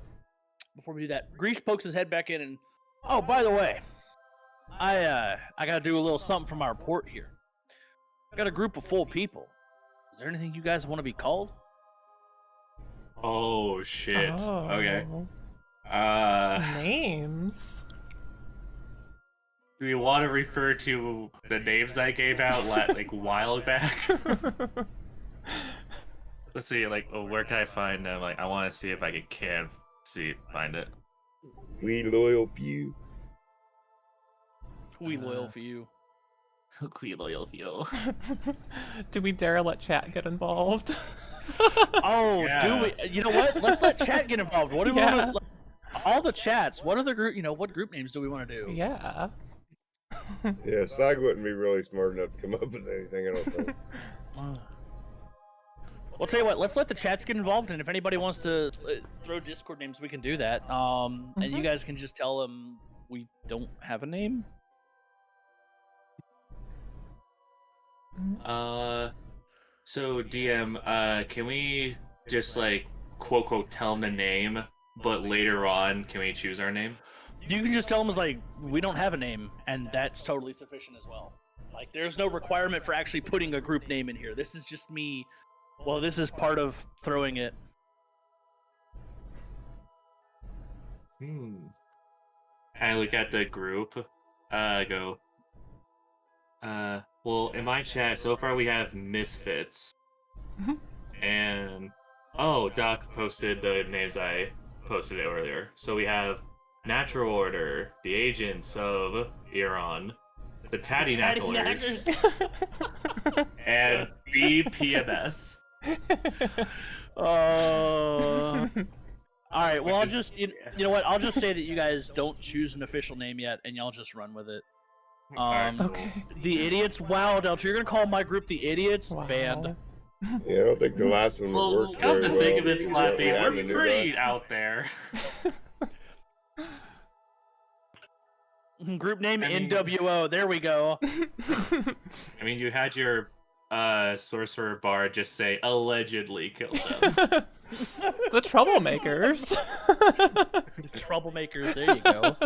B: Before we do that, Greesh pokes his head back in and, oh, by the way, I got to do a little something from our port here. I got a group of full people. Is there anything you guys want to be called?
E: Oh shit.
A: Oh.
E: Okay.
A: Names.
E: Do we want to refer to the names I gave out like a while back? Let's see, like, where can I find them? Like, I want to see if I can find it.
C: We loyal few.
B: We loyal for you.
E: We loyal for you.
A: Do we dare let chat get involved?
B: Oh,
E: Yeah.
B: do we? You know what? Let's let chat get involved. What do we
A: Yeah.
B: want to? All the chats. What other group? What group names do we want to do?
A: Yeah.
C: Yeah, Slag wouldn't be really smart enough to come up with anything, I don't think.
B: Well, tell you what. Let's let the chats get involved, and if anybody wants to throw Discord names, we can do that. And you guys can just tell them we don't have a name.
E: So DM, can we just like quote quote tell them the name, but later on, can we choose our name?
B: You can just tell them like we don't have a name, and that's totally sufficient as well. Like, there's no requirement for actually putting a group name in here. This is just me. Well, this is part of throwing it.
E: I look at the group. Go. Well, in my chat so far we have misfits, and Doc posted the names I posted earlier. So we have Natural Order, the Agents of Iyeron, the Tatty Knackers, and BPMS.
B: All right. Well, I'll just you know what? I'll just say that you guys don't choose an official name yet, and y'all just run with it.
A: Okay.
B: The Idiots. Wow, Delta, you're gonna call my group the Idiots?
A: Wow.
B: Banned.
C: Yeah, I don't think the last one would
E: Well,
C: work
E: come
C: very
E: to
C: well.
E: think of it,
C: because we
E: Slappy,
C: have a
E: we're
C: new
E: pretty
C: guy.
E: out there.
B: Group name
E: I mean-
B: NWO. There we go.
E: I mean, you had your sorcerer bard just say allegedly killed them.
A: The troublemakers.
B: Troublemakers. There you go.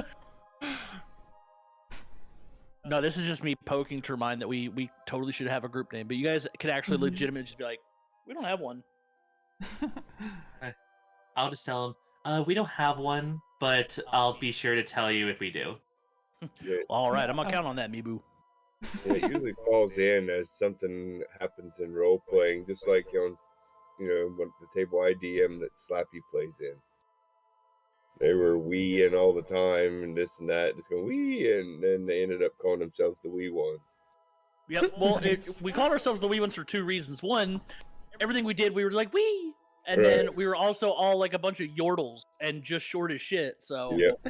B: No, this is just me poking to remind that we totally should have a group name, but you guys could actually legitimately just be like, we don't have one.
E: I'll just tell them, we don't have one, but I'll be sure to tell you if we do.
C: Yeah,
B: All right, I'm gonna count on that, Mibu.
C: yeah, it usually falls in as something happens in role playing, just like on, when the table IDM that Slappy plays in. They were we and all the time and this and that, just going we, and then they ended up calling themselves the wee ones.
B: Yep. Well,
A: Nice.
B: we called ourselves the Wee Ones for two reasons. One, everything we did, we were like wee, and
C: Right.
B: then we were also all like a bunch of yordles and just short as shit. So
C: Yep.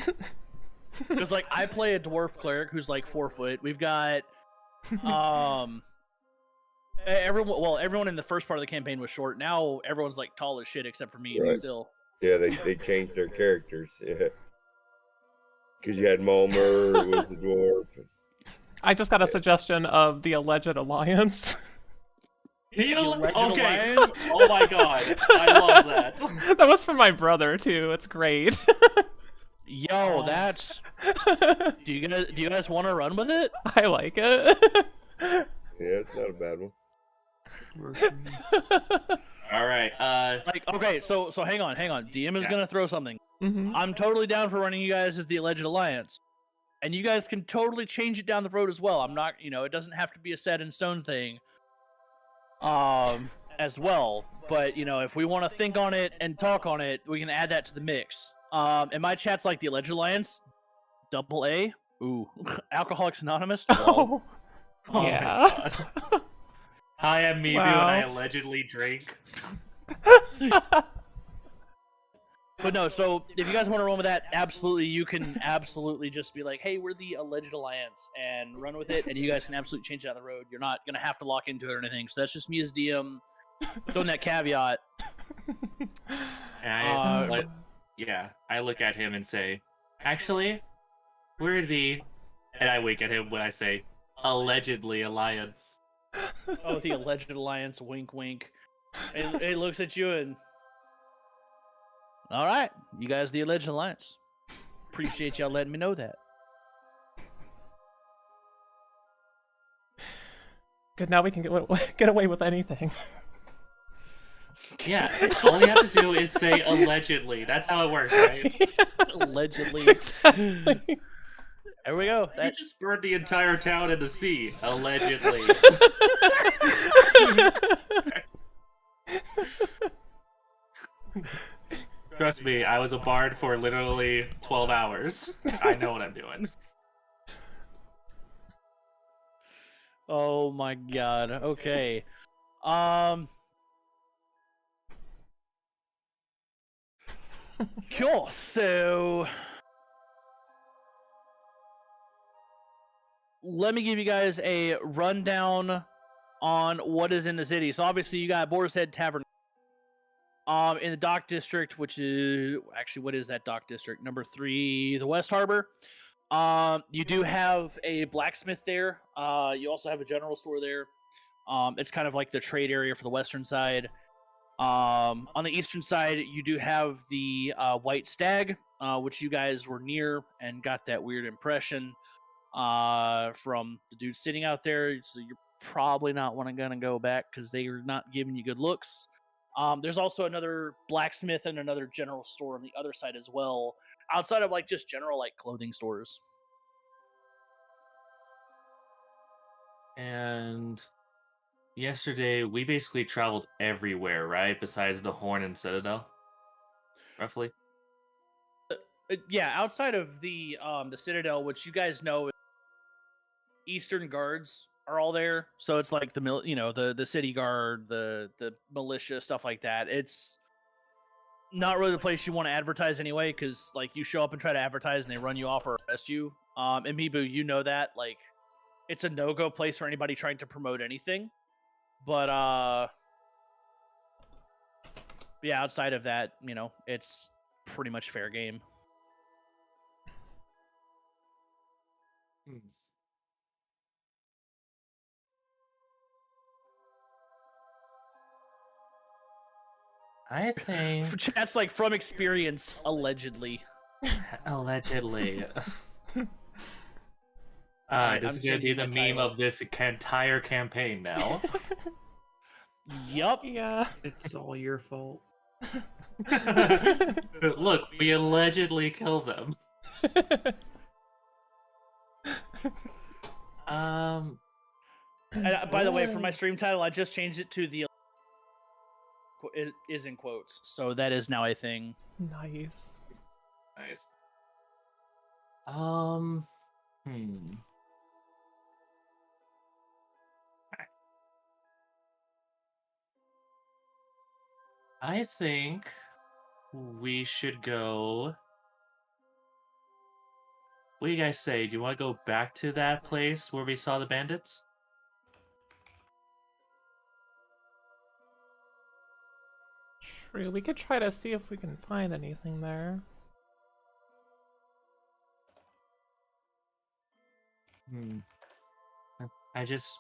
B: because like I play a dwarf cleric who's like 4 foot. We've got everyone in the first part of the campaign was short. Now everyone's like tall as shit except for me.
C: Right.
B: Still.
C: Yeah, they changed their characters. Yeah. Because you had Malmer, who was the dwarf.
A: I just got a suggestion of the alleged alliance.
E: Okay.
B: Alleged
E: Oh
B: alliance?
E: my god. I love that.
A: That was for my brother too. It's great.
B: Yo, that's. Do you guys want to run with it?
A: I like it.
C: Yeah, it's not a bad one.
D: Works for me.
E: All right.
B: Like, okay, so hang on. DM is
E: Yeah.
B: gonna throw something.
A: Mhm.
B: I'm totally down for running you guys as the alleged alliance, and you guys can totally change it down the road as well. I'm not, it doesn't have to be a set in stone thing. As well, but if we want to think on it and talk on it, we can add that to the mix. And my chat's like the alleged alliance, double A. Ooh, Alcoholics Anonymous. Lol.
E: Oh my
A: Yeah.
E: God. Hi, I'm Mibu,
A: Wow.
E: and I allegedly drink.
B: But no, so if you guys want to run with that, absolutely, you can absolutely just be like, hey, we're the alleged alliance, and run with it, and you guys can absolutely change it down the road. You're not going to have to lock into it or anything. So that's just me as DM throwing that caveat.
E: And I look at him and say, actually, we're the, and I wink at him when I say, allegedly alliance.
B: Oh, the alleged alliance, wink, wink. And he looks at you and, all right, you guys, the alleged alliance. Appreciate y'all letting me know that.
A: Good. Now we can get away with anything.
E: Yeah, all you have to do is say allegedly. That's how it works, right?
B: Allegedly.
A: Exactly.
B: There we go.
E: You just burned the entire town in the sea, allegedly. Trust me, I was a bard for literally 12 hours. I know what I'm doing.
B: Oh my god. Okay. Cool. So let me give you guys a rundown on what is in the city. So obviously you got Boar's Head Tavern in the dock district, which is actually, what is that dock district? Number 3, the West Harbor. You do have a blacksmith there. You also have a general store there. It's kind of like the trade area for the western side. On the eastern side, you do have the White Stag, which you guys were near and got that weird impression from the dude sitting out there. So you're probably not gonna go back because they are not giving you good looks. There's also another blacksmith and another general store on the other side as well, outside of like just general like clothing stores.
E: And yesterday we basically traveled everywhere, right? Besides the Horn and Citadel, roughly.
B: Yeah, outside of the Citadel, which you guys know, Eastern Guards are all there. So it's like the city guard, the militia, stuff like that. It's not really the place you want to advertise anyway, because like you show up and try to advertise and they run you off or arrest you. And Mibu, you know that, like, it's a no-go place for anybody trying to promote anything. But yeah, outside of that, it's pretty much fair game.
E: I think
B: That's like from experience, allegedly.
E: allegedly.
B: Alright,
E: This
B: I'm
E: is gonna be
B: changing
E: the
B: my
E: meme
B: title.
E: of this entire campaign now.
B: Yup.
A: Yeah.
D: It's all your fault.
E: Look, we allegedly kill them.
B: And, by the way, for my stream title, I just changed it to the it is in quotes, so that is now a thing.
A: Nice.
E: Nice. I think we should go. What do you guys say? Do you want to go back to that place where we saw the bandits?
A: True. We could try to see if we can find anything there.
E: I just.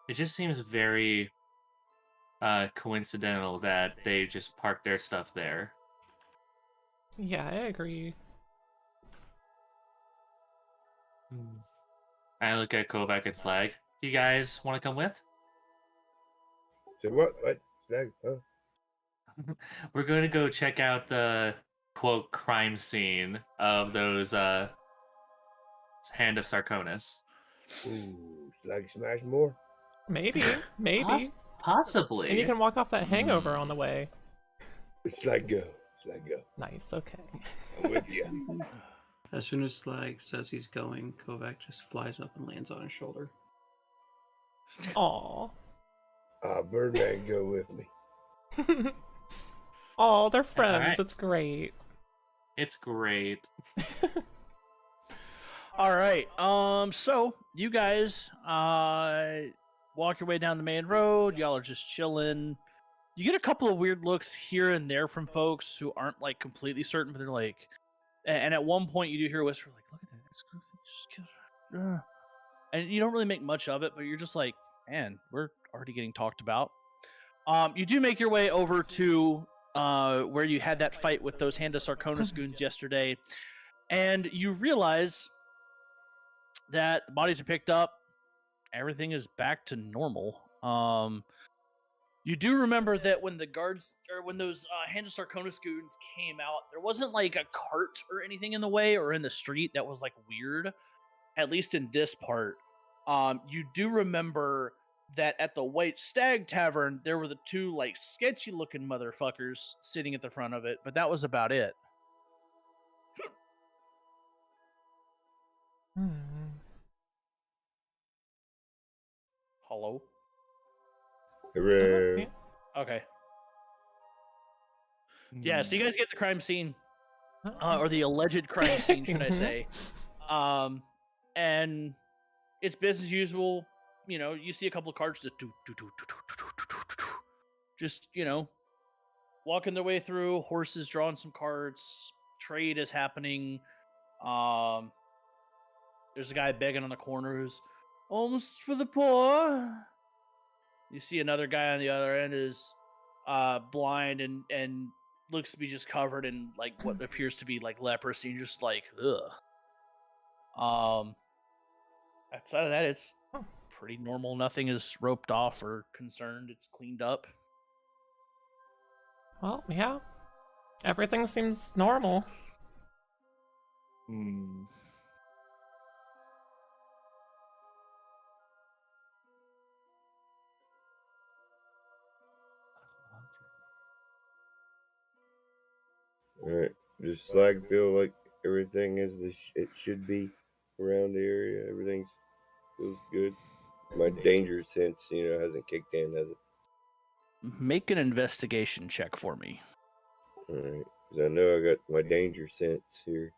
E: It just seems very coincidental that they just parked their stuff there.
A: Yeah, I agree.
E: I look at Kovac and Slag. You guys want to come with?
C: So what? What? That, huh?
E: We're going to go check out the quote crime scene of those Hand of Sarconis.
C: Ooh, like smash more?
A: Maybe. Maybe.
E: Possibly.
A: And you can walk off that hangover on the way.
C: It's like go. It's like go.
A: Nice, okay.
C: I'm with you.
D: As soon as Slag says he's going, Kovac just flies up and lands on his shoulder.
A: Aw.
C: Birdman, go with me.
A: Aw, they're friends.
E: Alright.
A: It's great.
E: It's great.
B: All right. So you guys walk your way down the main road. Y'all are just chilling. You get a couple of weird looks here and there from folks who aren't like completely certain, but they're like, and at one point you do hear a whisper like, "Look at that! This group just killed." And you don't really make much of it, but you're just like, "Man, we're already getting talked about." You do make your way over to where you had that fight with those Hand of Sarconis goons yesterday, and you realize that the bodies are picked up, everything is back to normal. You do remember that when the guards, or when those Hand of Sarconis goons came out, there wasn't like a cart or anything in the way or in the street that was like weird, at least in this part. You do remember that at the White Stag Tavern, there were the two like sketchy looking motherfuckers sitting at the front of it, but that was about it.
A: Hmm.
B: Hello.
C: Hooray.
A: Yeah.
B: Okay. Yeah, so you guys get the crime scene,
A: Oh.
B: or the alleged crime scene, should I
A: Mhm.
B: say? And it's business as usual. You know, you see a couple of carts just walking their way through. Horses drawing some carts. Trade is happening. There's a guy begging on the corner who's almost for the poor. You see another guy on the other end is blind and looks to be just covered in like what appears to be like leprosy, and just like ugh. Outside of that, it's
A: Oh.
B: pretty normal. Nothing is roped off or concerned. It's cleaned up.
A: Well, yeah. Everything seems normal.
C: All right. Does Slag feel like everything is it should be around the area? Everything feels good. My danger sense, hasn't kicked in, has it?
B: Make an investigation check for me.
C: All right. Because I know I got my danger sense here.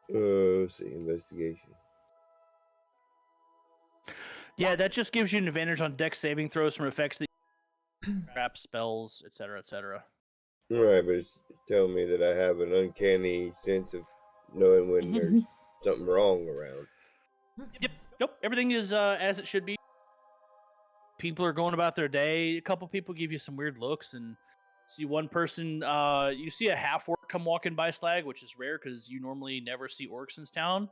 C: Let's see, investigation.
B: Yeah, that just gives you an advantage on dex saving throws from effects that trap spells, etc., etc.
C: Right, but it's telling me that I have an uncanny sense of knowing when there's something wrong around.
B: Yep. Nope. Everything is as it should be. People are going about their day. A couple people give you some weird looks, and see one person. You see a half orc come walking by Slag, which is rare because you normally never see orcs in this town.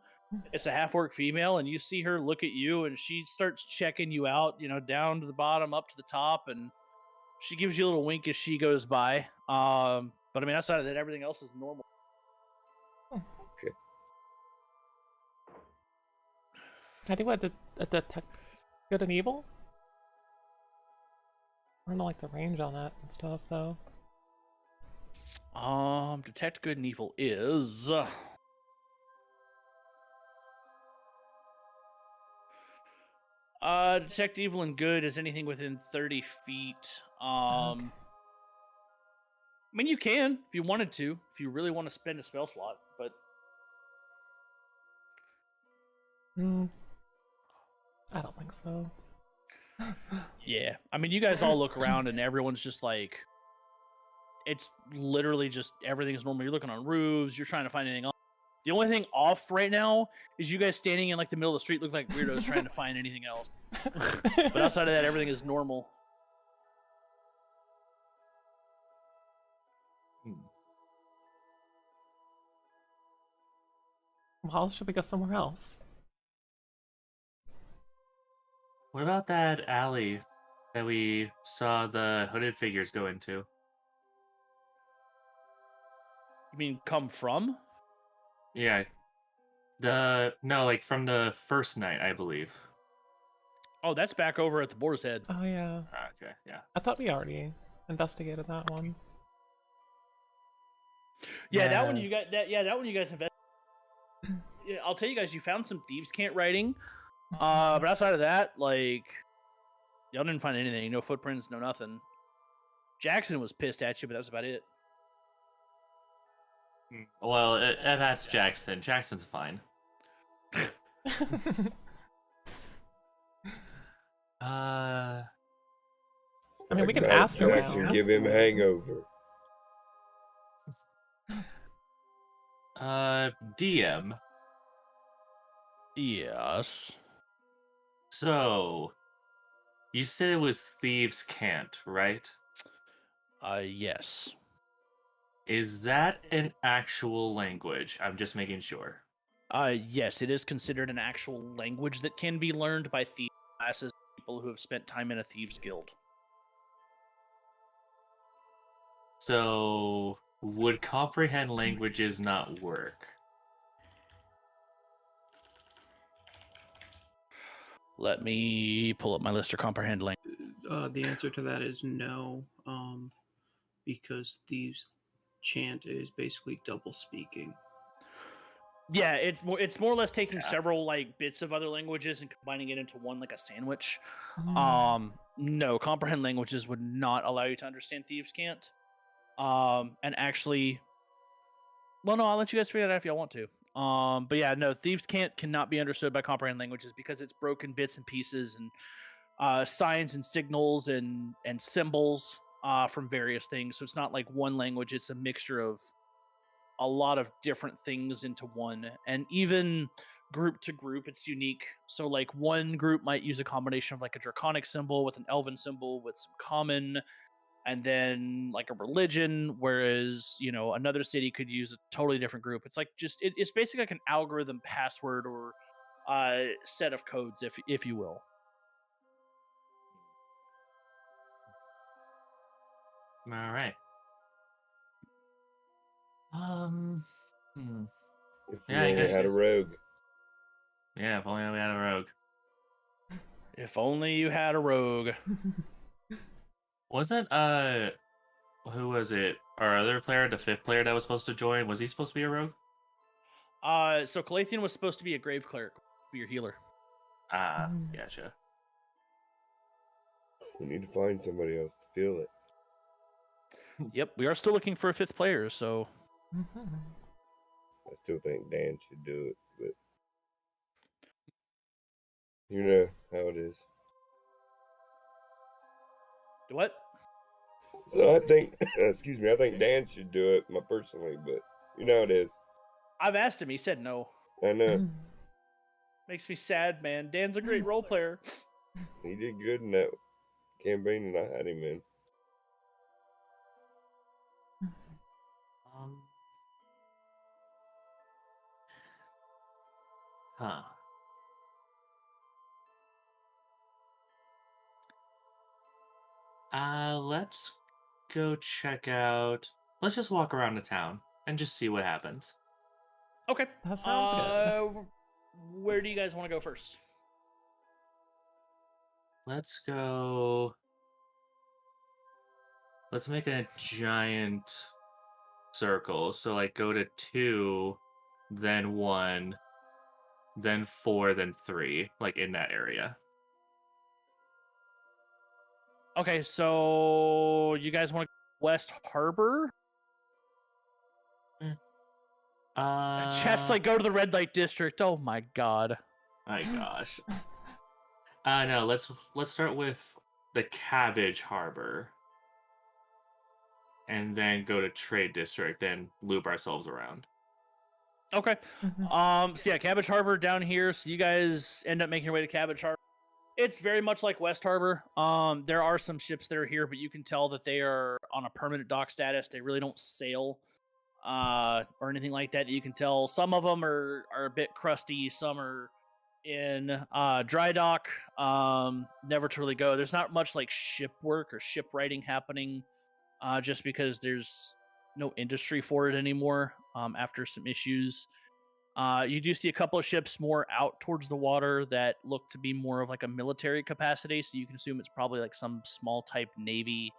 B: It's a half orc female, and you see her look at you, and she starts checking you out. Down to the bottom, up to the top, and she gives you a little wink as she goes by. But I mean, outside of that, everything else is normal.
C: Okay.
A: Can I do a detect good and evil? I don't know, like the range on that and stuff, though.
B: Detect good and evil is. Detect evil and good is anything within 30 feet.
A: Okay.
B: I mean, you can if you wanted to, if you really want to spend a spell slot, but
A: I don't think so.
B: yeah. I mean, you guys all look around and everyone's just like, it's literally just everything is normal. You're looking on roofs, you're trying to find anything else. The only thing off right now is you guys standing in like the middle of the street look like weirdos trying to find anything else. But outside of that, everything is normal.
A: Well, should we go somewhere else?
E: What about that alley that we saw the hooded figures go into?
B: You mean come from?
E: Yeah. No, like from the first night, I believe.
B: Oh, that's back over at the Boar's Head.
A: Oh, yeah.
E: Okay, yeah.
A: I thought we already investigated that one.
B: Yeah, that one you got. That one you guys invested. Yeah, I'll tell you guys, you found some thieves' cant writing. But outside of that, like, y'all didn't find anything. No footprints, no nothing. Jackson was pissed at you, but that was about it.
E: Well, that's Jackson. Jackson's fine.
A: I mean, we can ask
C: Jackson,
A: around.
C: give him a hangover.
E: DM.
B: Yes.
E: So, you said it was thieves' cant, right?
B: Yes.
E: Is that an actual language? I'm just making sure.
B: Yes, it is considered an actual language that can be learned by thief classes, people who have spent time in a thieves' guild.
E: So, would comprehend languages not work?
B: Let me pull up my list of comprehend language.
D: The answer to that is no, because thieves' chant is basically double speaking.
B: Yeah, it's more or less taking
E: Yeah.
B: several like bits of other languages and combining it into one like a sandwich.
A: Mm.
B: No, comprehend languages would not allow you to understand thieves can't. And actually, well, no, I'll let you guys figure that out if y'all want to. But yeah, no, thieves can't cannot be understood by comprehend languages because it's broken bits and pieces and signs and signals and symbols from various things. So it's not like one language; it's a mixture of a lot of different things into one, and even group to group it's unique. So like one group might use a combination of like a draconic symbol with an elven symbol with some common, and then like a religion, whereas another city could use a totally different group. It's like it's basically like an algorithm password or set of codes, if you will.
E: All right. Hmm.
C: If we
E: Yeah, I
C: only
E: guess.
C: had a rogue.
E: Yeah, if only we had a rogue.
B: If only you had a rogue.
E: Wasn't who was it? Our other player, the 5th player that was supposed to join, was he supposed to be a rogue?
B: So Calathian was supposed to be a grave cleric, be your healer.
E: Ah,
A: Mm.
E: gotcha.
C: We need to find somebody else to feel it.
B: Yep, we are still looking for a 5th player, so
A: Mhm.
C: I still think Dan should do it, but you know how it is.
B: what?
C: So I think, excuse me, I think Dan should do it, personally, but you know how it is.
B: I've asked him, he said no.
C: I know.
A: Mm.
B: Makes me sad, man. Dan's a great role player.
C: He did good in that campaign that I had him in.
E: Um. Huh. Let's go check out. Let's just walk around the town and just see what happens.
B: Okay.
A: That sounds good.
B: Where do you guys want to go first?
E: Let's go. Let's make a giant circle. So, like, go to 2, then 1, then 4, then 3, like in that area.
B: Okay, so you guys want to go West Harbor? Chat's like, go to the red light district. Oh my god.
E: My gosh. No, let's start with the Cabbage Harbor. And then go to Trade District and loop ourselves around.
B: Okay.
A: Mhm.
B: So yeah, Cabbage Harbor down here. So you guys end up making your way to Cabbage Harbor. It's very much like West Harbor. There are some ships that are here, but you can tell that they are on a permanent dock status. They really don't sail or anything like that. You can tell some of them are a bit crusty. Some are in dry dock. Never to really go. There's not much like ship work or shipwriting happening, just because there's no industry for it anymore. After some issues. You do see a couple of ships more out towards the water that look to be more of like a military capacity, so you can assume it's probably like some small type navy.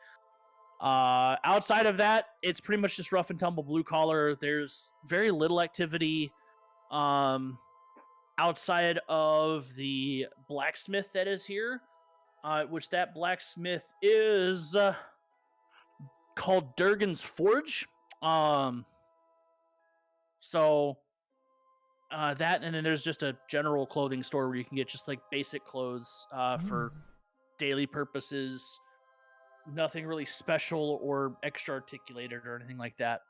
B: Outside of that, it's pretty much just rough and tumble blue collar. There's very little activity outside of the blacksmith that is here, which that blacksmith is called Durgan's Forge. So that, and then there's just a general clothing store where you can get just like basic clothes for daily purposes. Nothing really special or extra articulated or anything like that.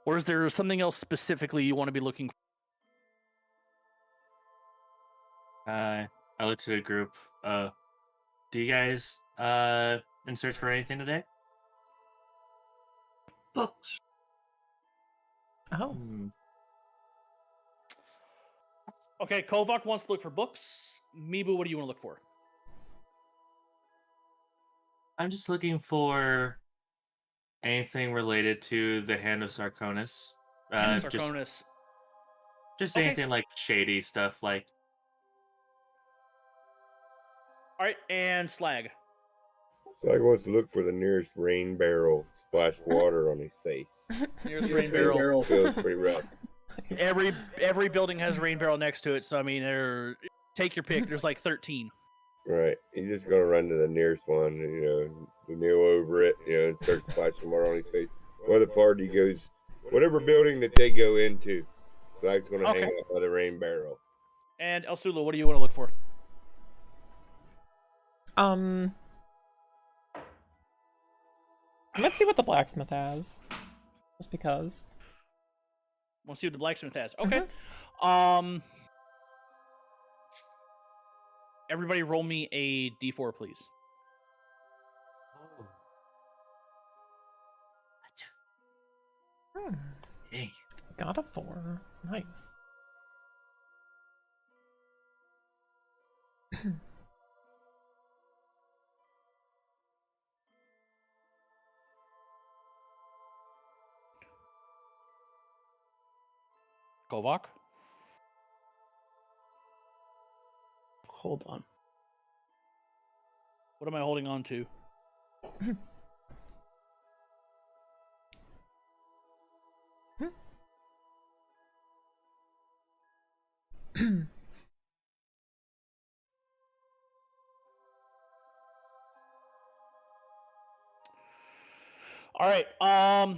B: Or is there something else specifically you want to be looking for?
E: I look to the group. Do you guys in search for anything today?
D: Books.
A: Oh.
B: Okay, Kovak wants to look for books. Mibu, what do you want to look for?
E: I'm just looking for anything related to the Hand of Sarconis.
B: Sarconis.
E: Just
B: Okay.
E: anything like shady stuff, like.
B: All right, and Slag.
C: Slag wants to look for the nearest rain barrel, splash water on his face.
B: Nearest rain barrel.
C: Feels pretty rough.
B: Every building has a rain barrel next to it, so I mean, take your pick. There's like 13.
C: Right. He's just gonna run to the nearest one, kneel over it, and start splashing water on his face. While the party goes, whatever building that they go into, Slag's gonna hang out by the rain barrel.
B: And El Sula, what do you want to look for?
A: Let's see what the blacksmith has. Just because.
B: We'll see what the blacksmith has. Okay. Everybody roll me a d4, please.
E: Oh. Dang.
A: Got a 4. Nice.
B: Kovak?
D: Hold on.
B: What am I holding on to? All right. All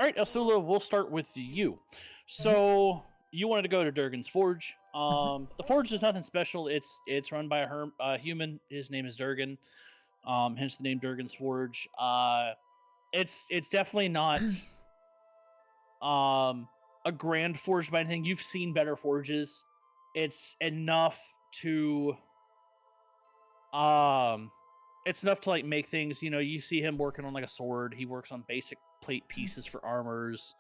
B: right, Asula, we'll start with you. So you wanted to go to Durgan's Forge. The Forge is nothing special. It's run by a human. His name is Durgan. Hence the name Durgan's Forge. It's definitely not a grand forge by anything. You've seen better forges. It's enough to like make things, you see him working on like a sword. He works on basic plate pieces for armors.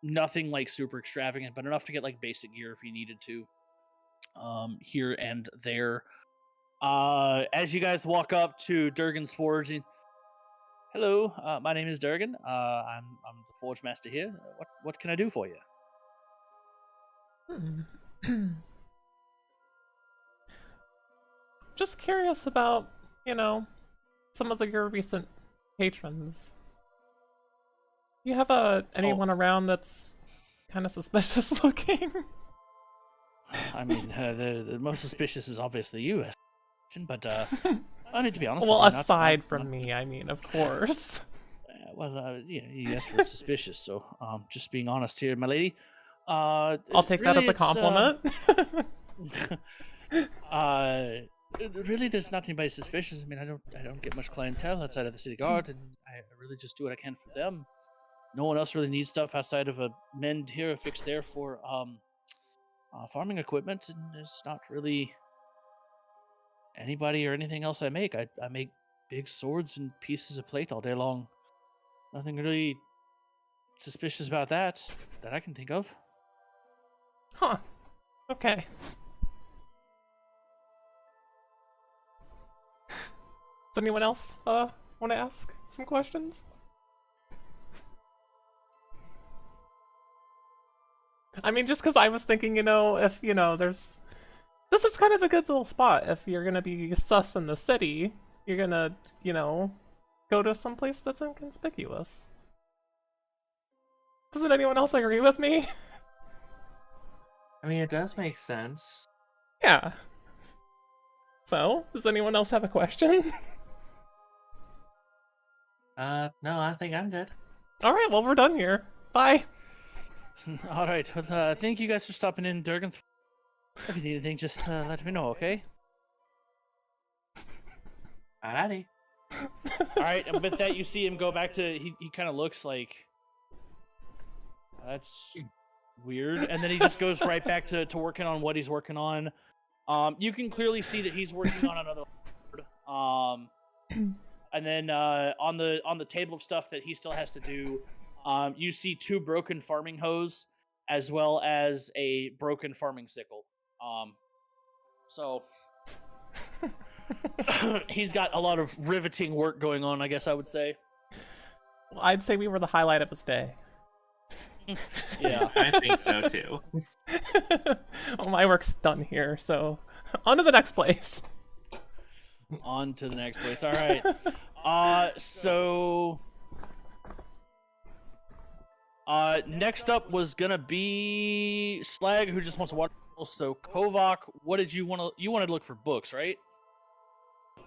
B: Nothing like super extravagant, but enough to get like basic gear if you needed to. Here and there. As you guys walk up to Durgan's Forge, hello, my name is Durgan. I'm the Forge Master here. What can I do for you?
A: Just curious about, some of your recent patrons. You have anyone around that's kind of suspicious looking?
B: I mean, the most suspicious is obviously you, but I mean, to be honest.
A: Well, aside from me, I mean, of course.
B: You asked for suspicious, so just being honest here, my lady.
A: I'll take that as a compliment.
B: Really, there's not anybody suspicious. I mean, I don't get much clientele outside of the city guard, and I really just do what I can for them. No one else really needs stuff outside of a mend here, a fix there for farming equipment, and there's not really anybody or anything else I make. I make big swords and pieces of plate all day long. Nothing really suspicious about that I can think of.
A: Huh. Okay. Does anyone else want to ask some questions? I mean, just because I was thinking, if, there's... This is kind of a good little spot. If you're going to be sus in the city, you're going to, go to some place that's inconspicuous. Doesn't anyone else agree with me?
E: I mean, it does make sense.
A: Yeah. So, does anyone else have a question?
E: No, I think I'm good.
A: Alright, well, we're done here. Bye.
B: Alright, well, thank you guys for stopping in Durgan's. If you need anything, just let me know, okay?
E: Alrighty.
B: Alright, and with that, you see him go back to... He kind of looks like... That's weird. And then he just goes right back to working on what he's working on. You can clearly see that he's working on another word. And then on the table of stuff that he still has to do, you see 2 broken farming hoes as well as a broken farming sickle. So he's got a lot of riveting work going on, I guess I would say.
A: Well, I'd say we were the highlight of his day.
B: Yeah,
E: I think so too.
A: Well, my work's done here, so on to the next place.
B: On to the next place. All right. So next up was gonna be Slag, who just wants to watch. So Kovac, what did you want to? You wanted to look for books, right?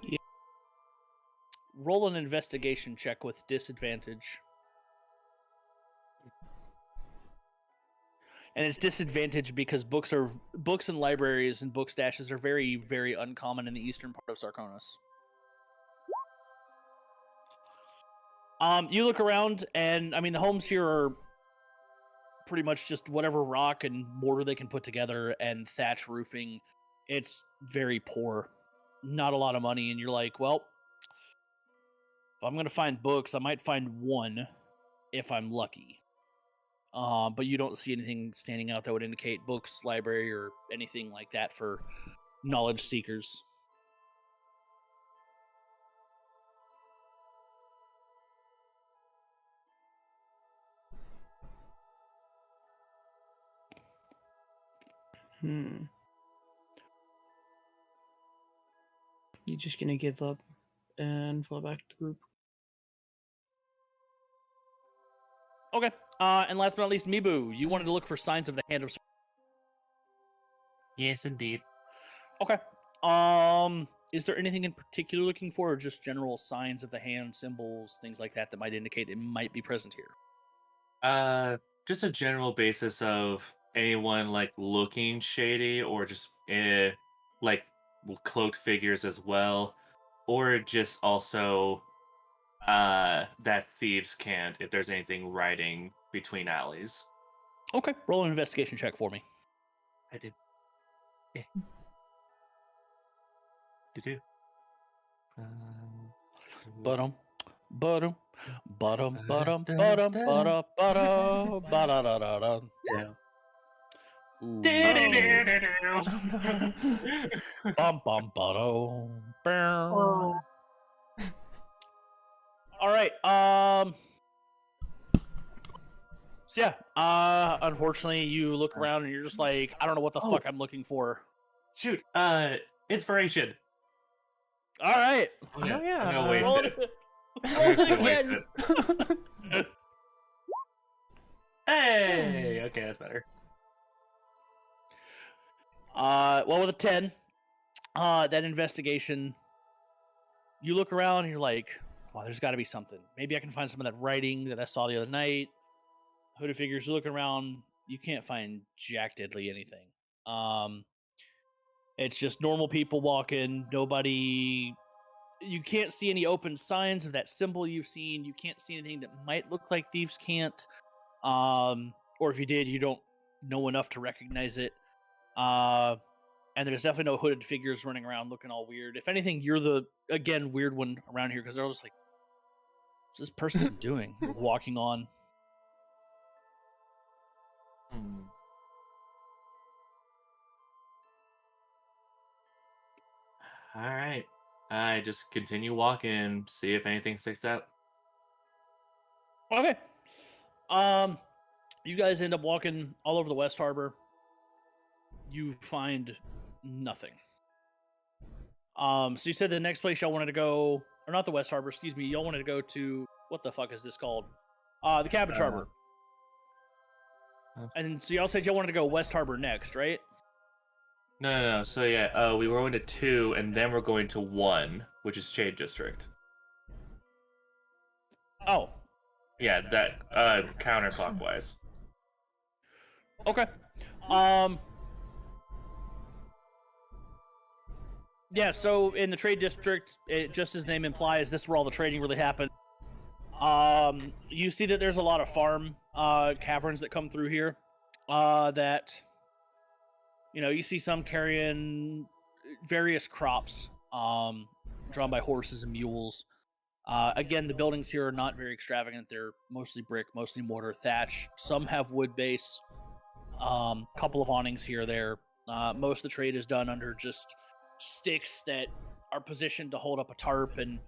D: Yeah.
B: Roll an investigation check with disadvantage. And it's disadvantage because books and libraries and book stashes are very, very uncommon in the eastern part of Sarconis. You look around, and I mean the homes here are pretty much just whatever rock and mortar they can put together and thatch roofing. It's very poor, not a lot of money, and you're like, well, if I'm gonna find books, I might find one if I'm lucky. But you don't see anything standing out that would indicate books, library, or anything like that for knowledge seekers.
D: You just gonna give up and fall back to the group?
B: Okay. And last but not least, Mibu, you wanted to look for signs of the hand of.
E: Yes, indeed.
B: Okay. Is there anything in particular you're looking for, or just general signs of the hand, symbols, things like that that might indicate it might be present here?
E: Just a general basis of anyone like looking shady, or just like cloaked figures as well, or just also that thieves can't if there's anything riding between alleys.
B: Okay. Roll an investigation check for me.
E: I did. Yeah. Do.
B: Bottom, bottom, bottom, bottom, bottom, bottom, bottom, bottom.
E: Yeah.
B: Bum bum bottom. All right. So yeah. Unfortunately, you look around and you're just like, I don't know what the fuck I'm looking for.
E: Shoot. Inspiration.
B: All right.
E: I'm gonna,
A: yeah.
E: I'm gonna waste
B: Roll
E: it.
B: it.
E: I'm just gonna waste
B: Again.
E: it. Hey. Okay, that's better.
B: Well, with a 10, that investigation, you look around and you're like, wow, there's got to be something. Maybe I can find some of that writing that I saw the other night. Hooded figures, you're looking around, you can't find jack diddly anything. It's just normal people walking, nobody. You can't see any open signs of that symbol you've seen. You can't see anything that might look like thieves can't. Or if you did, you don't know enough to recognize it. And there's definitely no hooded figures running around looking all weird. If anything, you're the, again, weird one around here because they're all just like, what's this person doing? Walking on.
E: All right. I just continue walking and see if anything sticks out.
B: Okay. You guys end up walking all over the West Harbor. You find nothing. So you said the next place y'all wanted to go, or not the West Harbor, excuse me, y'all wanted to go to, what the fuck is this called? The Cabbage Harbor. And so y'all said y'all wanted to go West Harbor next, right?
E: No. So yeah, we were going to 2, and then we're going to 1, which is Shade District.
B: Oh.
E: Yeah, that counterclockwise.
B: Okay. Yeah, so in the trade district, just as name implies, this is where all the trading really happened. You see that there's a lot of farm caverns that come through here. That, you know, you see some carrying various crops, drawn by horses and mules. Again, the buildings here are not very extravagant. They're mostly brick, mostly mortar, thatch. Some have wood base. Couple of awnings here or there. Most of the trade is done under just sticks that are positioned to hold up a tarp and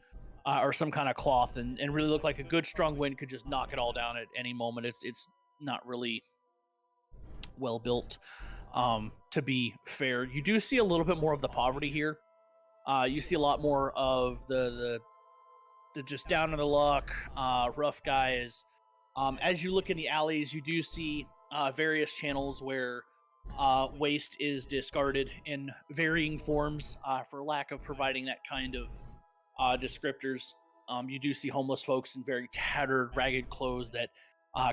B: or some kind of cloth, and really look like a good strong wind could just knock it all down at any moment. It's not really well built. To be fair, you do see a little bit more of the poverty here. You see a lot more of the just down on the luck, rough guys. As you look in the alleys, you do see various channels where waste is discarded in varying forms for lack of providing that kind of descriptors. You do see homeless folks in very tattered, ragged clothes that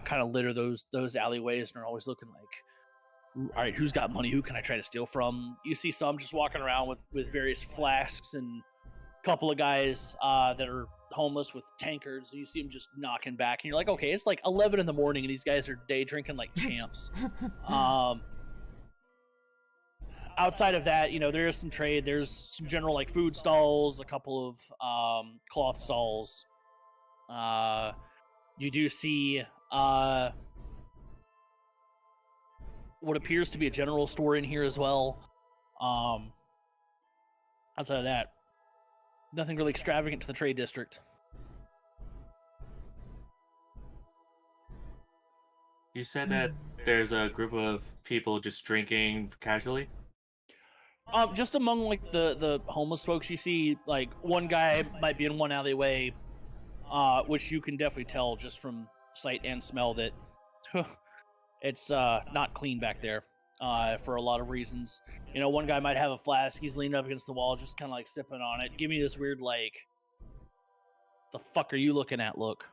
B: kind of litter those alleyways and are always looking like, all right, who's got money? Who can I try to steal from? You see some just walking around with various flasks and a couple of guys that are homeless with tankards. You see them just knocking back, and you're like, okay, it's like 11 in the morning, and these guys are day drinking like champs. Outside of that, there is some trade. There's some general like food stalls, a couple of cloth stalls. You do see what appears to be a general store in here as well. Outside of that, nothing really extravagant to the trade district.
E: You said that there's a group of people just drinking casually.
B: Just among like the homeless folks, you see like one guy might be in one alleyway, which you can definitely tell just from sight and smell that it's not clean back there for a lot of reasons. One guy might have a flask, he's leaning up against the wall, just kind of like sipping on it. Give me this weird like, the fuck are you looking at look.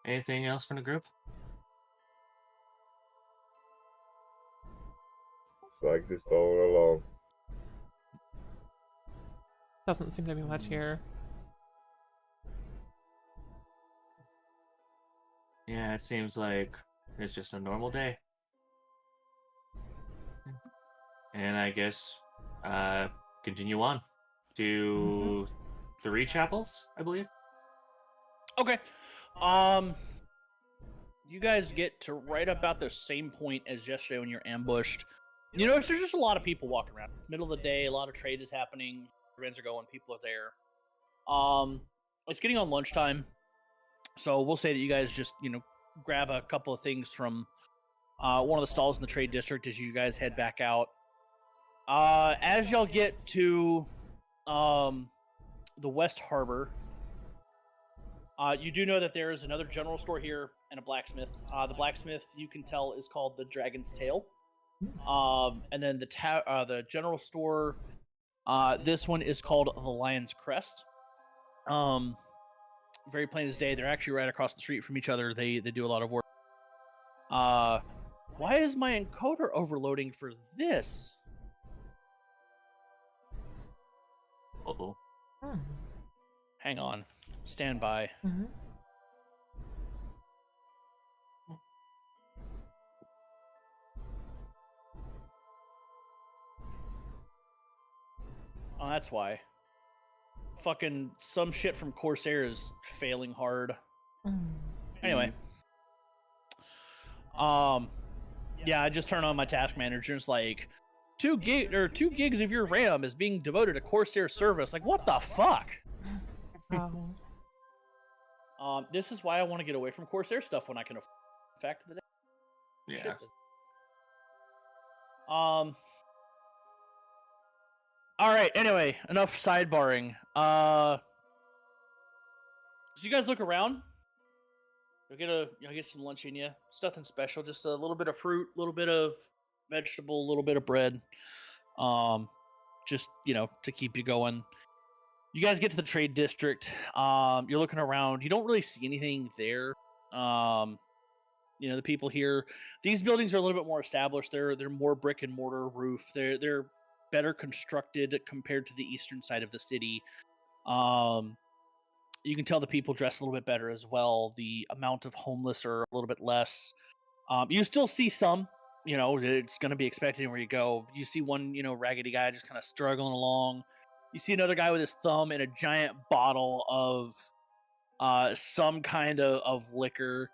E: Anything else from the group?
C: It's like just following along.
A: Doesn't seem to be much here.
E: Yeah, it seems like it's just a normal day. And I guess continue on to 3 chapels, I believe.
B: Okay. You guys get to right about the same point as yesterday when you're ambushed. There's just a lot of people walking around. Middle of the day, a lot of trade is happening. Events are going, people are there. It's getting on lunchtime, so we'll say that you guys just grab a couple of things from one of the stalls in the trade district as you guys head back out. As y'all get to the West Harbor, you do know that there is another general store here and a blacksmith. The blacksmith, you can tell, is called the Dragon's Tail. And then the general store, this one is called the Lion's Crest. Very plain as day. They're actually right across the street from each other. They do a lot of work. Why is my encoder overloading for this?
E: Uh-oh.
B: Hang on. Stand by. Oh, that's why. Fucking some shit from Corsair is failing hard. Anyway. Yeah, I just turned on my task manager and it's like 2 gigs of your RAM is being devoted to Corsair service. Like, what the fuck? This is why I want to get away from Corsair stuff when I can afford. Fact of the day.
E: Yeah.
B: Shit. All right. Anyway, enough sidebarring. So you guys look around. You'll get some lunch in you. It's nothing special. Just a little bit of fruit, a little bit of vegetable, a little bit of bread. Just to keep you going. You guys get to the trade district. You're looking around. You don't really see anything there. The people here. These buildings are a little bit more established. They're more brick and mortar roof. They're better constructed compared to the eastern side of the city. You can tell the people dress a little bit better as well. The amount of homeless are a little bit less. You still see some. It's going to be expected where you go. You see one, raggedy guy just kind of struggling along. You see another guy with his thumb in a giant bottle of some kind of liquor.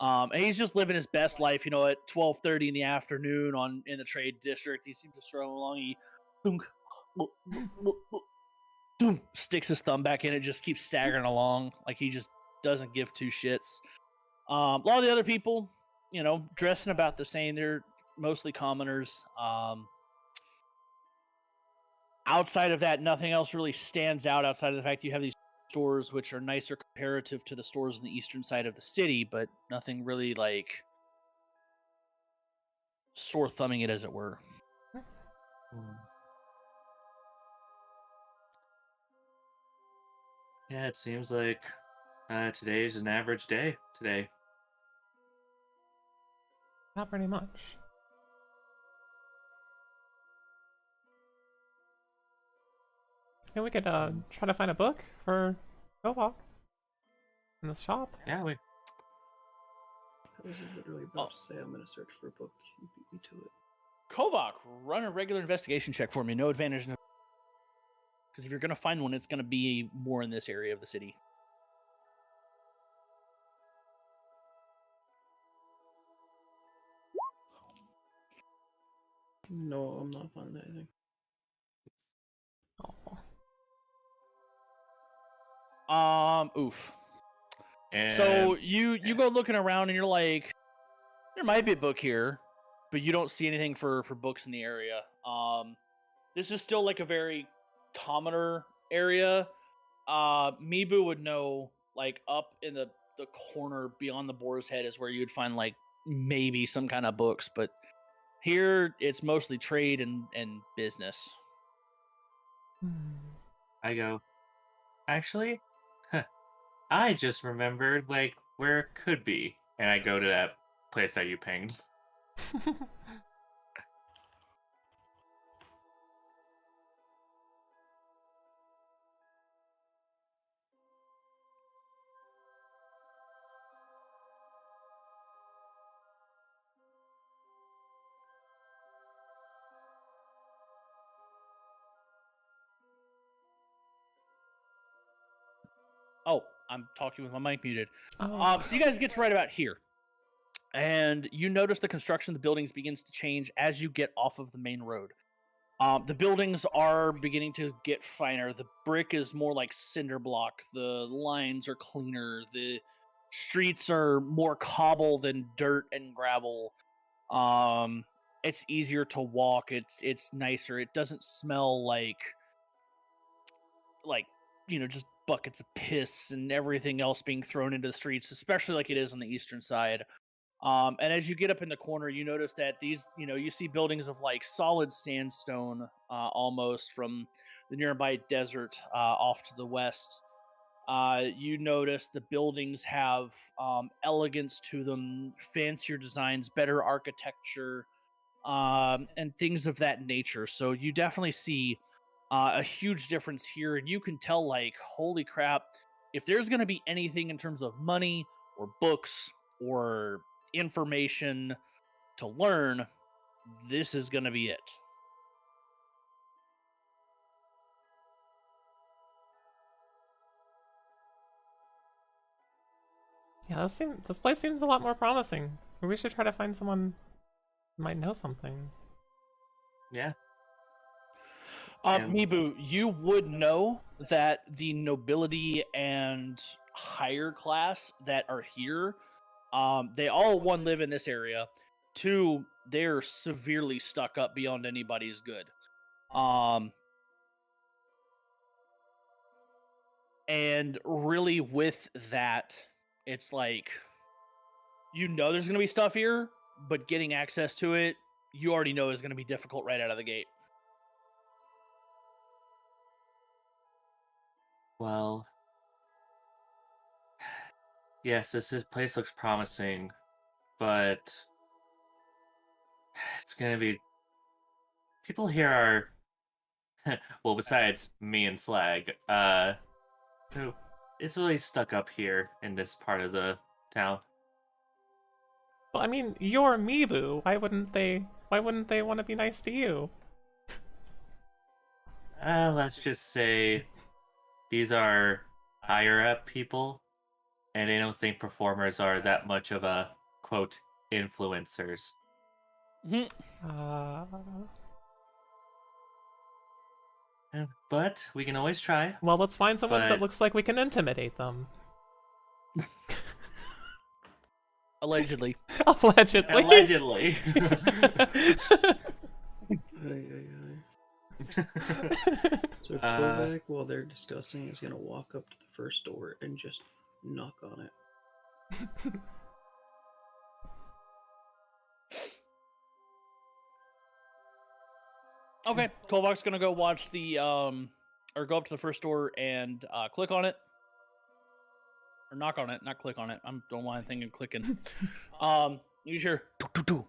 B: And he's just living his best life, at 12:30 in the afternoon in the trade district. He seems to struggle along. He sticks his thumb back in it, just keeps staggering along like he just doesn't give 2 shits. A lot of the other people, dressing about the same. They're mostly commoners. Outside of that, nothing else really stands out outside of the fact you have these stores which are nicer comparative to the stores on the eastern side of the city, but nothing really like sore thumbing it, as it were.
E: Yeah, it seems like today's an average day today.
A: Not pretty much. Yeah, we could try to find a book for Kovac in this shop.
E: Yeah, we.
D: I was literally about to say I'm going to search for a book. You beat me to it.
B: Kovac, run a regular investigation check for me. No advantage. Because if you're going to find one, it's going to be more in this area of the city.
D: No, I'm not finding anything.
B: Oof.
E: And
B: So you go looking around and you're like, there might be a book here, but you don't see anything for books in the area. This is still like a very commoner area. Mibu would know, like up in the corner beyond the boar's head is where you would find like maybe some kind of books, but here it's mostly trade and business.
E: I go, actually, I just remembered like where it could be, and I go to that place that you pinged.
B: Oh, I'm talking with my mic muted.
A: Oh.
B: So you guys get to right about here. And you notice the construction of the buildings begins to change as you get off of the main road. The buildings are beginning to get finer. The brick is more like cinder block. The lines are cleaner. The streets are more cobble than dirt and gravel. It's easier to walk. It's nicer. It doesn't smell like just buckets of piss and everything else being thrown into the streets, especially like it is on the eastern side. And as you get up in the corner, you notice that these, you see buildings of like solid sandstone, almost from the nearby desert off to the west. You notice the buildings have elegance to them, fancier designs, better architecture, and things of that nature. So you definitely see a huge difference here, and you can tell, like, holy crap, if there's going to be anything in terms of money or books or information to learn, this is going to be it.
A: Yeah, this place seems a lot more promising. We should try to find someone who might know something.
E: Yeah.
B: Mibu, you would know that the nobility and higher class that are here, they all, one, live in this area. Two, they're severely stuck up beyond anybody's good. And really with that, it's like, there's going to be stuff here, but getting access to it, you already know is going to be difficult right out of the gate.
E: Well, yes, this place looks promising, but it's gonna be. People here are, well, besides me and Slag, who is really stuck up here in this part of the town.
A: Well, I mean, you're Mibu. Why wouldn't they want to be nice to you?
E: Let's just say these are higher up people, and they don't think performers are that much of a, quote, influencers. But we can always try.
A: Well, let's find someone that looks like we can intimidate them.
B: Allegedly.
A: Allegedly.
E: Allegedly.
D: So Kovac, while they're discussing, is gonna walk up to the first door and just knock on it.
B: Okay, Kovac's gonna go watch the or go up to the first door and click on it. Or knock on it, not click on it. I don't want anything clicking. You hear do.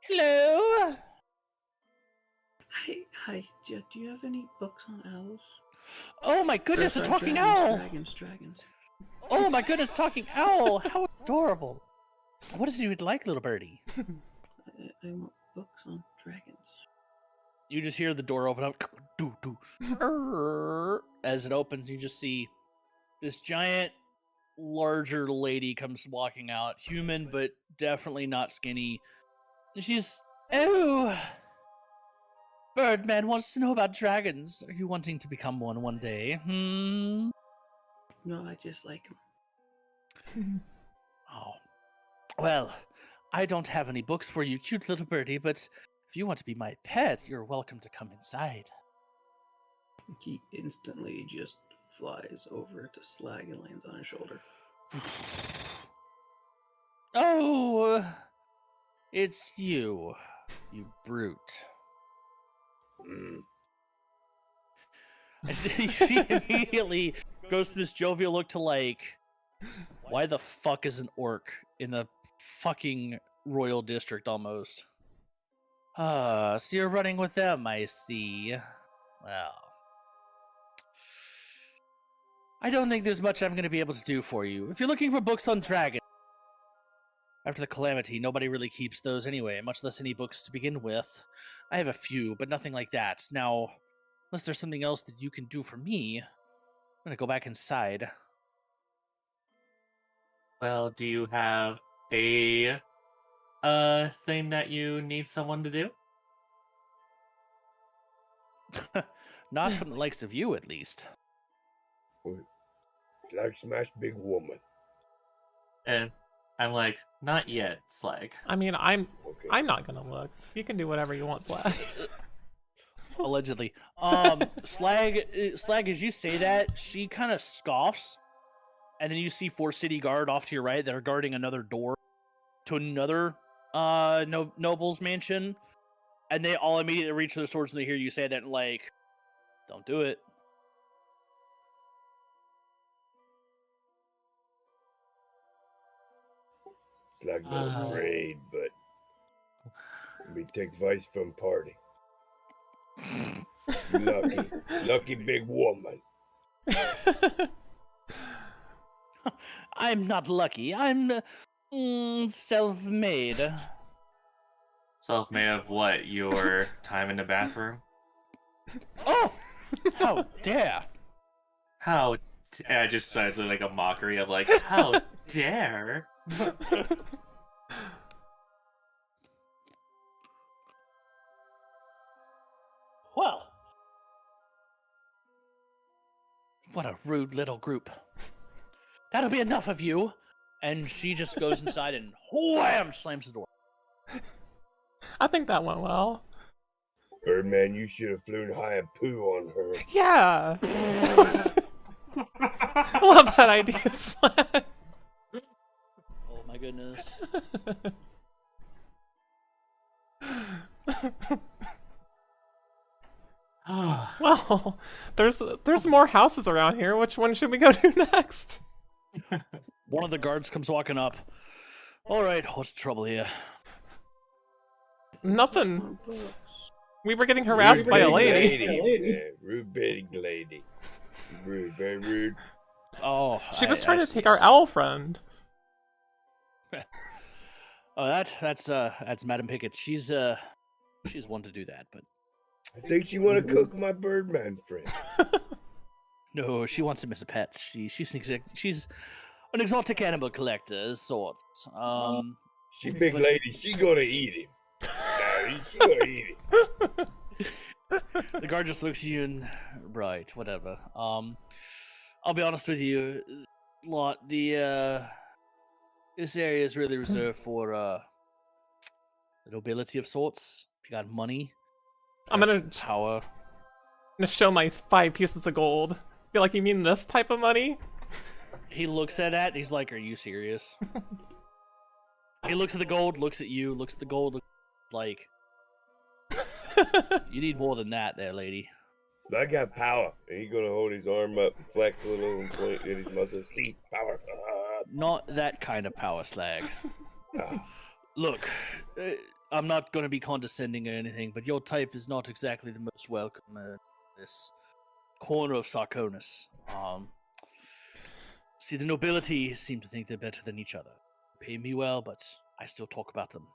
B: Hello.
D: Hi. Do you have any books on owls?
B: Oh my goodness, a talking owl!
D: Dragons.
B: Oh my goodness, talking owl! How adorable! What is it you would like, little birdie?
D: I want books on dragons.
B: You just hear the door open up. As it opens, you just see this giant, larger lady comes walking out. Human, but definitely not skinny. And she's, oh, Birdman wants to know about dragons. Are you wanting to become one day?
D: No, I just like them.
B: Oh, well, I don't have any books for you, cute little birdie, but if you want to be my pet, you're welcome to come inside.
D: He instantly just flies over to Slag and lands on his shoulder.
B: Oh, it's you, you brute. And she immediately goes to this jovial look to like, why the fuck is an orc in the fucking royal district almost? So you're running with them, I see. Well, I don't think there's much I'm going to be able to do for you. If you're looking for books on dragons, after the calamity, nobody really keeps those anyway, much less any books to begin with. I have a few, but nothing like that. Now, unless there's something else that you can do for me, I'm going to go back inside.
E: Well, do you have a thing that you need someone to do?
B: Not from the likes of you, at least.
C: Like smash big woman.
E: And I'm like, not yet, Slag.
A: I mean, I'm
C: Okay.
A: not gonna look. You can do whatever you want, Slag.
B: Allegedly. Slag, as you say that, she kind of scoffs, and then you see 4 city guard off to your right that are guarding another door to another noble's mansion, and they all immediately reach for their swords when they hear you say that, and like, don't do it.
C: Like not afraid, but we take advice from party. Lucky big woman.
B: I'm not lucky. I'm self-made.
E: Self-made of what? Your time in the bathroom?
B: Oh, how dare!
E: I just started doing like a mockery of like, how dare?
B: Well, what a rude little group. That'll be enough of you. And she just goes inside and wham, slams the door.
A: I think that went well.
C: Birdman, you should have flown high and poo on her.
A: Yeah. I love that idea, Slag.
B: Oh my goodness.
A: Well, there's more houses around here. Which one should we go to next?
B: One of the guards comes walking up. All right, what's the trouble here?
A: Nothing. We were getting harassed by a lady.
C: Rude big lady. Rude, very rude.
B: Oh,
A: She was trying to take our owl friend.
B: Oh, that's Madam Pickett. She's one to do that, but
C: I think she want to cook my Birdman friend.
B: no, she wants him as a pet. She's an exotic animal collector of sorts.
C: She big lady. She gonna eat him. She gonna eat him.
B: The guard just looks at you and right, whatever. I'll be honest with you, the This area is really reserved for the nobility of sorts. If you got money,
A: I'm
B: have
A: gonna
B: power.
A: show my 5 pieces of gold. Feel like you mean this type of money?
B: He looks at that. He's like, "Are you serious?" He looks at the gold, looks at you, looks at the gold, like, "You need more than that, there, lady."
C: So I got power. And he's gonna hold his arm up, flex a little, and point at his muscles. See, power.
B: Not that kind of power, slag. Look, I'm not going to be condescending or anything, but your type is not exactly the most welcome in this corner of Sarconis. See, the nobility seem to think they're better than each other. Pay me well, but I still talk about them.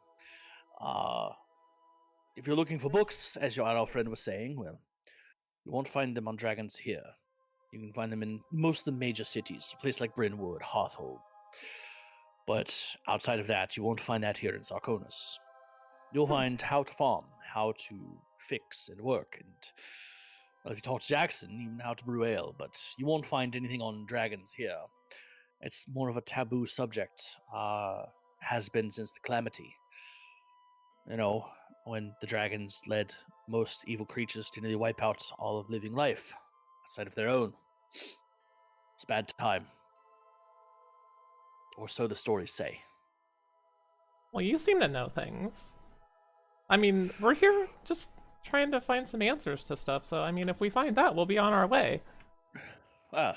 B: If you're looking for books, as your adult friend was saying, well, you won't find them on dragons here. You can find them in most of the major cities, a place like Brynwood, Hearthhold. But outside of that, you won't find that here in Sarconis. You'll find how to farm, how to fix and work, and well, if you talk to Jackson, even how to brew ale, but you won't find anything on dragons here. It's more of a taboo subject, has been since the Calamity. You know, when the dragons led most evil creatures to nearly wipe out all of living life outside of their own. It's a bad time. Or so the stories say.
A: Well, you seem to know things. I mean, we're here just trying to find some answers to stuff, so I mean, if we find that, we'll be on our way.
B: Well,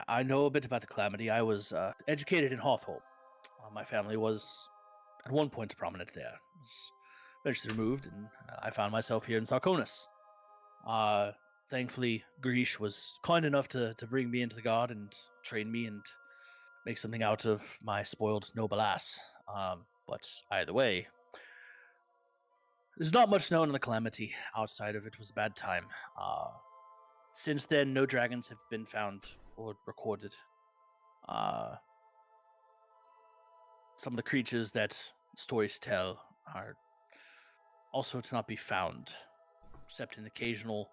B: I know a bit about the Calamity. I was educated in Hearthhold. My family was, at one point, prominent there. Was eventually removed, and I found myself here in Sarconis. Thankfully, Grish was kind enough to bring me into the guard and train me and make something out of my spoiled noble ass. But either way, there's not much known on the Calamity outside of it was a bad time. Since then, no dragons have been found or recorded. Some of the creatures that stories tell are also to not be found, except in occasional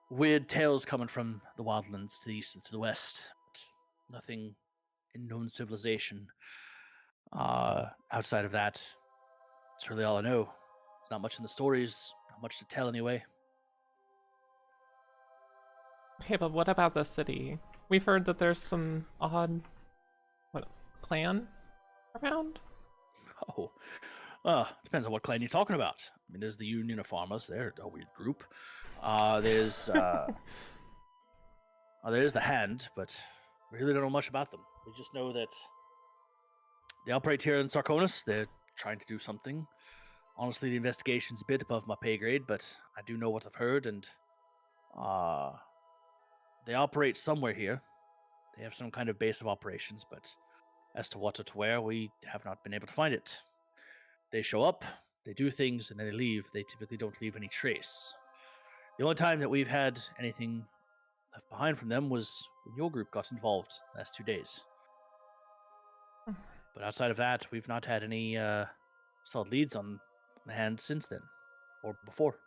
B: weird tales coming from the wildlands to the east and to the west. But nothing in known civilization. Outside of that, that's really all I know. There's not much in the stories, not much to tell anyway.
A: Okay, but what about the city? We've heard that there's some odd, clan around?
B: Depends on what clan you're talking about. I mean, there's the Union of Farmers. They're a weird group. There's the Hand, but we really don't know much about them. We just know that they operate here in Sarconis. They're trying to do something. Honestly, the investigation's a bit above my pay grade, but I do know what I've heard, and they operate somewhere here. They have some kind of base of operations, but as to what or to where, we have not been able to find it. They show up, they do things, and then they leave. They typically don't leave any trace. The only time that we've had anything left behind from them was when your group got involved the last 2 days. But outside of that, we've not had any solid leads on the Hand since then, or before.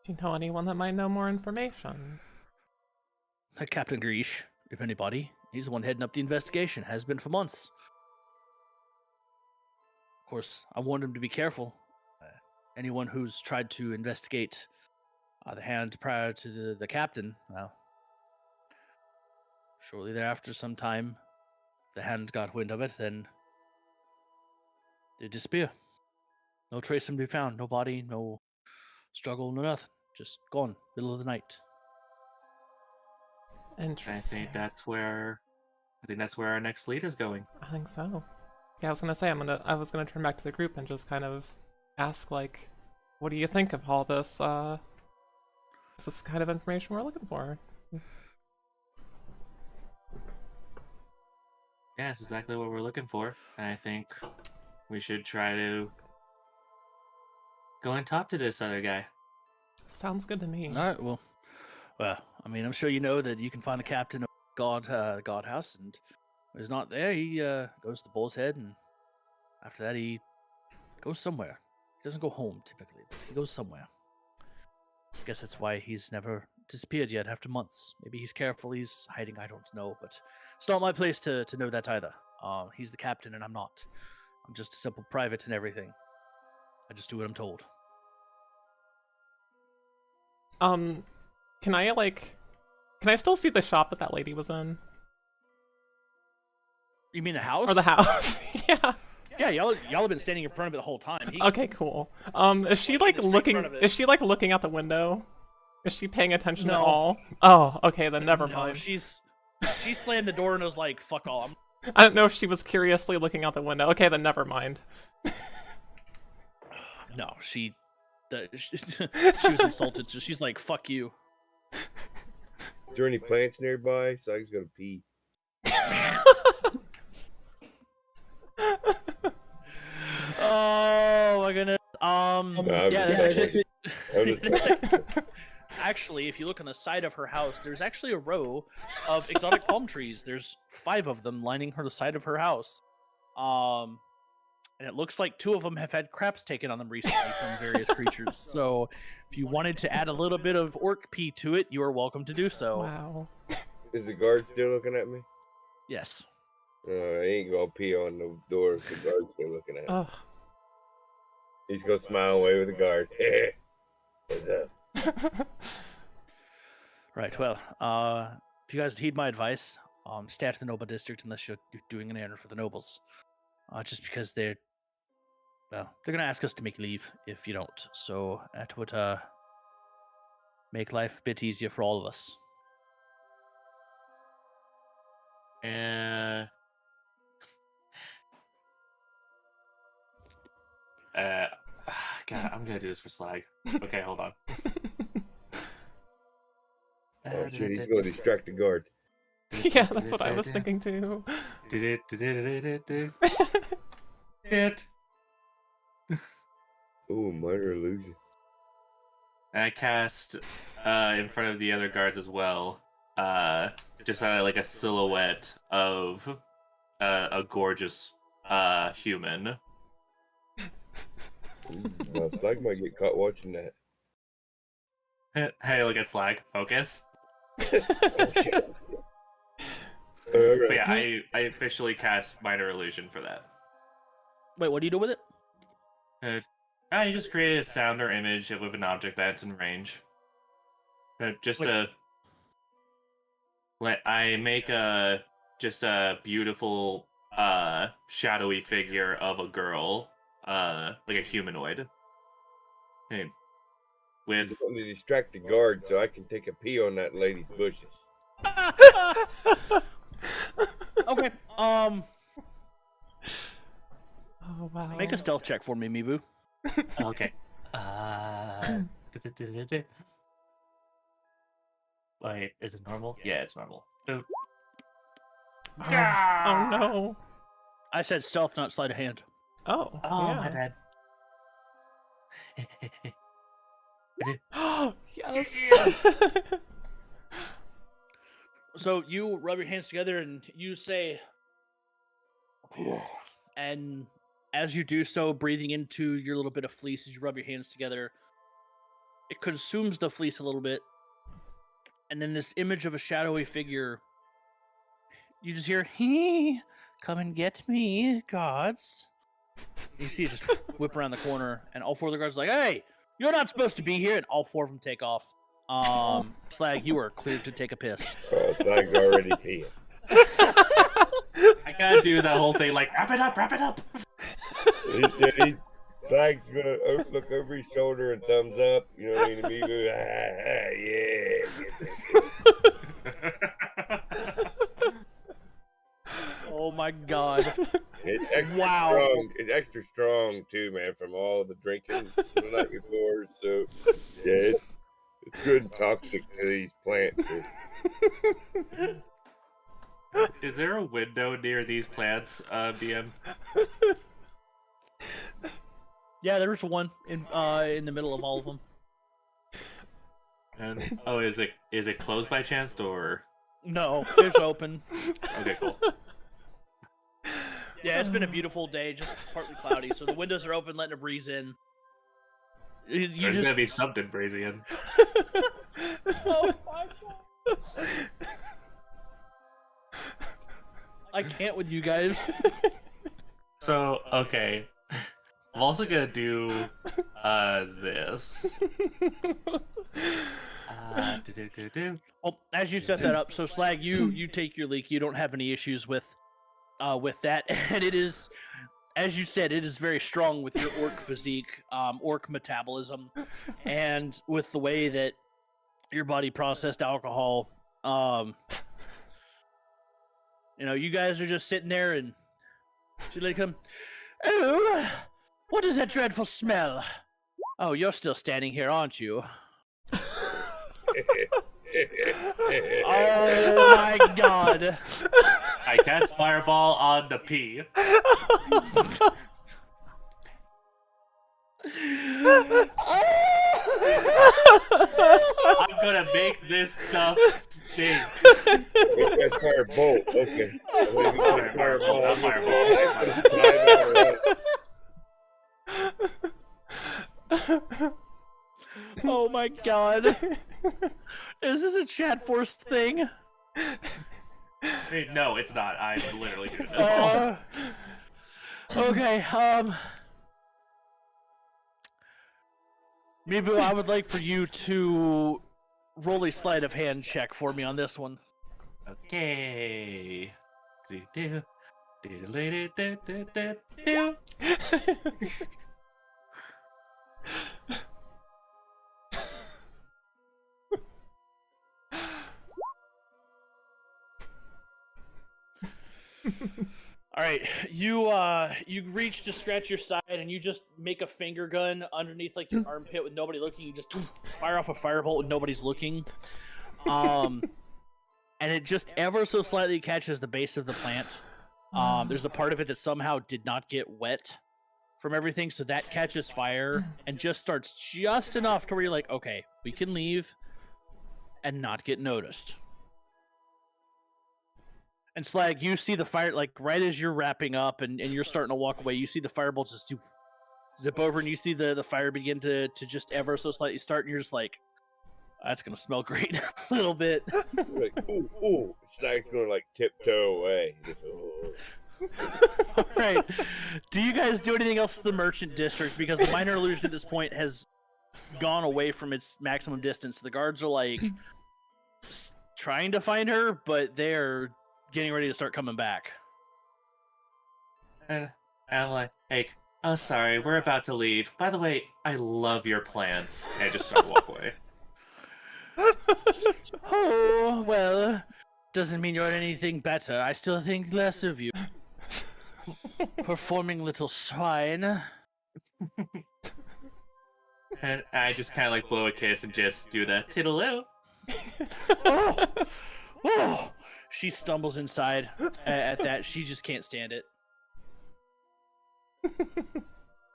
A: Do you know anyone that might know more information?
B: Captain Grish, if anybody. He's the one heading up the investigation, has been for months. Of course, I warned him to be careful. Anyone who's tried to investigate the Hand prior to the captain, well, shortly thereafter, sometime, the Hand got wind of it, then they disappear. No trace of them to be found, no body, no struggle, no nothing. Just gone, middle of the night.
A: Interesting.
E: I think that's where our next lead is going.
A: I think so. Yeah, I was gonna say I was gonna turn back to the group and just kind of ask, like, what do you think of all this? Is this kind of information we're looking for?
E: Yeah, it's exactly what we're looking for. And I think we should try to go and talk to this other guy.
A: Sounds good to me.
B: All right, well, I mean, I'm sure you know that you can find the captain of God House, and when he's not there, he goes to the Bull's Head, and after that, he goes somewhere. He doesn't go home typically, but he goes somewhere. I guess that's why he's never disappeared yet after months. Maybe he's careful, he's hiding, I don't know, but it's not my place to know that either. He's the captain and I'm not. I'm just a simple private and everything. I just do what I'm told.
A: Can I still see the shop that lady was in?
B: You mean the house?
A: Or the house? Yeah.
B: Yeah, y'all have been standing in front of it the whole time.
A: Okay, cool. Is she like looking? Is she like looking out the window? Is she paying attention at all? Oh, okay, then never mind.
B: She slammed the door and was like, "Fuck all."
A: I don't know if she was curiously looking out the window. Okay, then never mind.
B: No, she was insulted, so she's like, "Fuck you."
C: Is there any plants nearby? So I just gotta pee.
B: Oh my goodness. Actually, if you look on the side of her house, there's actually a row of exotic palm trees. There's 5 of them lining the side of her house. And it looks like 2 of them have had craps taken on them recently from various creatures. So if you wanted to add a little bit of orc pee to it, you are welcome to do so.
A: Wow.
C: Is the guard still looking at me?
B: Yes.
C: I ain't gonna pee on the door if the guard's still looking at me.
A: Ugh.
C: He's gonna smile away with the guard. What's up?
B: Right, well, if you guys heed my advice, stay out of the noble district unless you're doing an errand for the nobles. Just because they're gonna ask us to make leave if you don't. So that would make life a bit easier for all of us.
E: God, I'm gonna do this for Slag. Okay, hold on.
C: Oh shit, he's gonna distract the guard.
A: Yeah, that's what I was thinking too.
C: Ooh, minor illusion.
E: And I cast in front of the other guards as well. Just like a silhouette of a gorgeous human.
C: Well, Slag might get caught watching that.
E: Hey, look at Slag. Focus.
C: Right.
E: But yeah, I officially cast Minor Illusion for that.
B: Wait, what do you do with it?
E: You just create a sound or image with an object that's in range. I make just a beautiful shadowy figure of a girl, like a humanoid. And with
C: I'm going to distract the guard so I can take a pee on that lady's bushes.
B: Okay.
A: Oh wow.
B: Make a stealth check for me, Mibu.
E: okay. Wait, is it normal? Yeah, it's normal.
A: Oh no.
B: I said stealth, not sleight of hand.
A: Oh.
E: Oh,
A: yeah.
E: my bad.
A: Yes.
B: So you rub your hands together and you say, and as you do so, breathing into your little bit of fleece as you rub your hands together, it consumes the fleece a little bit. And then this image of a shadowy figure, you just hear, come and get me, gods. You see it just whip around the corner, and all 4 of the guards are like, hey, you're not supposed to be here, and all 4 of them take off. Slag, you are cleared to take a piss.
C: Slag's already peeing.
E: I gotta do that whole thing, like, wrap it up!
C: Slag's gonna look over his shoulder and thumbs up, you know what I mean? Yeah.
B: Oh my god.
C: It's extra strong. It's extra strong too, man, from all the drinking the night before. So yeah, it's good and toxic to these plants.
E: Is there a window near these plants, BM?
B: Yeah, there's one in the middle of all of them.
E: And is it closed by chance or?
B: No, it's open.
E: Okay, cool.
B: Yeah, it's been a beautiful day, just partly cloudy, so the windows are open, letting a breeze in.
E: There's gonna be something breezy in.
B: Oh my god. I can't with you guys.
E: So, okay. I'm also gonna do this.
B: Well, as you set that up, so Slag, you take your leak. You don't have any issues with that, and it is, as you said, it is very strong with your orc physique, orc metabolism, and with the way that your body processed alcohol. You guys are just sitting there, and she like come. Oh, what is that dreadful smell? Oh, you're still standing here, aren't you? Oh my god.
E: I cast Fireball on the pea. I'm gonna make this stuff stink.
C: That's firebolt. Okay. Fireball.
B: Oh my god. Is this a chat force thing?
E: No, it's not. I'm literally doing this.
B: Okay, maybe I would like for you to roll a sleight of hand check for me on this one.
E: Okay.
B: All right, you reach to scratch your side, and you just make a finger gun underneath like your armpit with nobody looking. You just fire off a firebolt when nobody's looking, and it just ever so slightly catches the base of the plant. There's a part of it that somehow did not get wet from everything, so that catches fire and just starts just enough to where you're like, okay, we can leave and not get noticed. And Slag, you see the fire, like, right as you're wrapping up and you're starting to walk away, you see the firebolt just zip over, and you see the fire begin to just ever so slightly start, and you're just like, that's going to smell great a little bit.
C: Like, ooh. Slag's going to, like, tiptoe away.
B: All right. Do you guys do anything else to the merchant district? Because the minor illusion at this point has gone away from its maximum distance. The guards are, like, trying to find her, but they're getting ready to start coming back.
E: And I'm like, hey, oh, sorry, we're about to leave. By the way, I love your plants. And I just start to walk away.
B: Oh, well, doesn't mean you're anything better. I still think less of you. Performing little swine.
E: And I just kind of like blow a kiss and just do the tiddle-oo.
B: Oh! She stumbles inside at that. She just can't stand it.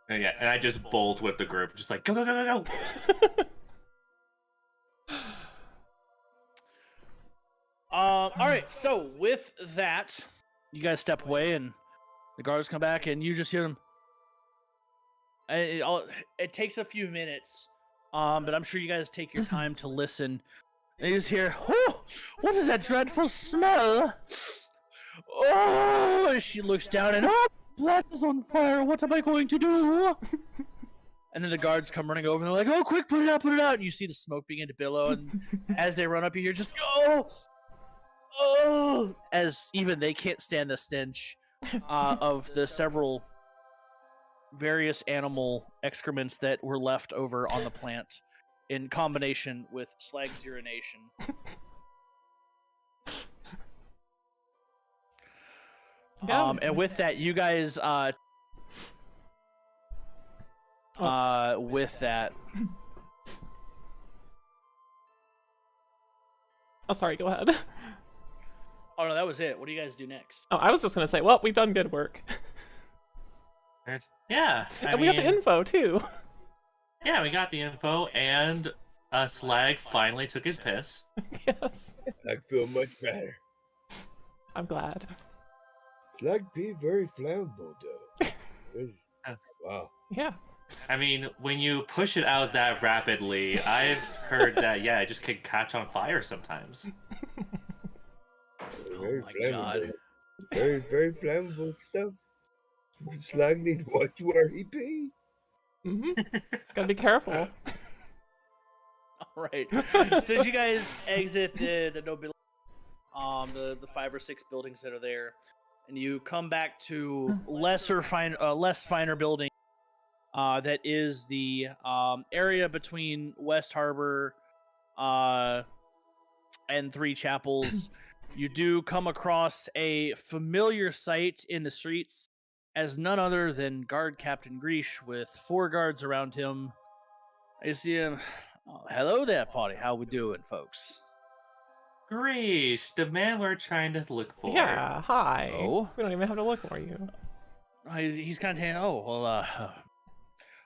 E: And yeah, and I just bolt whip the group, just like, go.
B: All right, so with that, you guys step away, and the guards come back, and you just hear them. It takes a few minutes, but I'm sure you guys take your time to listen. And you just hear, oh, what is that dreadful smell? Oh, and she looks down, and oh, blood is on fire. What am I going to do? And then the guards come running over, and they're like, oh, quick, put it out. And you see the smoke begin to billow, and as they run up, you hear just, oh, as even they can't stand the stench of the several various animal excrements that were left over on the plant in combination with Slag's urination. And with that, you guys, with that.
A: Oh, sorry, go ahead.
B: Oh, no, that was it. What do you guys do next?
A: Oh, I was just gonna say, well, we've done good work.
E: Yeah.
A: And we got the info, too.
E: Yeah, we got the info, and Slag finally took his piss.
A: Yes.
C: I feel much better.
A: I'm glad.
C: Slag be very flammable, though. Wow.
A: Yeah.
E: I mean, when you push it out that rapidly, I've heard that, yeah, it just can catch on fire sometimes.
C: Very
B: my
C: flammable.
B: God.
C: Very, very flammable stuff. Slag need to watch where he be.
A: Gotta be careful.
B: All right. So as you guys exit the nobility, the 5 or 6 buildings that are there, and you come back to less finer building, that is the area between West Harbor, and Three Chapels. You do come across a familiar sight in the streets, as none other than Guard Captain Greesh with 4 guards around him. I see him. Oh, hello there, party. How we doing, folks?
E: Greece, the man we're trying to look for.
A: Yeah, hi.
B: Oh?
A: We don't even have to look for you.
B: He's kind of. Oh well.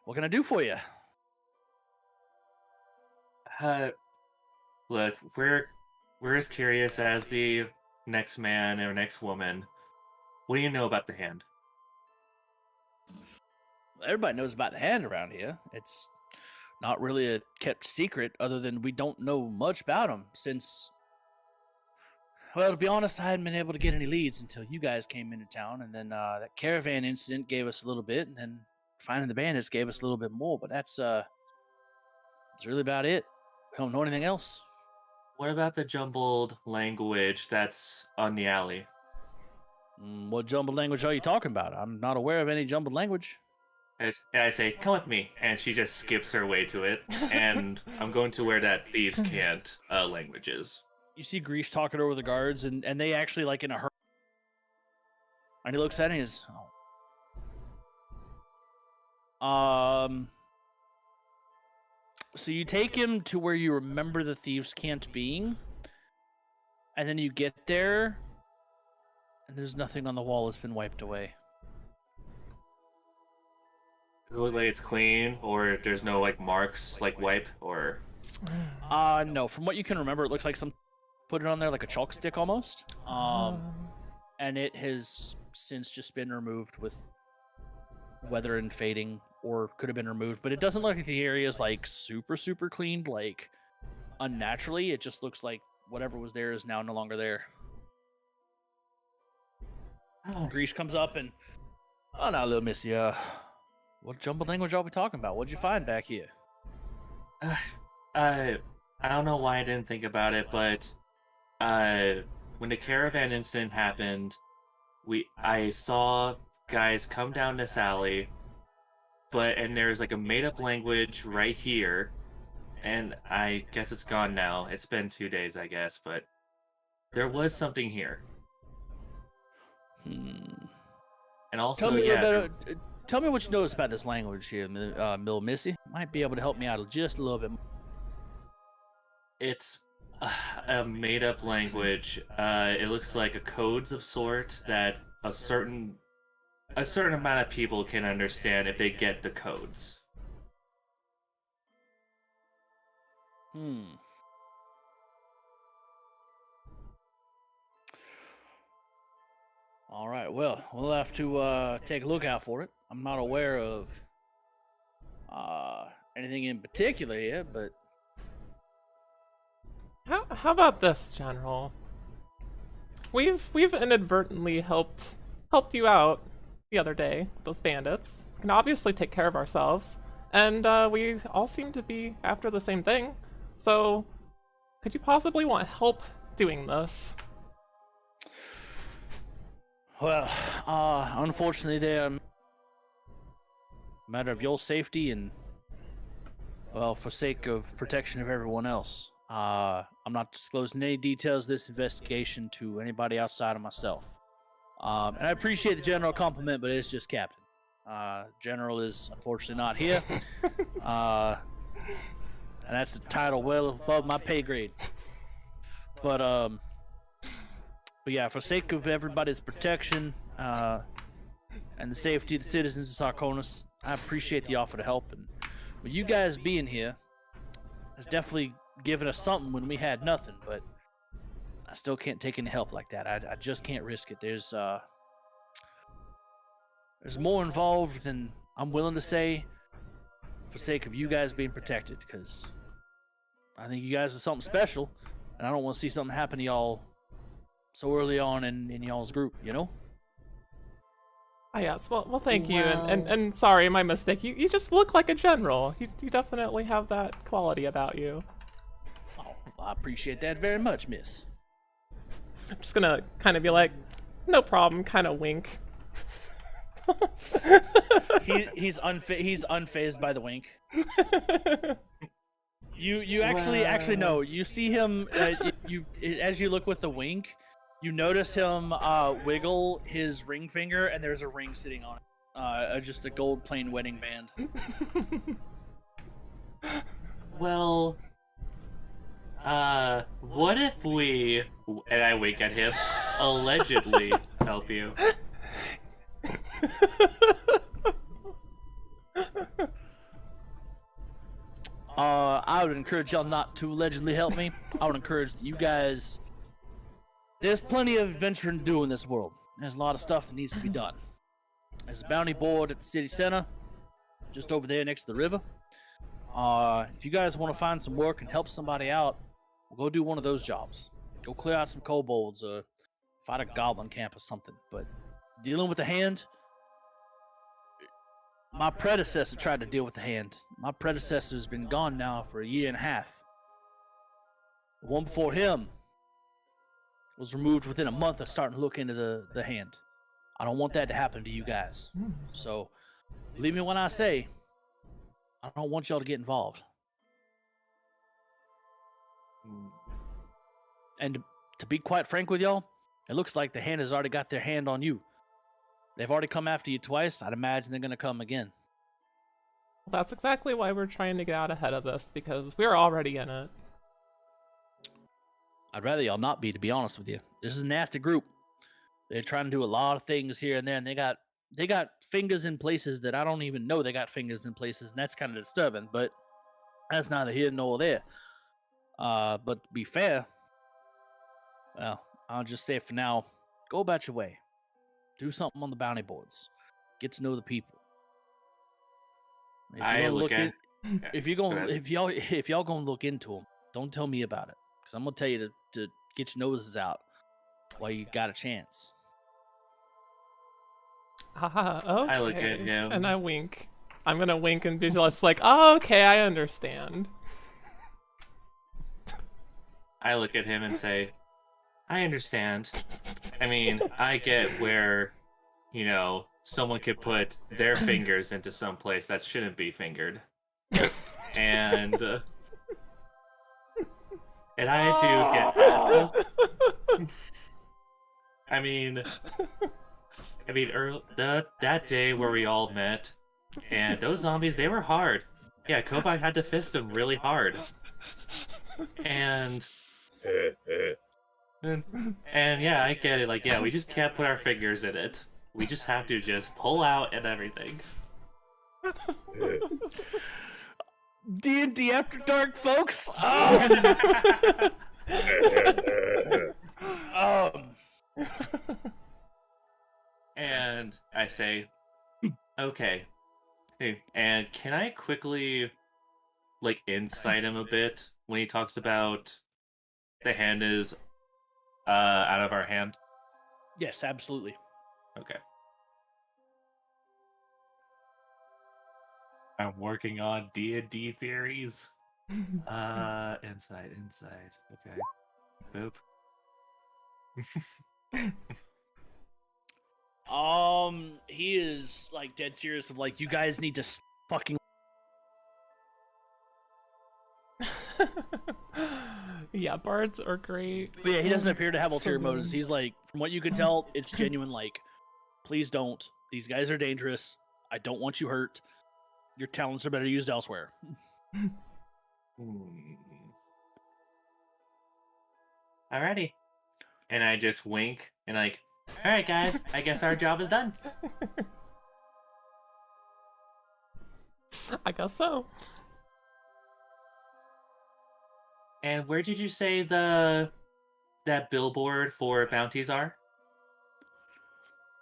B: What can I do for you?
E: Look, we're as curious as the next man or next woman. What do you know about the hand?
B: Everybody knows about the hand around here. It's not really a kept secret, other than we don't know much about him since. Well, to be honest, I hadn't been able to get any leads until you guys came into town, and then that caravan incident gave us a little bit, and then finding the bandits gave us a little bit more. But that's really about it. We don't know anything else.
E: What about the jumbled language that's on the alley?
B: What jumbled language are you talking about? I'm not aware of any jumbled language.
E: And I say, come with me, and she just skips her way to it, and I'm going to where that thieves can't language is.
B: You see Greesh talking over the guards, and they actually, like, in a hurry. And he looks at it and he's... So you take him to where you remember the thieves can't being, and then you get there, and there's nothing on the wall that's been wiped away.
E: Does it look like it's clean, or there's no, like, marks, like, wipe, or...
B: No. From what you can remember, it looks like some put it on there like a chalk stick almost. And it has since just been removed with weather and fading, or could have been removed. But it doesn't look like the area is like super cleaned, like unnaturally. It just looks like whatever was there is now no longer there. Greesh comes up and, oh, now, little missy, what jumbled language are we talking about? What'd you find back here?
E: I don't know why I didn't think about it, but when the caravan incident happened, I saw guys come down this alley, and there's like a made-up language right here, and I guess it's gone now. It's been 2 days, I guess, but there was something here. And also,
B: tell me what you noticed about this language here, Mill Missy. Might be able to help me out just a little bit more.
E: It's a made-up language. It looks like a codes of sorts that a certain amount of people can understand if they get the codes.
B: All right. Well, we'll have to take a look out for it. I'm not aware of anything in particular here, but.
A: How about this, General? We've inadvertently helped you out the other day with those bandits. We can obviously take care of ourselves, and we all seem to be after the same thing. So, could you possibly want help doing this?
B: Well, unfortunately, they're a matter of your safety and, well, for sake of protection of everyone else. I'm not disclosing any details of this investigation to anybody outside of myself. And I appreciate the general compliment, but it's just Captain. General is unfortunately not here. And that's a title well above my pay grade. But yeah, for sake of everybody's protection, and the safety of the citizens of Sarconis, I appreciate the offer to help. And with you guys being here has definitely given us something when we had nothing, but I still can't take any help like that. I just can't risk it. There's more involved than I'm willing to say, for sake of you guys being protected, because I think you guys are something special, and I don't want to see something happen to y'all so early on in y'all's group, you know?
A: Ah, yes. Well, thank you, and sorry, my mistake. You just look like a general. You definitely have that quality about you.
B: Oh, I appreciate that very much, miss.
A: I'm just gonna kind of be like, no problem, kind of wink.
B: He's unfazed by the wink. You actually no. You see him. You as you look with the wink, you notice him wiggle his ring finger, and there's a ring sitting on it. Just a gold plain wedding band.
E: Well, what if we, and I wink at him, allegedly help you?
B: I would encourage y'all not to allegedly help me. I would encourage you guys. There's plenty of adventuring to do in this world. There's a lot of stuff that needs to be done. There's a bounty board at the city center, just over there next to the river. If you guys want to find some work and help somebody out, we'll go do one of those jobs. Go clear out some kobolds or fight a goblin camp or something. But dealing with the hand, my predecessor tried to deal with the hand. My predecessor's been gone now for 1.5 years. The one before him was removed within a month of starting to look into the hand. I don't want that to happen to you guys. So, believe me when I say, I don't want y'all to get involved. And to be quite frank with y'all, it looks like the hand has already got their hand on you. They've already come after you twice. I'd imagine they're going to come again.
A: Well, that's exactly why we're trying to get out ahead of this, because we're already in it.
B: I'd rather y'all not be, to be honest with you. This is a nasty group. They're trying to do a lot of things here and there, and they got fingers in places that I don't even know they got fingers in places, and that's kind of disturbing, but that's neither here nor there. But to be fair, well, I'll just say for now, go about your way. Do something on the bounty boards. Get to know the people. If y'all gonna look into them, don't tell me about it, because I'm gonna tell you to get your noses out while you got a chance.
A: Haha, okay.
E: I look at him.
A: And I wink. I'm gonna wink and be just like, oh, okay, I understand.
E: I look at him and say, I understand. I mean, I get where, someone could put their fingers into some place that shouldn't be fingered. And I do get that day where we all met, and those zombies, they were hard. Yeah, Kobai had to fist them really hard. And yeah, I get it. Like, yeah, we just can't put our fingers in it. We just have to just pull out and everything.
B: D&D After Dark, folks.
E: And I say, okay. Hey, and can I quickly, insight him a bit when he talks about the hand is out of our hand?
B: Yes, absolutely.
E: Okay. I'm working on D&D theories. Insight. Okay. Boop.
B: He is dead serious of you guys need to fucking.
A: Yeah, bards are great.
B: But yeah, he doesn't appear to have ulterior motives. He's from what you can tell, it's genuine. Please don't. These guys are dangerous. I don't want you hurt. Your talents are better used elsewhere.
E: Alrighty. And I just wink and alright guys, I guess our job is done.
A: I guess so.
E: And where did you say that billboard for bounties are?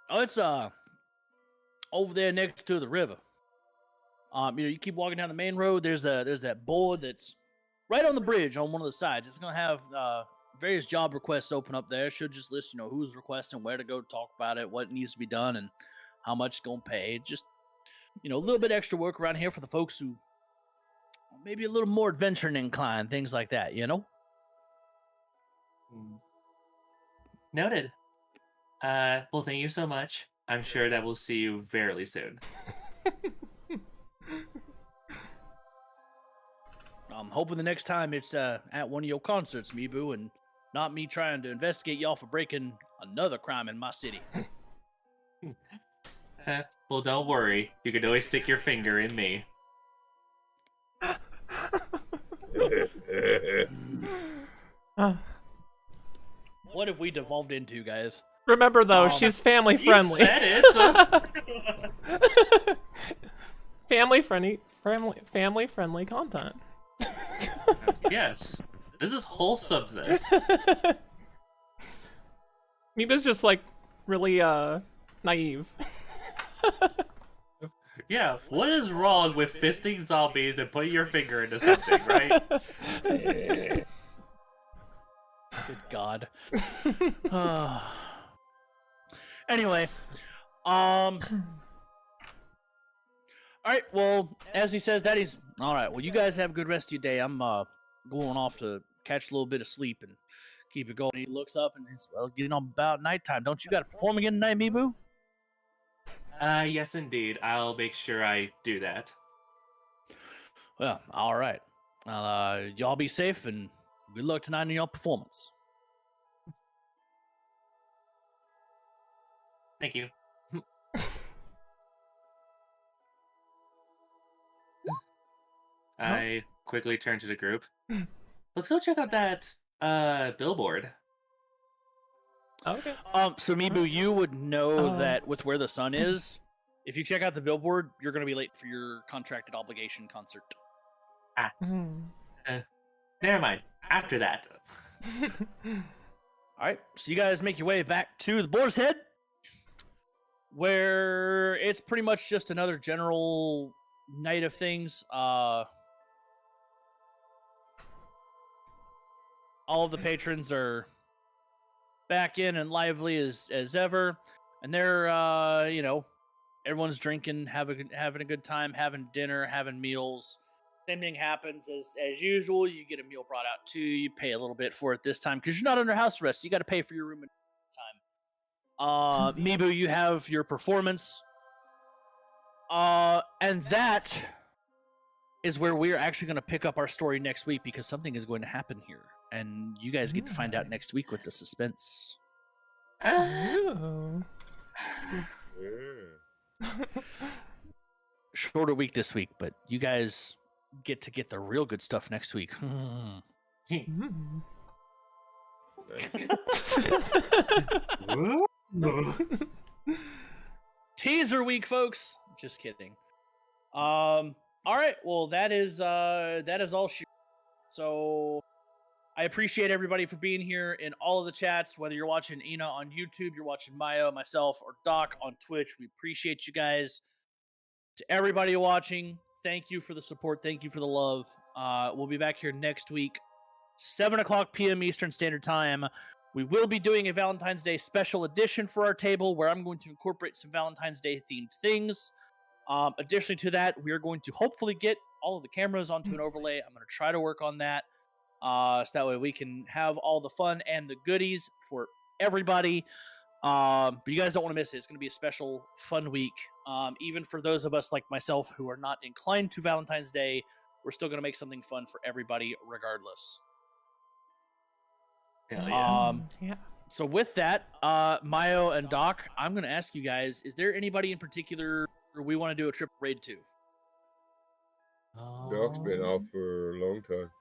B: Oh, it's over there next to the river. You keep walking down the main road. There's that board that's right on the bridge on one of the sides. It's gonna have various job requests open up there. It should just list who's requesting, where to go talk about it, what needs to be done, and how much it's gonna pay. Just a little bit extra work around here for the folks who maybe a little more adventuring inclined, things like that.
E: Noted. Well, thank you so much. I'm sure that we'll see you very soon.
B: I'm hoping the next time it's at one of your concerts, Mibu, and not me trying to investigate y'all for breaking another crime in my city.
E: Well, don't worry. You can always stick your finger in me.
B: What have we devolved into, guys?
A: Remember though, she's family
E: You
A: friendly.
E: said it.
A: family friendly content.
E: Yes. This is wholesomeness.
A: Miba's just like really naive.
E: Yeah, what is wrong with fisting zombies and putting your finger into something, right?
B: Good God. Anyway, all right. Well, as he says, that is all right. Well, you guys have a good rest of your day. I'm going off to catch a little bit of sleep and keep it going. He looks up and it's getting on about nighttime. Don't you got to perform again tonight, Mibu?
E: Yes, indeed. I'll make sure I do that.
B: Well, all right. Y'all be safe and good luck tonight in your performance.
E: Thank you. I quickly turn to the group. Let's go check out that billboard.
A: Okay.
B: So Mibu, you would know that with where the sun is, if you check out the billboard, you're going to be late for your contracted obligation concert.
E: Never mind. After that.
B: All right, so you guys make your way back to the Boar's Head, where it's pretty much just another general night of things. All of the patrons are back in and lively as ever, and they're everyone's drinking, having a good time, having dinner, having meals. Same thing happens as usual. You get a meal brought out to you. You pay a little bit for it this time because you're not under house arrest. So you got to pay for your room and time. Mibu, you have your performance, and that is where we're actually going to pick up our story next week because something is going to happen here. And you guys get to find out next week with the suspense.
A: Ooh.
B: Shorter week this week, but you guys get the real good stuff next week. Teaser week, folks. Just kidding. All right. Well, that is all. So I appreciate everybody for being here in all of the chats, whether you're watching Ina on YouTube, you're watching Maya, myself, or Doc on Twitch. We appreciate you guys. To everybody watching, thank you for the support. Thank you for the love. We'll be back here next week, 7 o'clock p.m. Eastern Standard Time. We will be doing a Valentine's Day special edition for our table where I'm going to incorporate some Valentine's Day themed things. Additionally to that, we are going to hopefully get all of the cameras onto an overlay. I'm going to try to work on that. So that way we can have all the fun and the goodies for everybody. But you guys don't want to miss it. It's going to be a special, fun week. Even for those of us like myself who are not inclined to Valentine's Day, we're still going to make something fun for everybody regardless.
E: Hell yeah.
A: Yeah.
B: So with that, Mayo and Doc, I'm going to ask you guys, is there anybody in particular we want to do a trip raid to?
C: Doc's been off for a long time.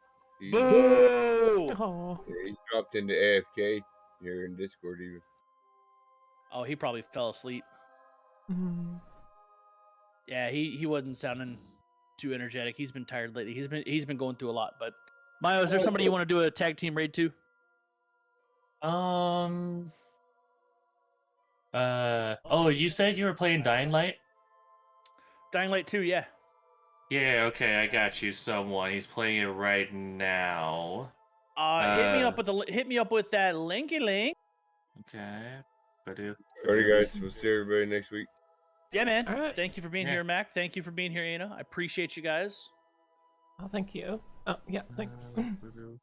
B: Boo!
A: Oh.
C: He dropped into AFK here in Discord even.
B: Oh, he probably fell asleep.
A: Mm.
B: Yeah, he wasn't sounding too energetic. He's been tired lately. He's been going through a lot. But Mayo, is there somebody you want to do a tag team raid to?
E: Oh, you said you were playing Dying Light?
B: Dying Light 2, yeah.
E: Yeah, okay, I got you. Someone. He's playing it right now.
B: Hit me up with that linky link.
E: Okay. Badoo.
C: Alrighty, guys. We'll see everybody next week.
B: Yeah, man.
A: All right.
B: Thank you for being
E: Yeah.
B: here, Mac. Thank you for being here, Anna. I appreciate you guys.
A: Oh, thank you. Oh, yeah, thanks.
E: Badoo.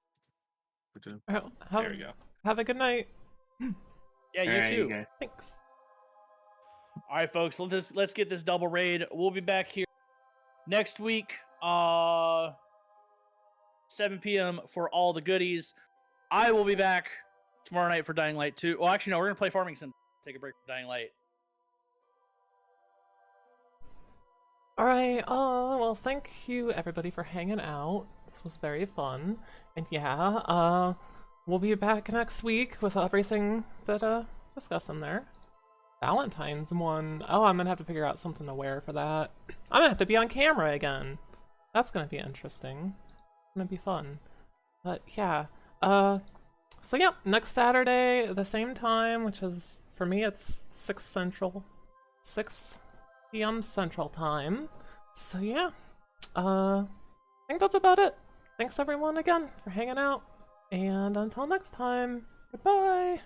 E: Badoo.
A: Oh,
E: There we go.
A: Have a good night.
B: Yeah, you
E: Alright,
B: too.
E: guys.
A: Thanks.
B: All right, folks. Let's get this double raid. We'll be back here next week, 7 p.m. for all the goodies. I will be back tomorrow night for Dying Light 2. Well, actually, no, we're gonna play Farming Sim. Take a break from Dying Light.
A: All right. Well, thank you everybody for hanging out. This was very fun. And yeah, we'll be back next week with everything that discussed in there. Valentine's one. Oh, I'm gonna have to figure out something to wear for that. I'm gonna have to be on camera again. That's gonna be interesting. Gonna be fun. But yeah. So yeah, next Saturday at the same time, which is for me it's 6 p.m. Central Time. So yeah, I think that's about it. Thanks everyone again for hanging out, and until next time, goodbye!